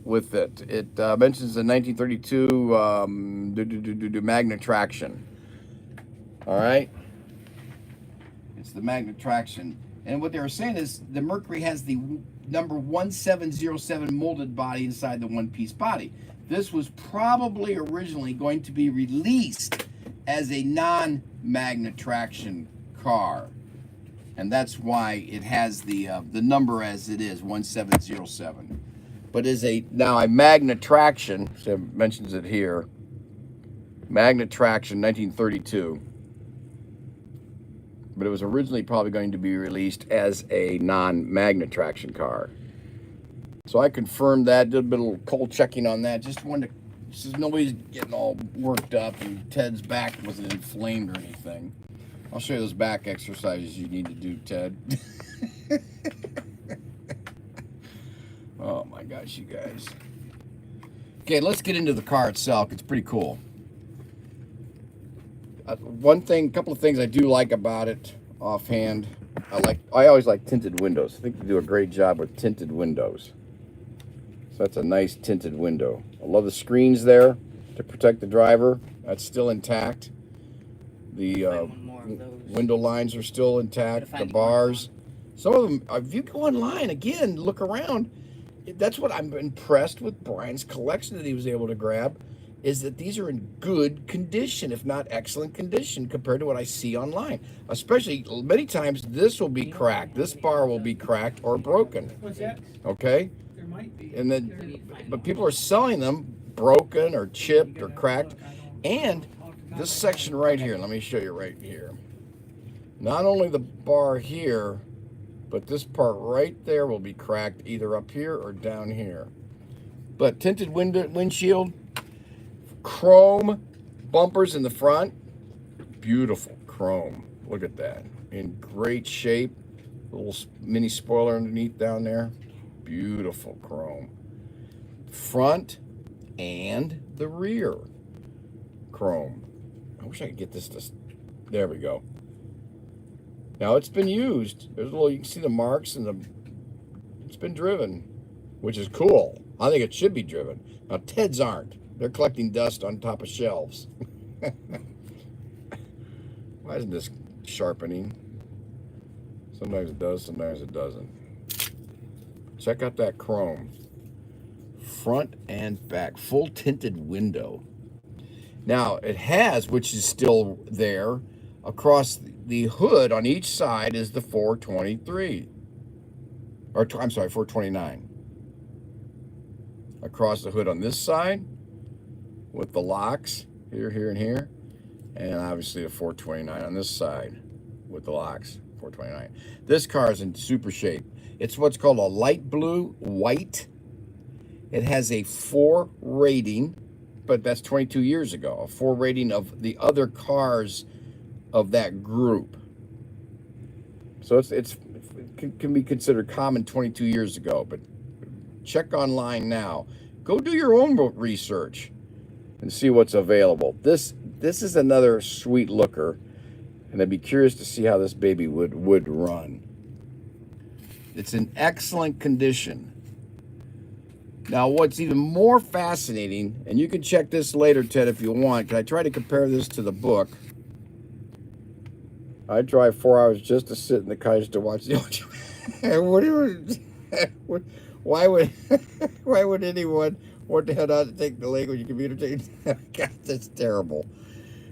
with it. It mentions the 1932 magnet traction. All right? It's the magnet traction. And what they were saying is the Mercury has the number 1707 molded body inside the one-piece body. This was probably originally going to be released as a non-magnet traction car. And that's why it has the number as it is, 1707. But is now a magnet traction, so it mentions it here, magnet traction 1932. But it was originally probably going to be released as a non-magnet traction car. So I confirmed that, did a bit of cold checking on that, just wanted to, so nobody's getting all worked up and Ted's back wasn't inflamed or anything. I'll show you those back exercises you need to do, Ted. Oh my gosh, you guys. Okay, let's get into the car itself. It's pretty cool. Couple of things I do like about it offhand. I always like tinted windows. I think they do a great job with tinted windows. So that's a nice tinted window. I love the screens there to protect the driver. That's still intact. The window lines are still intact. The bars. Some of them, if you go online, again, look around. That's what I'm impressed with Brian's collection that he was able to grab, is that these are in good condition, if not excellent condition, compared to what I see online. Especially, many times, this will be cracked. This bar will be cracked or broken. What's that? Okay? There might be. And then, but people are selling them broken or chipped or cracked. And this section right here, let me show you right here. Not only the bar here, but this part right there will be cracked either up here or down here. But tinted windshield, chrome bumpers in the front, beautiful chrome. Look at that, in great shape. Little mini spoiler underneath down there, beautiful chrome. Front and the rear, chrome. I wish I could get this to, there we go. Now it's been used. There's a little, you can see the marks and it's been driven, which is cool. I think it should be driven. Now Ted's aren't. They're collecting dust on top of shelves. Why isn't this sharpening? Sometimes it does, sometimes it doesn't. Check out that chrome. Front and back, full tinted window. Now it has, which is still there, across the hood on each side is the 423. Or I'm sorry, 429. Across the hood on this side with the locks here, here, and here. And obviously the 429 on this side with the locks, 429. This car is in super shape. It's what's called a light blue white. It has a 4 rating, but that's 22 years ago. A 4 rating of the other cars of that group. So it can be considered common 22 years ago, but check online now. Go do your own research and see what's available. This is another sweet looker, and I'd be curious to see how this baby would run. It's in excellent condition. Now, what's even more fascinating, and you can check this later, Ted, if you want, because I try to compare this to the book. I drive 4 hours just to sit in the car just to watch the why would anyone want to head out to take the language computer? God, that's terrible.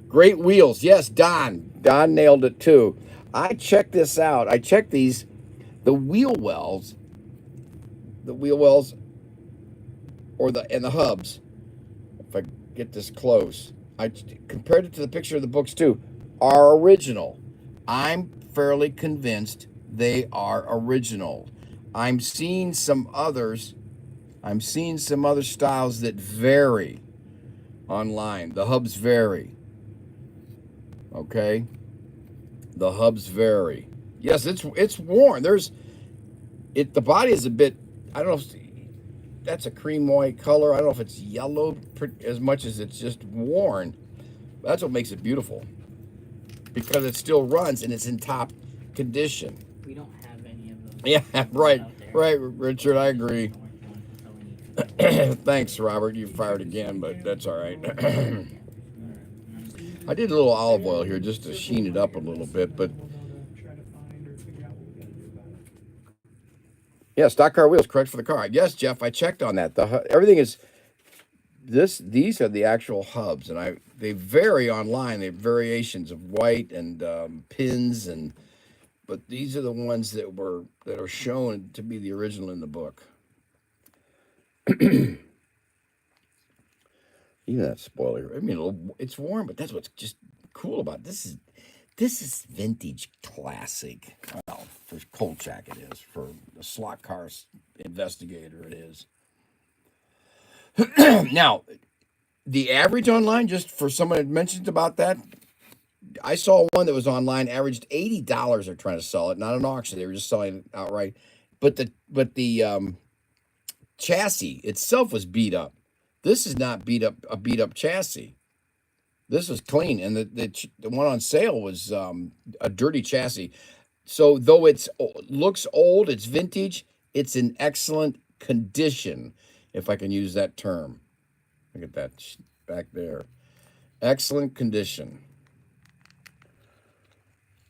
Great wheels. Yes, Don nailed it too. I checked this out. I checked these, the wheel wells, and the hubs. If I get this close, I compared it to the picture of the books too, are original. I'm fairly convinced they are original. I'm seeing some other styles that vary online. The hubs vary. Okay? The hubs vary. Yes, it's worn. The body is a bit, I don't know if that's a cream white color. I don't know if it's yellow as much as it's just worn. That's what makes it beautiful. Because it still runs and it's in top condition. We don't have any of those. Yeah, right, Richard, I agree. Thanks, Robert. You fired again, but that's all right. I did a little olive oil here just to sheen it up a little bit, but yeah, stock car wheels, correct for the car. Yes, Jeff, I checked on that. Everything is these are the actual hubs, and they vary online. They have variations of white and pins, but these are the ones that are shown to be the original in the book. Even that spoiler. I mean, it's warm, but that's what's just cool about it. This is vintage classic. Well, for Kolchak it is. For the slot car investigator it is. Now, the average online, just for someone that mentioned about that, I saw one that was online, averaged $80. They're trying to sell it, not an auction. They were just selling it outright. But the chassis itself was beat up. This is not a beat up chassis. This was clean, and the one on sale was a dirty chassis. So though it looks old, it's vintage, it's in excellent condition, if I can use that term. Look at that back there. Excellent condition.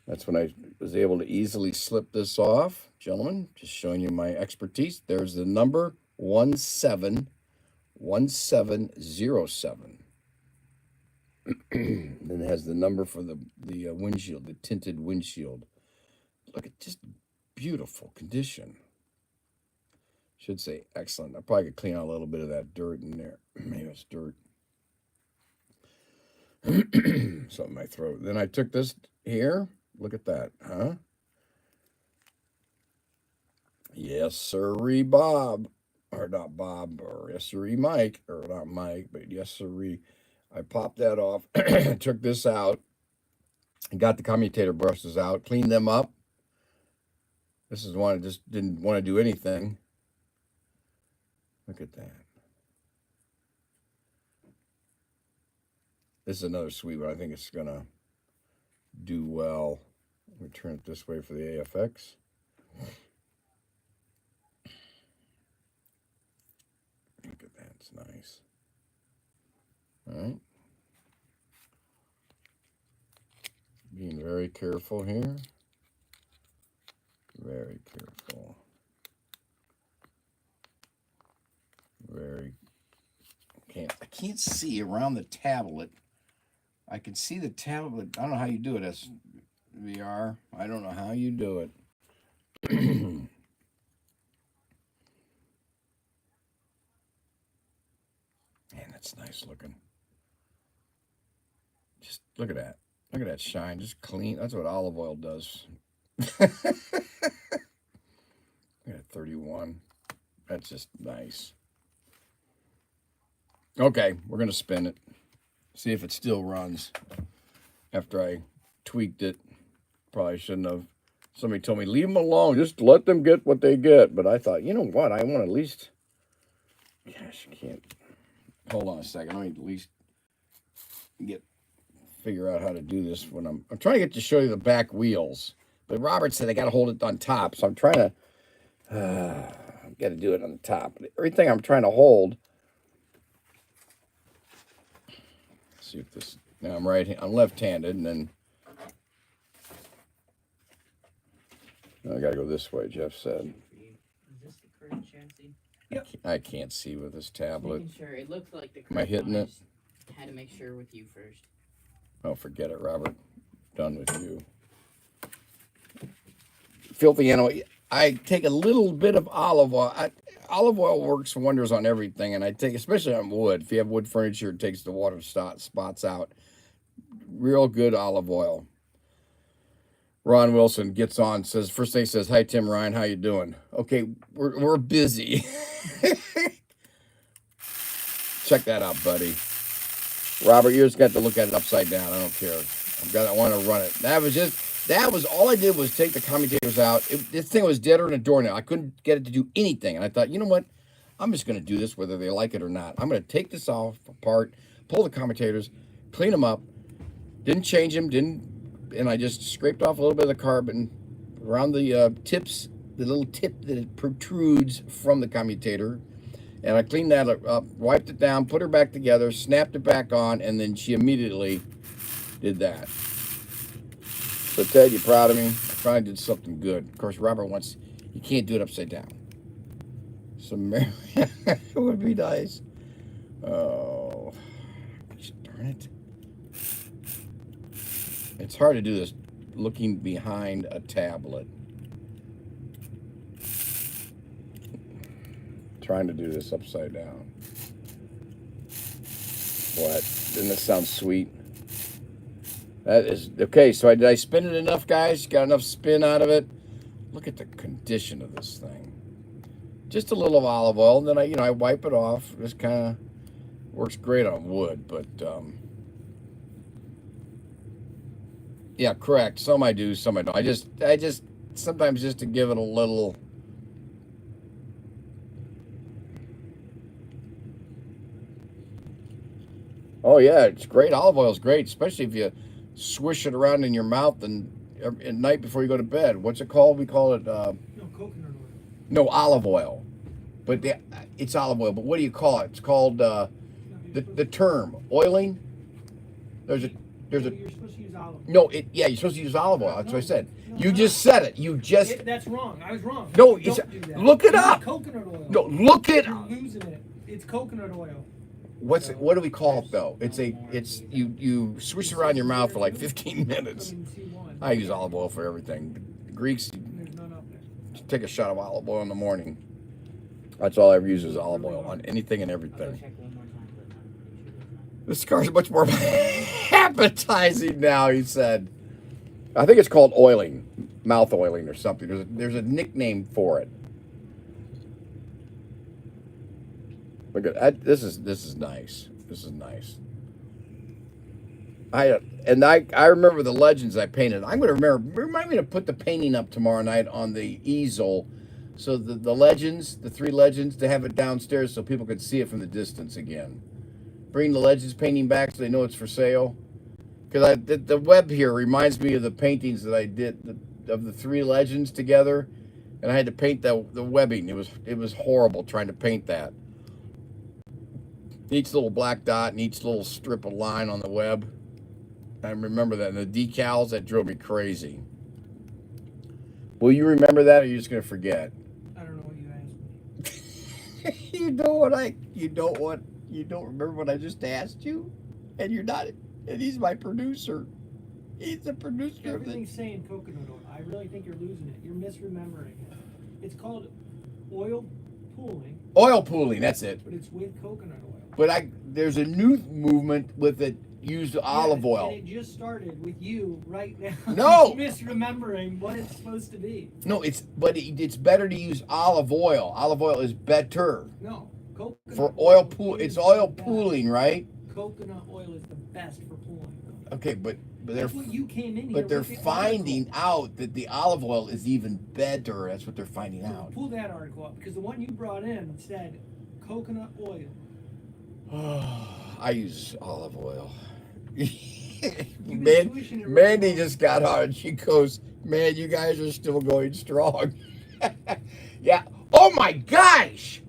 That's when I was able to easily slip this off. Gentlemen, just showing you my expertise. There's the number 171707. Then it has the number for the windshield, the tinted windshield. Look at just beautiful condition. Should say excellent. I probably could clean out a little bit of that dirt in there. Maybe it's dirt. Something in my throat. Then I took this here. Look at that, huh? Yes, sirree, Bob. Or not Bob, or yes, sirree, Mike. Or not Mike, but yes, sirree. I popped that off, took this out, and got the commutator brushes out, cleaned them up. This is one I just didn't want to do anything. Look at that. This is another sweet one. I think it's going to do well. Let me turn it this way for the AFX. Look at that. It's nice. All right. Being very careful here. Very careful. I can't see around the tablet. I can see the tablet. I don't know how you do it as VR. I don't know how you do it. Man, that's nice looking. Just look at that. Look at that shine. Just clean. That's what olive oil does. Look at 31. That's just nice. Okay, we're going to spin it. See if it still runs after I tweaked it. Probably shouldn't have. Somebody told me, leave them alone. Just let them get what they get. But I thought, you know what? I want to at least... Gosh, I can't... Hold on a second. Let me at least figure out how to do this when I'm trying to get to show you the back wheels. But Robert said I got to hold it on top. So I'm trying to... I've got to do it on the top. Everything I'm trying to hold... See if this, now I'm left-handed, and then I gotta go this way, Jeff said. Is this the current chassis? Yep. I can't see with this tablet. Making sure it looks like the current Am I hitting one. it? I had to make sure with you first. Oh, forget it, Robert. Done with you. Filthy animal. I take a little bit of olive oil. Olive oil works wonders on everything, and I take, especially on wood. If you have wood furniture, it takes the water spots out. Real good olive oil. Ron Wilson gets on, says, first thing he says, hi, Tim Ryan, how you doing? Okay, we're busy. Check that out, buddy. Robert, you just got to look at it upside down. I don't care. I want to run it. That was all I did was take the commutators out. This thing was deader than a doornail. I couldn't get it to do anything. And I thought, you know what? I'm just going to do this whether they like it or not. I'm going to take this off apart, pull the commutators, clean them up. Didn't change them, and I just scraped off a little bit of the carbon around the tips, the little tip that protrudes from the commutator. And I cleaned that up, wiped it down, put her back together, snapped it back on, and then she immediately did that. So Ted, you proud of me? I finally did something good. Of course, Robert wants, you can't do it upside down. So it would be nice. Oh, darn it. It's hard to do this looking behind a tablet. Trying to do this upside down. What? Doesn't this sound sweet? That is okay. So did I spin it enough, guys? Got enough spin out of it? Look at the condition of this thing. Just a little of olive oil, and then I wipe it off. This kind of works great on wood, but yeah, correct. Some I do, some I don't. I just sometimes just to give it a little. Oh yeah, it's great. Olive oil is great, especially if you swish it around in your mouth and at night before you go to bed. What's it called? We call it No, coconut oil. no, olive oil, but it's olive oil. But what do you call it? It's called the term oiling. There's a You're supposed to use olive oil. no. You're supposed to use olive oil. That's what I said. You just said it. You just That's wrong. I was wrong. No, Don't it's- do that. look it Use up. Coconut oil. no. Look it. You're losing it. It's coconut oil. What do we call it though? It's you swish it around your mouth for like 15 minutes. Vitamin C1. I use olive oil for everything. The Greeks There's none up there. take a shot of olive oil in the morning. That's all I ever use is olive oil on anything and I'll go everything. check one more time, but I'm pretty sure that's not. This car's much more appetizing now, he said. I think it's called oiling, mouth oiling or something. There's a nickname for it. Look at this is nice. This is nice. I remember the legends I painted. I'm going to remind me to put the painting up tomorrow night on the easel, so the legends, the 3 legends, to have it downstairs so people can see it from the distance again. Bring the legends painting back so they know it's for sale. Because the web here reminds me of the paintings that I did of the 3 legends together, and I had to paint the webbing. It was horrible trying to paint that. Each little black dot and each little strip of line on the web. I remember that. And the decals, that drove me crazy. Will you remember that, or are you just going to forget? I don't know what you asked me. You don't remember what I just asked you? And you're not, and he's my producer. He's the producer of the... Everything's saying coconut oil. I really think you're losing it. You're misremembering it. It's called oil pooling. Oil pooling, that's it. But it's with coconut oil. But there's a new movement with it, used olive oil. And it just started with you right now. No! Misremembering what it's supposed to be. No, it's better to use olive oil. Olive oil is better. No, coconut For oil pool. it's oil pooling, right? Coconut oil is the best for pooling. Okay, but they're That's what you came in here but they're with the finding article. out that the olive oil is even better. That's what they're finding So out. pull that article up, because the one you brought in said coconut oil. I use olive oil. You've been pushing it right Mandy now. just got hard. She goes, "Man, you guys are still going strong." Yeah. Oh my gosh!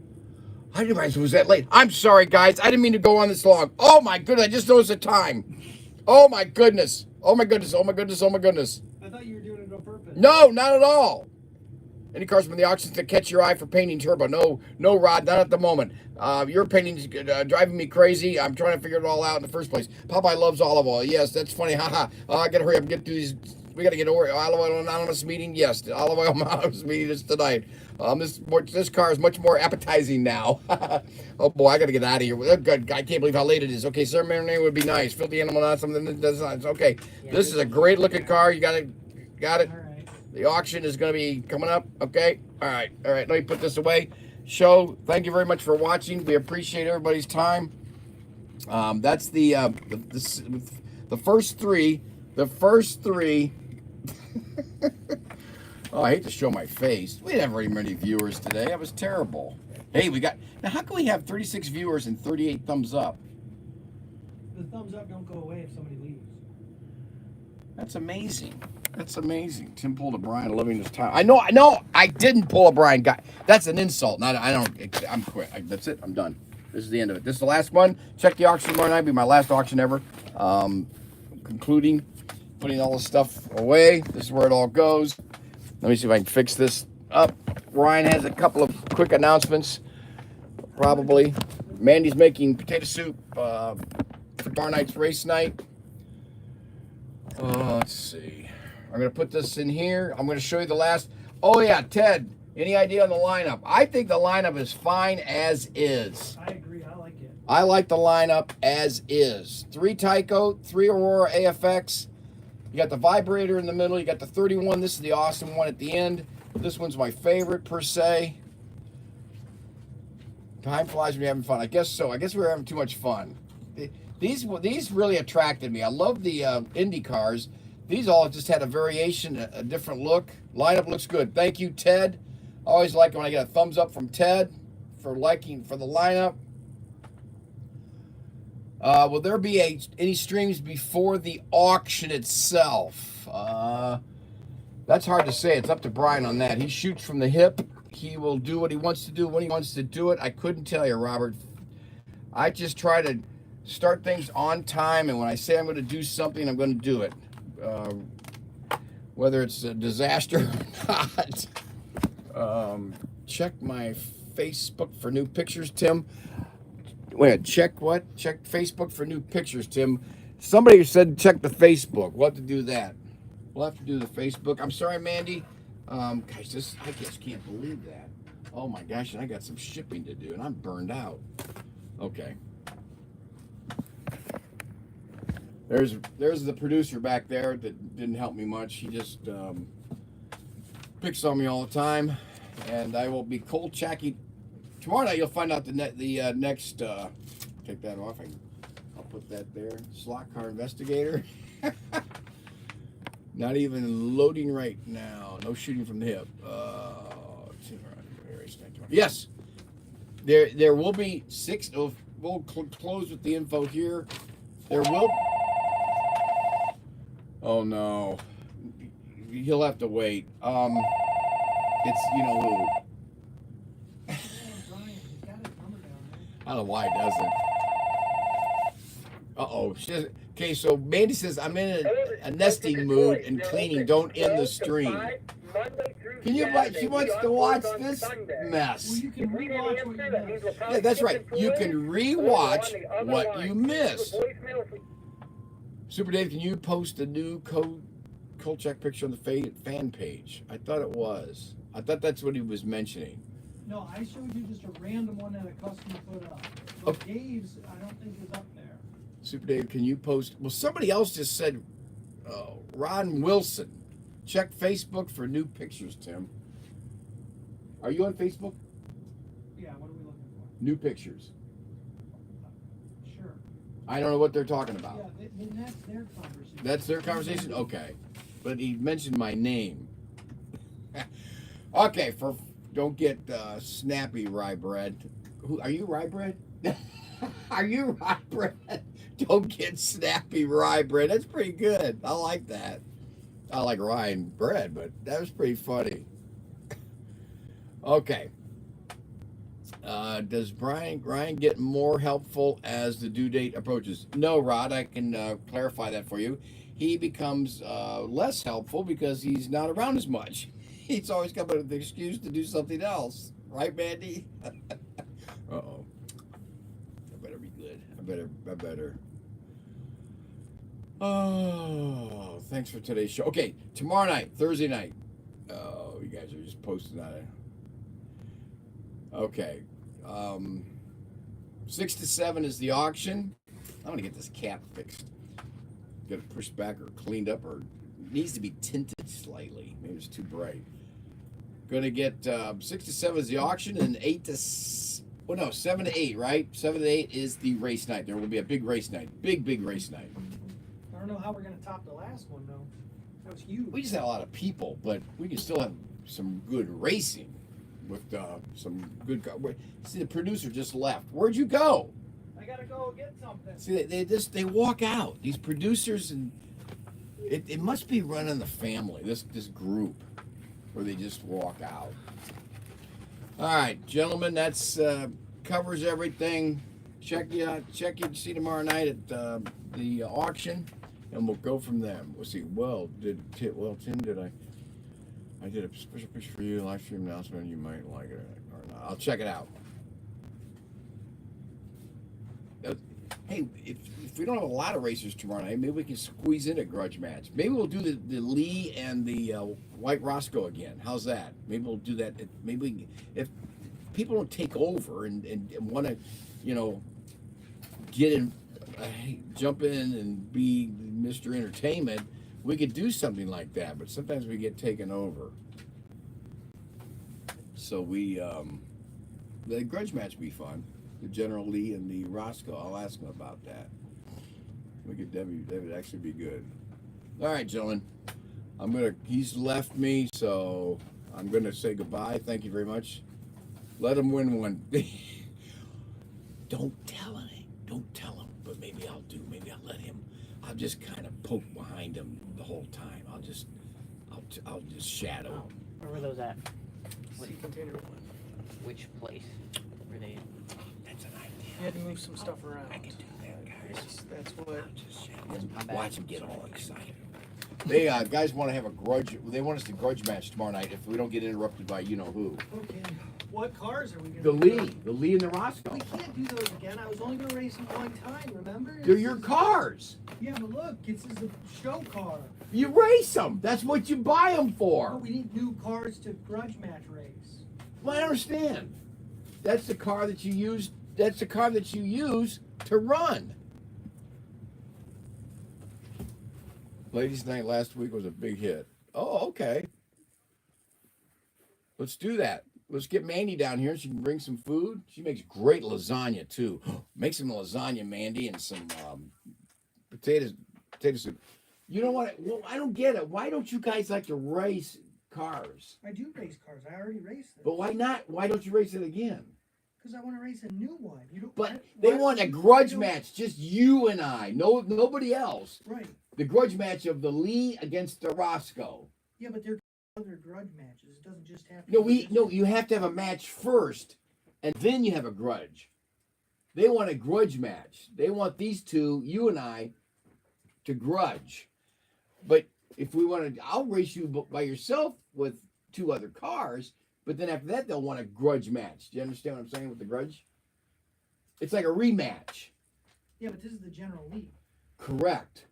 I didn't realize it was that late. I'm sorry, guys. I didn't mean to go on this long. Oh my goodness! I just noticed the time. Oh my goodness! Oh my goodness! Oh my goodness! Oh my goodness! I thought you were doing it on purpose. No, not at all. Any cars from the auctions that catch your eye for painting turbo? No, Rod, not at the moment. Your painting's driving me crazy. I'm trying to figure it all out in the first place. Popeye loves olive oil. Yes, that's funny. Haha. I gotta hurry up and get through these. We gotta get over olive oil anonymous meeting. Yes, the olive oil anonymous meeting is tonight. This car is much more appetizing now. Oh boy, I gotta get out of here. Oh, good. I can't believe how late it is. Okay, sir, marinade would be nice. Filthy animal, not something that's nice. Okay, this is a great looking car. You got it. All right. The auction is going to be coming up. Okay. All right. Let me put this away. Show. Thank you very much for watching. We appreciate everybody's time. That's the first three. The first 3. Oh, I hate to show my face. We didn't have very many viewers today. That was terrible. Hey, now how can we have 36 viewers and 38 thumbs up? The thumbs up don't go away if somebody leaves. That's amazing. That's amazing. Tim pulled a Brian loving his time. I know, I didn't pull a Brian guy. That's an insult. I'm quit. That's it. I'm done. This is the end of it. This is the last one. Check the auction tomorrow night. It'll be my last auction ever. Concluding, putting all the stuff away. This is where it all goes. Let me see if I can fix this up. Ryan has a couple of quick announcements. Probably. Mandy's making potato soup for tomorrow night's race night. Let's see. I'm going to put this in here. I'm going to show you the last. Oh, yeah, Ted, any idea on the lineup? I think the lineup is fine as is. I agree. I like it. I like the lineup as is. 3 Tyco, 3 Aurora AFX. You got the vibrator in the middle. You got the 31. This is the awesome one at the end. This one's my favorite, per se. Time flies when you're having fun. I guess so. I guess we were having too much fun. These really attracted me. I love the Indy cars. These all just had a variation, a different look. Lineup looks good. Thank you, Ted. I always like it when I get a thumbs up from Ted for the lineup. Will there be any streams before the auction itself? That's hard to say. It's up to Brian on that. He shoots from the hip. He will do what he wants to do when he wants to do it. I couldn't tell you, Robert. I just try to start things on time, and when I say I'm going to do something, I'm going to do it. Whether it's a disaster or not. Check my Facebook for new pictures, Tim. Wait, check what? Check Facebook for new pictures, Tim. Somebody said check the Facebook. We'll have to do that. We'll have to do the Facebook. I'm sorry, Mandy. Gosh, I just can't believe that. Oh my gosh, and I got some shipping to do, and I'm burned out. Okay. There's the producer back there that didn't help me much. He just picks on me all the time, and I will be cold checking tomorrow night. You'll find out the next. Take that off. I'll put that there. Slot car investigator. Not even loading right now. No shooting from the hip. Yes, there will be 6. We'll close with the info here. There will. Oh no, he'll have to wait. It's you know who. I don't know why it doesn't. Uh-oh. Okay, so Mandy says, I'm in a nesting mood and cleaning. Don't end the stream. Can you watch? She wants to watch this mess. Well, you can rewatch what you missed. Yeah, that's right. You can rewatch what you missed. Super Dave, can you post a new cold check picture on the fan page? I thought it was. I thought that's what he was mentioning. No, I showed you just a random one that a customer put up. But Okay. Dave's, I don't think is up there. Super Dave, can you post? Well, somebody else just said, Ron Wilson. Check Facebook for new pictures, Tim. Are you on Facebook? Yeah, what are we looking for? New pictures. Sure. I don't know what they're talking about. Yeah, then that's their conversation. That's their conversation? Okay. But he mentioned my name. Okay, don't get snappy rye bread. Who are you, rye bread? Are you rye bread? Don't get snappy rye bread. That's pretty good. I like that. I like rye and bread, but that was pretty funny. Okay. Does Ryan get more helpful as the due date approaches? No, Rod, I can clarify that for you. He becomes less helpful because he's not around as much. He's always got an excuse to do something else. Right, Mandy? Uh-oh. I better be good. I better. Oh, thanks for today's show. Okay, tomorrow night, Thursday night. Oh, you guys are just posting on it. Okay. 6 to 7 is the auction. I'm going to get this cap fixed. Get it pushed back or cleaned up, or it needs to be tinted slightly. Maybe it's too bright. Going to get 6 to 7 is the auction, and 7 to 8, right? 7 to 8 is the race night. There will be a big race night. Big race night. I don't know how we're going to top the last one, though. That was huge. We just had a lot of people, but we can still have some good racing with some good. See, the producer just left. Where'd you go? I got to go get something. See, they walk out. These producers, and it must be running the family. This group, where they just walk out. All right, gentlemen, that's covers everything. Check you see tomorrow night at the auction, and we'll go from there. We'll see. Tim, did I did a special picture for you, live stream announcement. You might like it or not. I'll check it out. Hey, if we don't have a lot of racers tomorrow night, maybe we can squeeze in a grudge match. Maybe we'll do the Lee and the White Roscoe again. How's that? Maybe we'll do that. Maybe if people don't take over and want to, get in, jump in and be Mr. Entertainment, we could do something like that. But sometimes we get taken over. So the grudge match would be fun. The General Lee and the Roscoe. I'll ask him about that. That would actually be good. All right, gentlemen. He's left me, so I'm gonna say goodbye. Thank you very much. Let him win one. Don't tell him, but maybe I'll do. Maybe I'll let him. I'll just kind of poke behind him the whole time. I'll just shadow him. Where were those at? Sea container one. Which place were they in? That's an idea. You had to move some stuff around. I can do that, guys. That's what. Watch him get all excited. They guys want to have a grudge. They want us to grudge match tomorrow night if we don't get interrupted by you know who. Okay. What cars are we going to The Lee and the Roscoe. We can't do those again. I was only going to race them one time, remember? They're your cars. Yeah, but look, this is a show car. You race them. That's what you buy them But for. we need new cars to grudge match race. Well, I understand. That's the car that you use. That's the car that you use to run. Ladies' night last week was a big hit. Oh, okay. Let's do that. Let's get Mandy down here. She can bring some food. She makes great lasagna too. Make some lasagna, Mandy, and some potato soup. You know what? Well, I don't get it. Why don't you guys like to race cars? I do race cars. I already raced them. But why not? Why don't you race it again? Because I want to race a new one. You don't. But they want a grudge match, just you and I. No, nobody else. Right. The grudge match of the Lee against the Roscoe. Yeah, but they're other grudge matches. It doesn't just have to. No, you have to have a match first, and then you have a grudge. They want a grudge match. They want these two, you and I, to grudge. But if we want to, I'll race you by yourself with 2 other cars. But then after that, they'll want a grudge match. Do you understand what I'm saying with the grudge? It's like a rematch. Yeah, but this is the General Lee. Correct.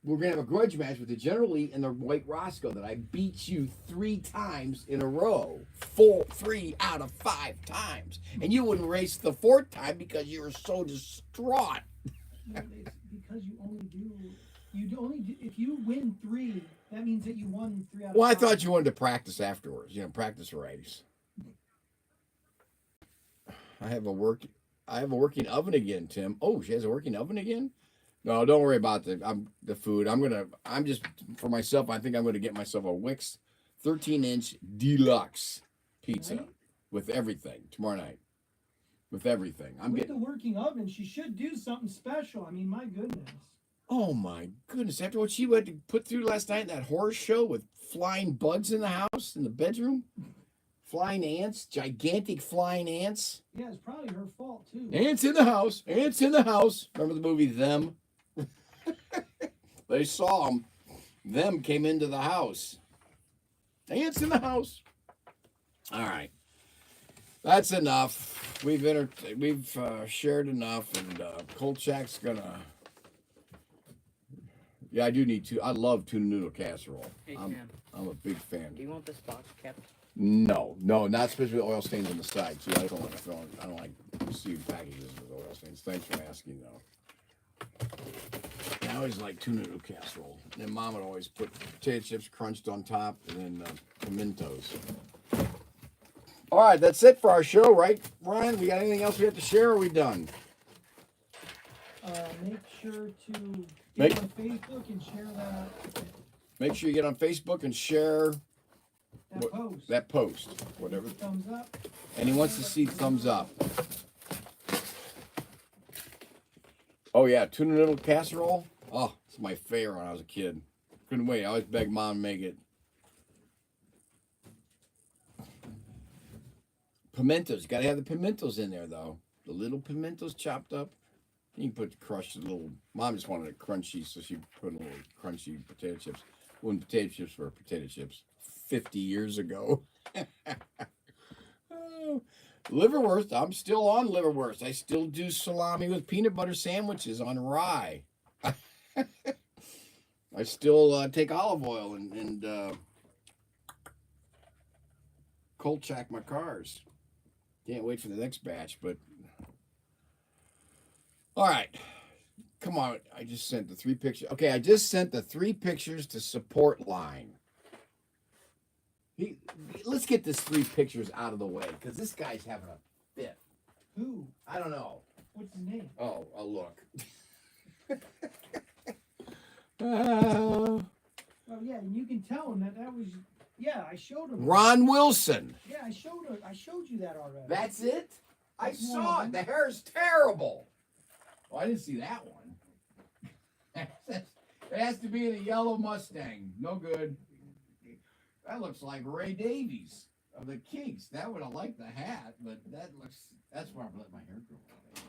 We're going to have a grudge match with the General Lee and the White Roscoe that I beat you 3 times in a row. 3 out of 5 times. And you wouldn't race the 4th time because you were so distraught. No, it's because you only do. If you win 3, that means that you won 3 out of 5. Well, I thought you wanted to practice afterwards. Practice a race. I have a working oven again, Tim. Oh, she has a working oven again? No, don't worry about the food. I'm just for myself. I think I'm gonna get myself a Wix 13-inch deluxe pizza with everything tomorrow night. With everything, With the working oven, she should do something special. I mean, my goodness. Oh my goodness! After what she had to put through last night in that horror show with flying bugs in the house, in the bedroom, flying ants, gigantic flying ants. Yeah, it's probably her fault too. Ants in the house. Ants in the house. Remember the movie Them? They saw them. Them came into the house. Ants in the house. All right. That's enough. We've shared enough, and Kolchak's gonna. Yeah, I do need to. I love tuna noodle casserole. Hey, I'm a big fan. Do you want this box kept? No, not especially oil stains on the side. See, I don't like sealed packages with oil stains. Thanks for asking, though. I always like tuna noodle casserole. And Mom would always put potato chips crunched on top, and then pimentos. All right, that's it for our show, right, Ryan? We got anything else we have to share? Or are we done? Make sure to get on Facebook and share that. Make sure you get on Facebook and share That post. Whatever. Thumbs up. And he wants to see thumbs up. Oh yeah, tuna noodle casserole. Oh, it's my favorite when I was a kid. Couldn't wait. I always begged Mom to make it. Pimentos. You gotta have the pimentos in there though. The little pimentos chopped up. You can put crushed little. Mom just wanted it crunchy, so she put a little crunchy potato chips. When potato chips were potato chips 50 years ago. Oh, liverwurst. I'm still on liverwurst. I still do salami with peanut butter sandwiches on rye. I still take olive oil and cold check my cars. Can't wait for the next batch, but all right. Come on. I just sent the 3 pictures. Okay, I just sent the 3 pictures to support line. Let's get this 3 pictures out of the way, because this guy's having a fit. Who? I don't know. What's his name? Oh, I'll look. Oh yeah, and you can tell him that was. Yeah, I showed him. Ron Wilson. Yeah, I showed you that already. That's it? I That's saw one. it. The hair is terrible. Oh, I didn't see that one. It has to be in a yellow Mustang. No good. That looks like Ray Davies of the Kinks. That would have liked the hat, but that's where I've let my hair grow out.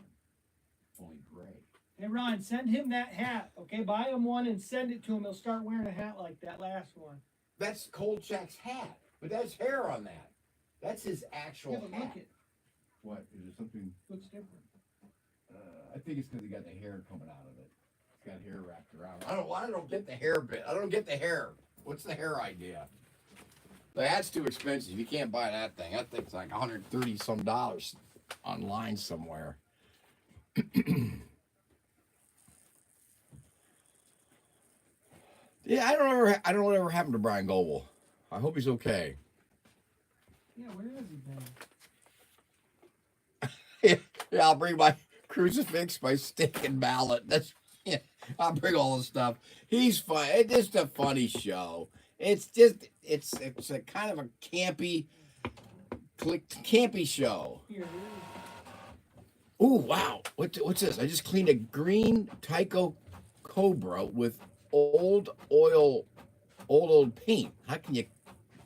Only gray. Hey Ron, send him that hat. Okay, buy him one and send it to him. He'll start wearing a hat like that last one. That's Kolchak's hat, but there's hair on that. That's his actual Yeah, but hat. look, it What? Is it something? looks different. I think it's because he got the hair coming out of it. It's got hair wrapped around. I don't get the hair bit. I don't get the hair. What's the hair idea? The hat's too expensive. You can't buy that thing. That thing's like $130 some online somewhere. Yeah, I don't know whatever happened to Brian Goebel. I hope he's okay. Yeah, where has he been? Yeah, I'll bring my crucifix, my stick, and mallet. That's yeah. I'll bring all the stuff. He's fun. It's just a funny show. It's a kind of a campy show. Here, here. Ooh, wow. What's this? I just cleaned a green Tyco Cobra with old paint. How can you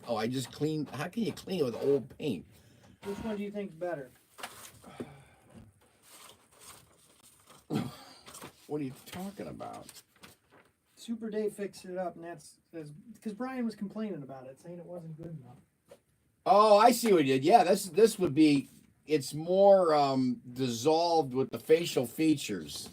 how can you clean it with old paint? Which one do you think's better? What are you talking about? Super Dave fixed it up, and that's because Brian was complaining about it, saying it wasn't good enough. Oh, I see what you did. Yeah, this would be. It's more dissolved with the facial features.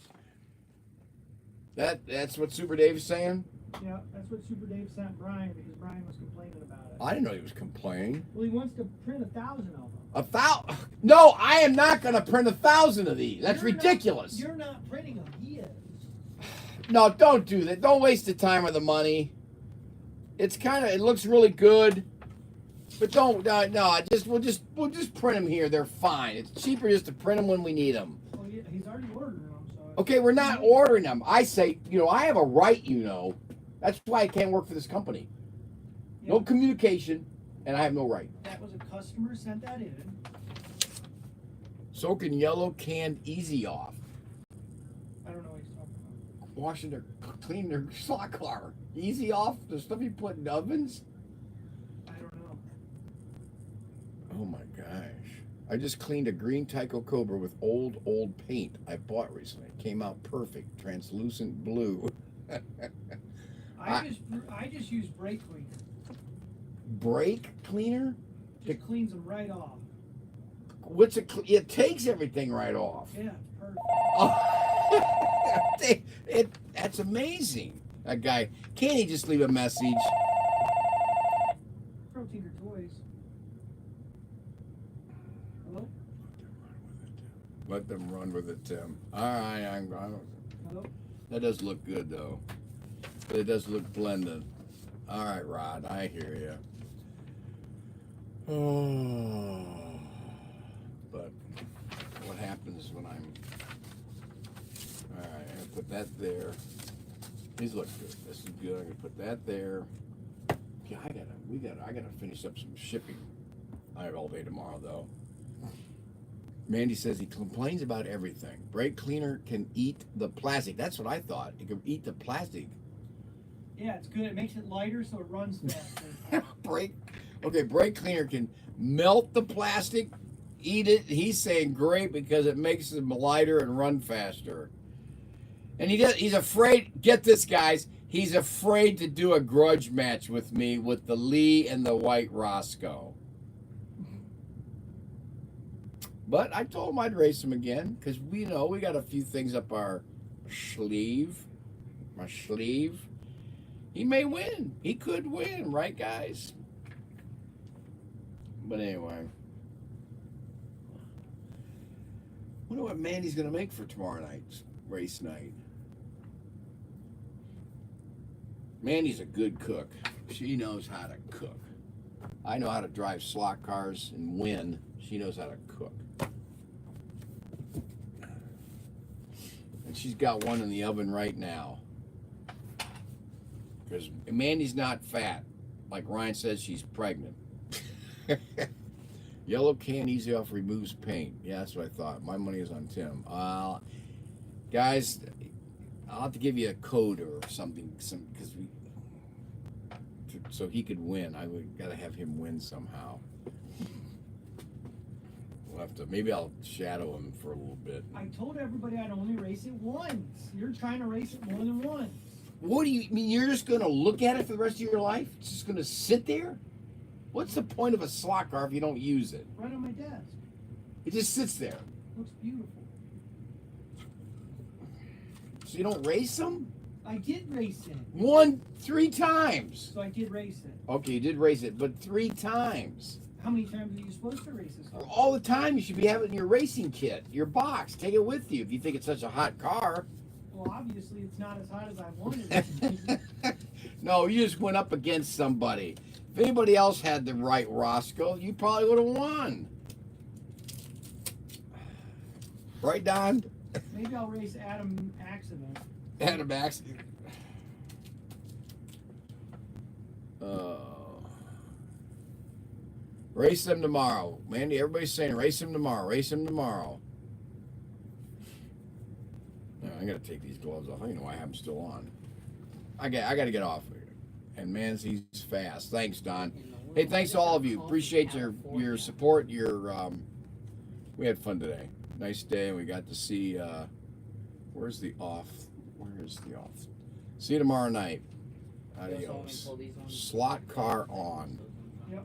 That's what Super Dave's saying. Yeah, that's what Super Dave sent Brian because Brian was complaining about it. I didn't know he was complaining. Well, he wants to print 1,000 of them. 1,000? No, I am not going to print 1,000 of these. That's ridiculous. You're not printing them. He is. No, don't do that. Don't waste the time or the money. It looks really good, but don't. No, we'll just print them here. They're fine. It's cheaper just to print them when we need them. Well, yeah, he's already ordering them. So. Okay, we're not ordering them. I say, I have a right. That's why I can't work for this company. Yeah. No communication, and I have no right. That was a customer sent that in. Soaking yellow canned easy off. I don't know what he's talking about. Cleaning their slot car. Easy off? The stuff you put in ovens? I don't know. Oh my gosh. I just cleaned a green Tyco Cobra with old paint I bought recently. It came out perfect. Translucent blue. I just use brake cleaner. Brake cleaner? Just cleans them right off. It takes everything right off. Yeah, perfect. Oh. That's amazing. That guy, can't he just leave a message? ProTinkerToys. Hello? Let them run with it, Tim. All right, Hello? that does look good though. But it does look blended. All right, Rod, I hear you. Oh, but what happens when I'm? All right, I'm gonna put that there. These look good. This is good. I'm gonna put that there. Yeah, I gotta finish up some shipping. I have all day tomorrow though. Mandy says he complains about everything. Brake cleaner can eat the plastic. That's what I thought. It can eat the plastic. Yeah, it's good. It makes it lighter so it runs faster. brake cleaner can melt the plastic, eat it. He's saying great because it makes them lighter and run faster. And he's afraid, get this guys, he's afraid to do a grudge match with me with the Lee and the White Roscoe. But I told him I'd race him again because we got a few things up our sleeve. My sleeve. He may win. He could win, right, guys? But anyway. Wonder what Mandy's going to make for tomorrow night's race night. Mandy's a good cook. She knows how to cook. I know how to drive slot cars and win. She knows how to cook. And she's got one in the oven right now. Because Mandy's not fat. Like Ryan says, she's pregnant. Yellow can easy off removes paint. Yeah, that's what I thought. My money is on Tim. Guys, I'll have to give you a code or something, so he could win. I would gotta have him win somehow. We'll have to. Maybe I'll shadow him for a little bit. I told everybody I'd only race it once. You're trying to race it more than once. What do you mean? You're just gonna look at it for the rest of your life? It's just gonna sit there? What's the point of a slot car if you don't use it? Right on my desk. It just sits there. Looks beautiful. So you don't race them? I did race it. 3 times. So I did race it. Okay, you did race it, but 3 times. How many times are you supposed to race this car? All the time. You should be having it in your racing kit, your box. Take it with you if you think it's such a hot car. Well, obviously it's not as hot as I wanted it to be. No, you just went up against somebody. If anybody else had the right Roscoe, you probably would have won. Right, Don? Maybe I'll race Adam Accident. Adam Max. Race them tomorrow. Mandy, everybody's saying race him tomorrow. Race him tomorrow. I gotta take these gloves off. I don't know why I have them still on. I gotta get off. And man, he's fast. Thanks, Don. Hey, thanks to all of you. Appreciate your support. We had fun today. Nice day. We got to see. Where's the off? Where is the off? See you tomorrow night. Adios. Slot car on. Yep.